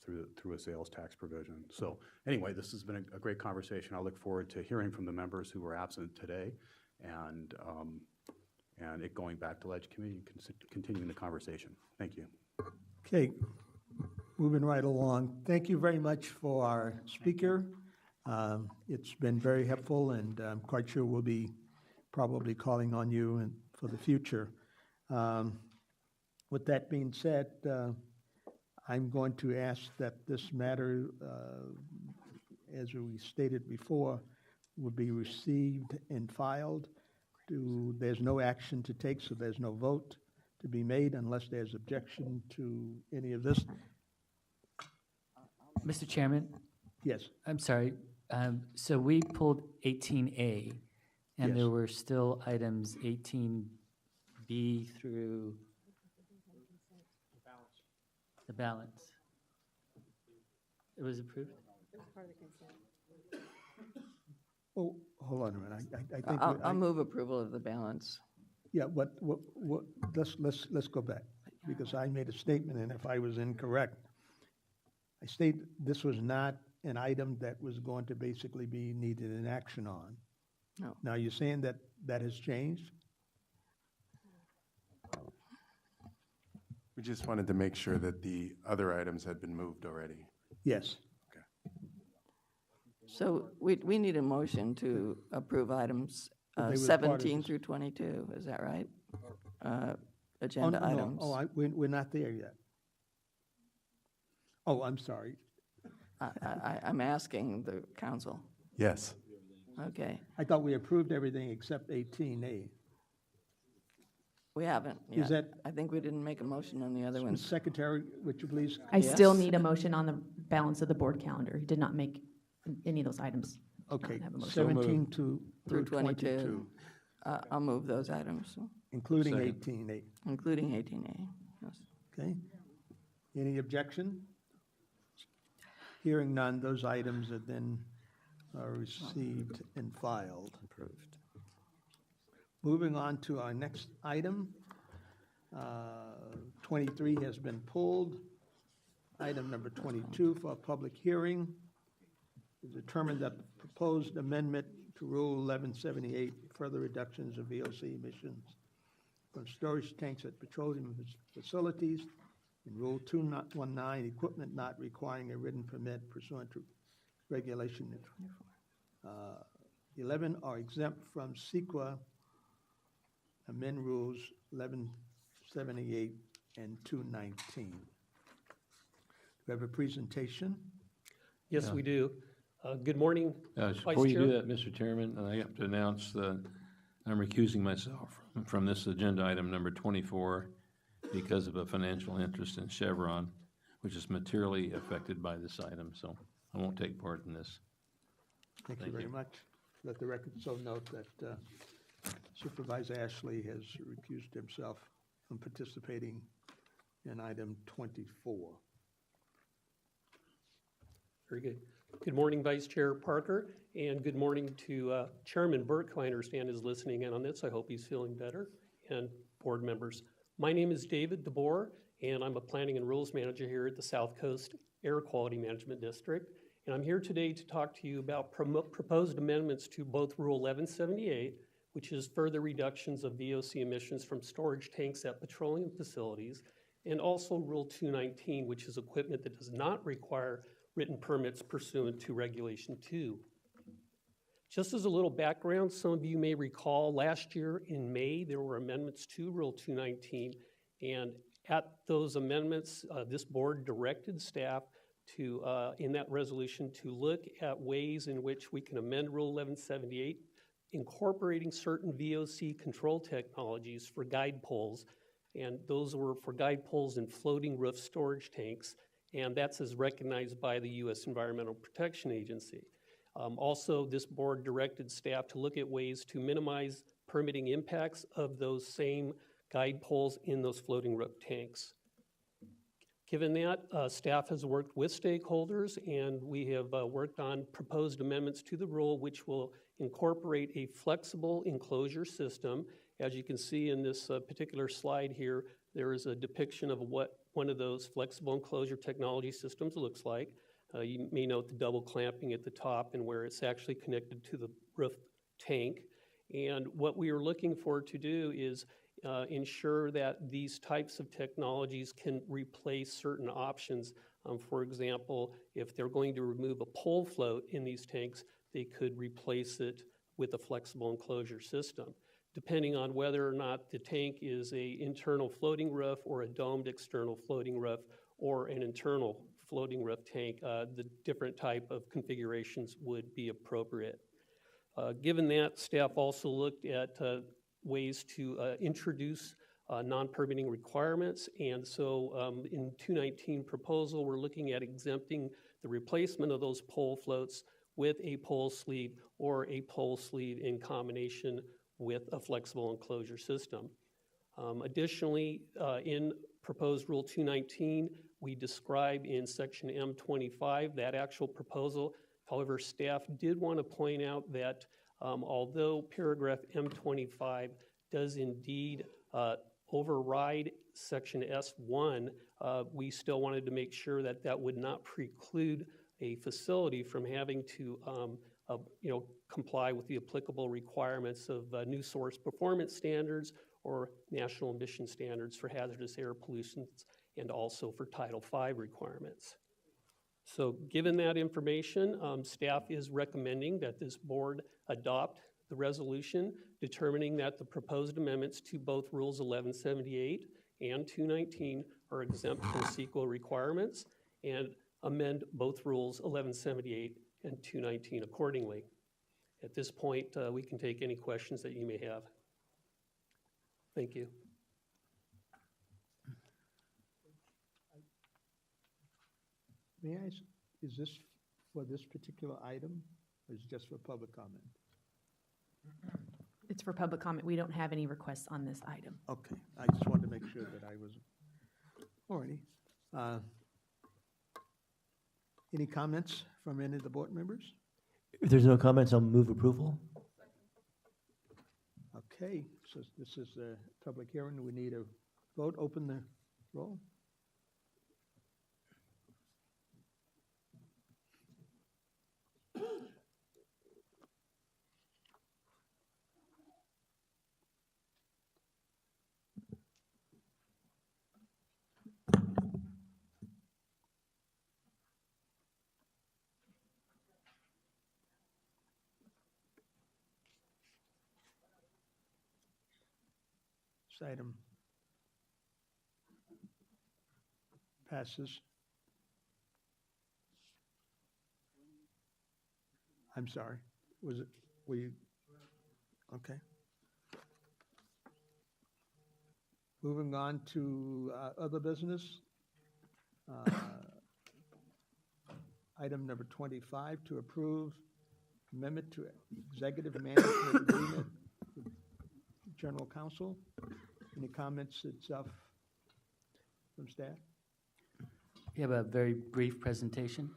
through a sales tax provision. So anyway, this has been a great conversation. I look forward to hearing from the members who were absent today, and it going back to Ledge Committee and continuing the conversation. Thank you. Okay, moving right along. Thank you very much for our speaker. It's been very helpful, and I'm quite sure we'll be probably calling on you for the future. With that being said, I'm going to ask that this matter, as we stated before, will be received and filed. There's no action to take, so there's no vote to be made unless there's objection to any of this. Mr. Chairman? Yes. I'm sorry. So we pulled 18A, and Yes. there were still items 18 B through the balance. It was approved? Oh, hold on a minute, I think. I'll move approval of the balance. Yeah, let's go back, because I made a statement, and if I was incorrect, I state this was not an item that was going to basically be needed an action on. No. Now, you're saying that that has changed? We just wanted to make sure that the other items had been moved already. Yes. So we need a motion to approve items They were part of 17 this. through 22, is that right? Agenda items. We're not there yet. Oh, I'm sorry. I'm asking the council. Yes. Okay, I thought we approved everything except 18A. we haven't Is yet. that- I think we didn't make a motion on the other ones. Secretary, would you please? I still Yes. need a motion on the balance of the board calendar. He did not make any of those items. Okay, have a motion. 17 Through 22. I'll move those items, including Second. 18A. including 18A. Yes. Okay. Any objection? Hearing none, those items are then received and filed. Approved. Moving on to our next item. 23 has been pulled. Item number 22 for a public hearing. Is determined that the proposed amendment to Rule 1178, further reductions of VOC emissions from storage tanks at petroleum facilities, and Rule 219, equipment not requiring a written permit pursuant to Regulation 11 are exempt from SCAQMD amend Rules 1178 and 219. Do we have a presentation? Yes, Yeah. we do. Good morning, Before you Chair. do that, Mr. Chairman, I have to announce that I'm recusing myself from this agenda item number 24 because of a financial interest in Chevron, which is materially affected by this item, so I won't take part in this. Thank you Thank very you. much. Let the record so note that Supervisor Ashley has recused himself from participating in item 24. Very good. Good morning, Vice Chair Parker, and good morning to Chairman Burke, who I understand is listening in on this. I hope he's feeling better, and board members. My name is David DeBoer, and I'm a Planning and Rules Manager here at the South Coast Air Quality Management District. And I'm here today to talk to you about proposed amendments to both Rule 1178, which is further reductions of VOC emissions from storage tanks at petroleum facilities, and also Rule 219, which is equipment that does not require written permits pursuant to Regulation 2. Just as a little background, some of you may recall last year in May, there were amendments to Rule 219, and at those amendments, this board directed staff to, in that resolution, to look at ways in which we can amend Rule 1178, incorporating certain VOC control technologies for guide poles, and those were for guide poles and floating roof storage tanks, and that's as recognized by the U.S. Environmental Protection Agency. Also, this board directed staff to look at ways to minimize permitting impacts of those same guide poles in those floating roof tanks. Given that, staff has worked with stakeholders, and we have worked on proposed amendments to the rule, which will incorporate a flexible enclosure system. As you can see in this particular slide here, there is a depiction of what one of those flexible enclosure technology systems looks like. You may note the double clamping at the top and where it's actually connected to the roof tank. And what we are looking for to do is ensure that these types of technologies can replace certain options. For example, if they're going to remove a pole float in these tanks, they could replace it with a flexible enclosure system. Depending on whether or not the tank is an internal floating roof or a domed external floating roof or an internal floating roof tank, the different type of configurations would be appropriate. Given that, staff also looked at ways to introduce non-permitting requirements, and so in 219 proposal, we're looking at exempting the replacement of those pole floats with a pole sleeve or a pole sleeve in combination with a flexible enclosure system. Additionally, in proposed Rule 219, we describe in section M25 that actual proposal. However, staff did want to point out that although paragraph M25 does indeed override section S1, we still wanted to make sure that that would not preclude a facility from having to comply with the applicable requirements of new source performance standards or national emission standards for hazardous air pollutants, and also for Title V requirements. So given that information, staff is recommending that this board adopt the resolution determining that the proposed amendments to both Rules 1178 and 219 are exempt from CEQA requirements, and amend both Rules 1178 and 219 accordingly. At this point, we can take any questions that you may have. Thank you. May I ask, is this for this particular item, or is it just for public comment? It's for public comment. We don't have any requests on this item. Okay, I just wanted to make sure that I was, all righty. Any comments from any of the board members? If there's no comments, I'll move approval. Okay, so this is a public hearing. We need a vote. Open the roll. This item passes. I'm sorry, were you, okay. Moving on to other business. Item number 25, to approve amendment to executive management agreement with General Counsel. Any comments itself from staff? We have a very brief presentation.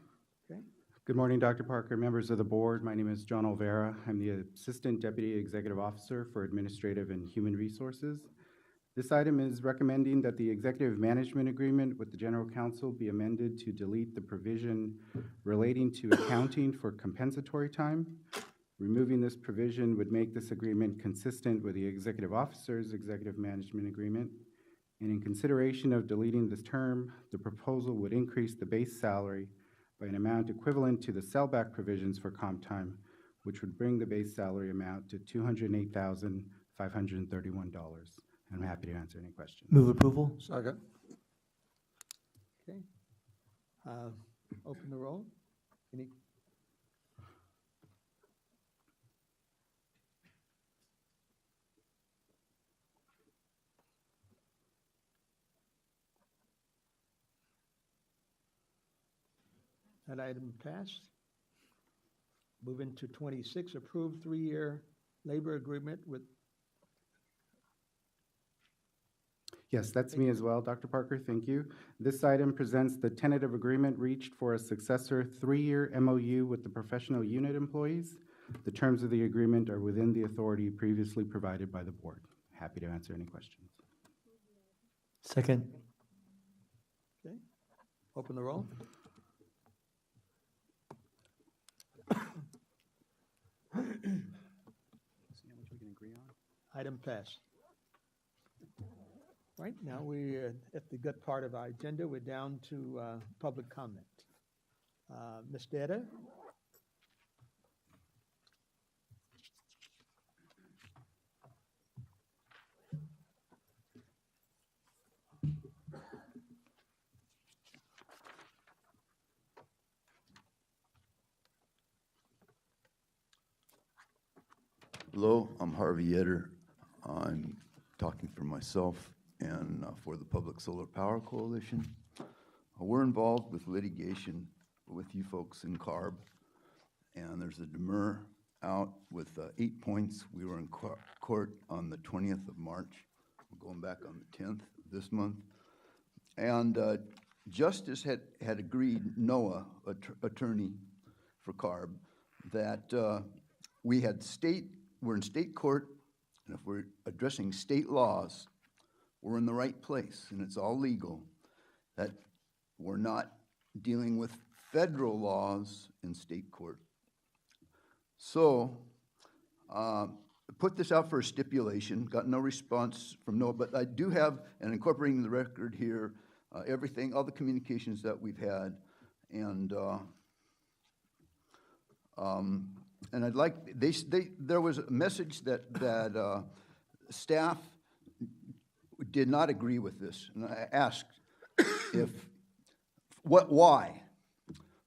Okay. Good morning, Dr. Parker, members of the board. My name is John Olvera. I'm the Assistant Deputy Executive Officer for Administrative and Human Resources. This item is recommending that the executive management agreement with the General Counsel be amended to delete the provision relating to accounting for compensatory time. Removing this provision would make this agreement consistent with the executive officer's executive management agreement. And in consideration of deleting this term, the proposal would increase the base salary by an amount equivalent to the sellback provisions for comp time, which would bring the base salary amount to $208,531. I'm happy to answer any questions. Move approval. Second. Okay. Open the roll. Any? That item passed. Moving to 26, approved 3-year labor agreement with. Yes, that's me as well, Dr. Parker, thank you. This item presents the tentative agreement reached for a successor 3-year MOU with the professional unit employees. The terms of the agreement are within the authority previously provided by the board. Happy to answer any questions. Second. Okay. Open the roll. Item passed. Right, now we're at the good part of our agenda. We're down to public comment. Ms. Data? Hello, I'm Harvey Yetter. I'm talking for myself and for the Public Solar Power Coalition. We're involved with litigation with you folks in CARB, and there's a demur out with 8 points. We were in court on the 20th of March going back on the 10th this month. And Justice had agreed, Noah, attorney for CARB, that we're in state court, and if we're addressing state laws, we're in the right place, and it's all legal, that we're not dealing with federal laws in state court. So, put this out for a stipulation, got no response from Noah, but I do have, and incorporating the record here, everything, all the communications that we've had, and I'd like, there was a message that staff did not agree with this, and I asked why?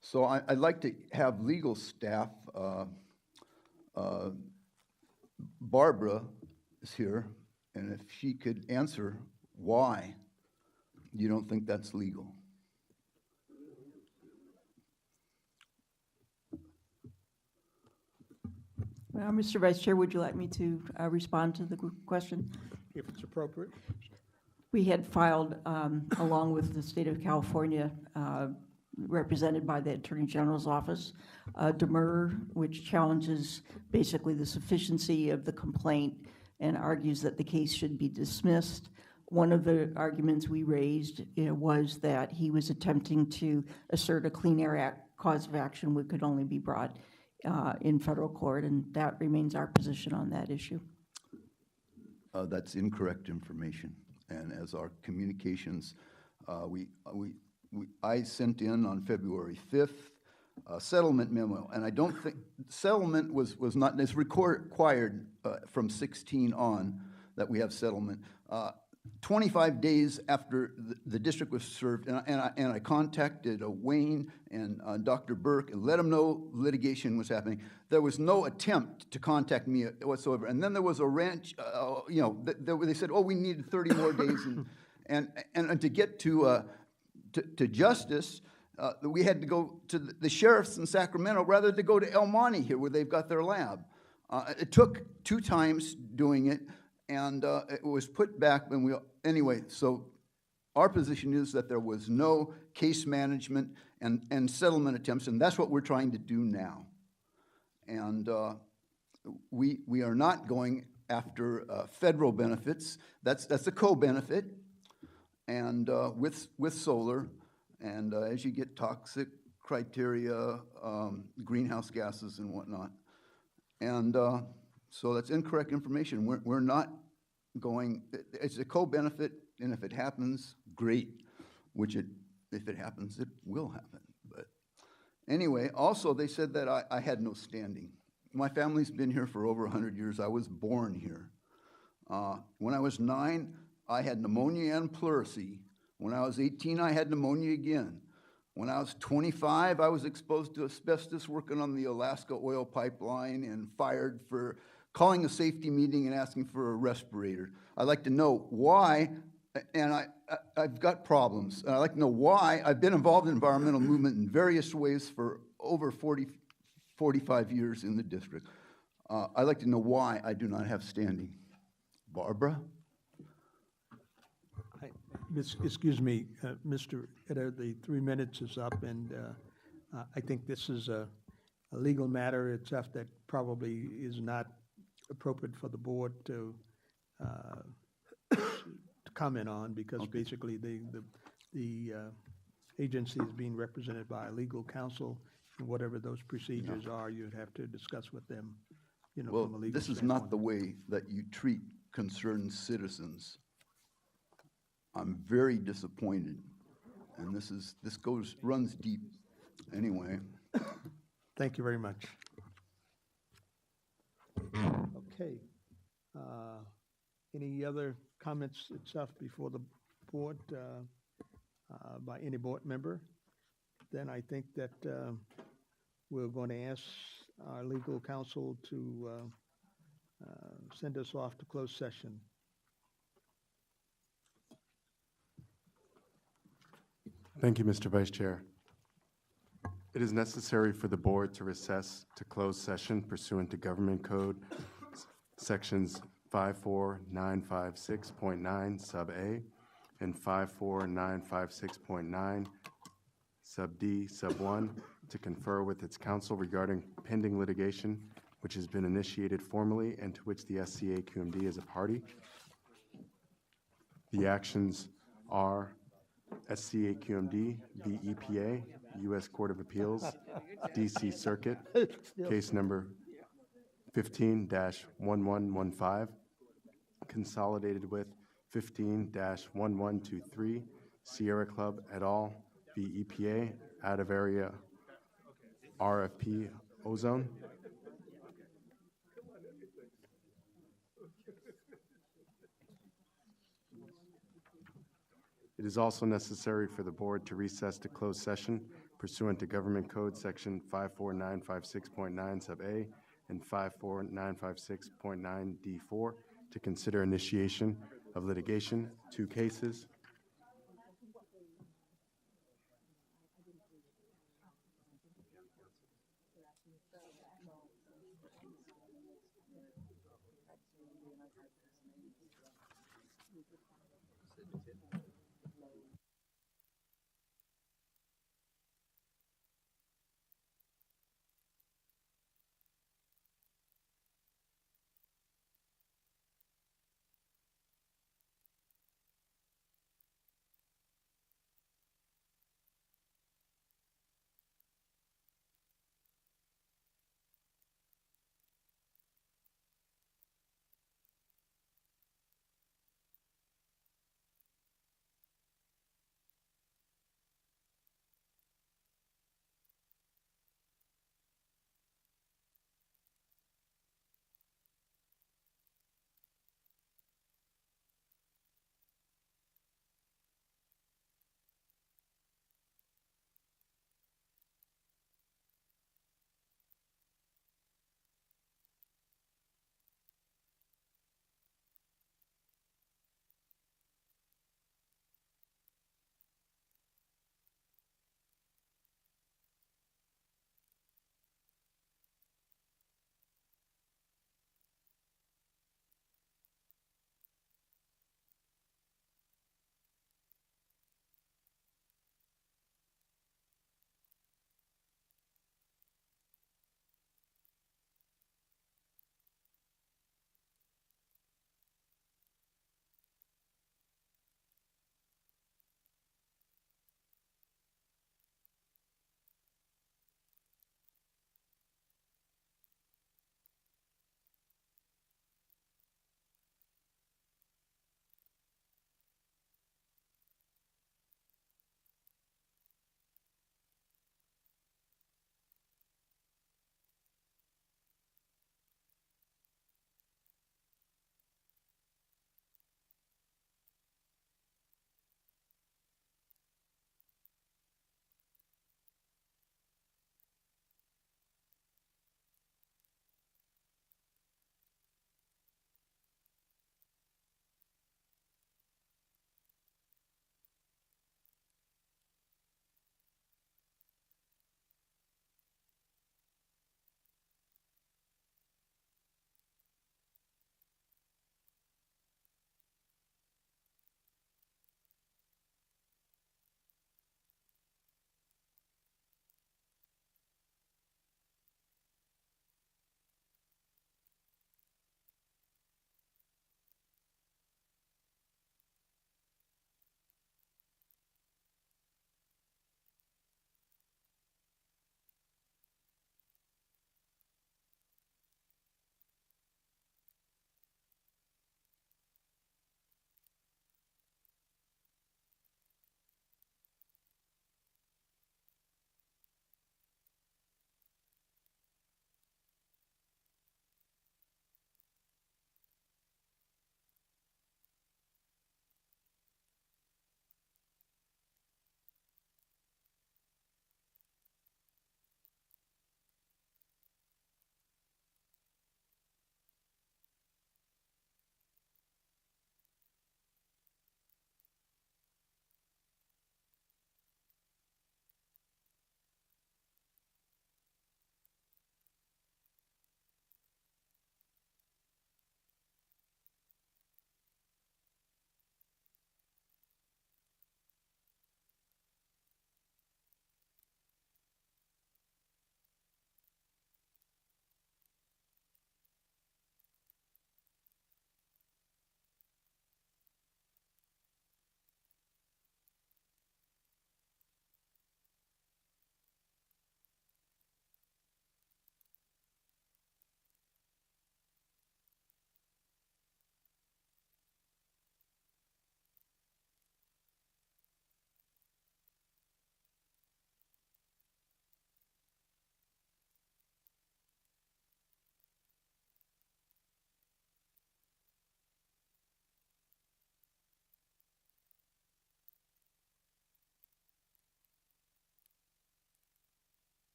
So I'd like to have legal staff, Barbara is here, and if she could answer why you don't think that's legal. Well, Mr. Vice Chair, would you like me to respond to the question? If it's appropriate. We had filed, along with the state of California, represented by the Attorney General's office, demur, which challenges basically the sufficiency of the complaint and argues that the case should be dismissed. One of the arguments we raised was that he was attempting to assert a Clean Air Act cause of action which could only be brought in federal court, and that remains our position on that issue. That's incorrect information, and as our communications, I sent in on February 5th a settlement memo, and I don't think settlement was not, it's required from 16 on that we have settlement. 25 days after the district was served, and I contacted Wayne and Dr. Burke and let them know litigation was happening. There was no attempt to contact me whatsoever. And then there was a wrench, they said, oh, we needed 30 more days. And to get to justice, we had to go to the sheriffs in Sacramento rather than to go to El Monte here where they've got their lab. It took 2 times doing it. And it was put back when anyway, so our position is that there was no case management and settlement attempts, and that's what we're trying to do now. And we are not going after federal benefits. That's a co-benefit, and with solar, and as you get toxic criteria, greenhouse gases and whatnot. And so that's incorrect information. We're not going, it's a co-benefit, and if it happens, great, which if it happens, it will happen. But anyway, also they said that I had no standing. My family's been here for over 100 years. I was born here. When I was 9, I had pneumonia and pleurisy. When I was 18, I had pneumonia again. When I was 25, I was exposed to asbestos working on the Alaska oil pipeline and fired for calling a safety meeting and asking for a respirator. I'd like to know why, and I've got problems, and I'd like to know why I've been involved in environmental movement in various ways for over 45 years in the district. I'd like to know why I do not have standing. Barbara? Excuse me, Mr. Eder, the 3 minutes is up, and I think this is a legal matter itself that probably is not appropriate for the board to comment on, because basically the agency is being represented by a legal counsel, and whatever those procedures are, you'd have to discuss with them, Well, from a legal this is standpoint. not the way that you treat concerned citizens. I'm very disappointed, and this runs deep. Anyway. Thank you very much. Okay. Any other comments itself before the board by any board member? Then I think that we're going to ask our legal counsel to send us off to closed session. Thank you, Mr. Vice Chair. It is necessary for the board to recess to closed session pursuant to Government Code sections 54956.9 sub A, and 54956.9 sub D sub 1 to confer with its counsel regarding pending litigation which has been initiated formally and to which the SCAQMD is a party. The actions are SCAQMD v. EPA, U.S. Court of Appeals, D.C. Circuit, case number 15-1115, consolidated with 15-1123, Sierra Club et al. V. EPA, out of area RFP ozone. It is also necessary for the board to recess to closed session pursuant to Government Code Section 54956.9 sub A and 54956.9 D4 to consider initiation of litigation, 2 cases.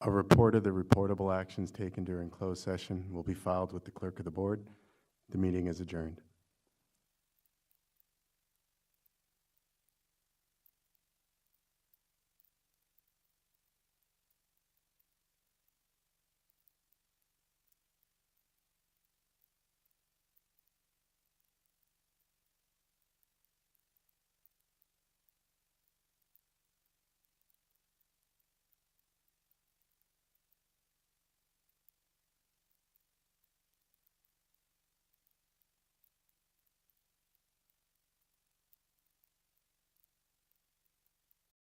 A report of the reportable actions taken during closed session will be filed with the clerk of the board. The meeting is adjourned.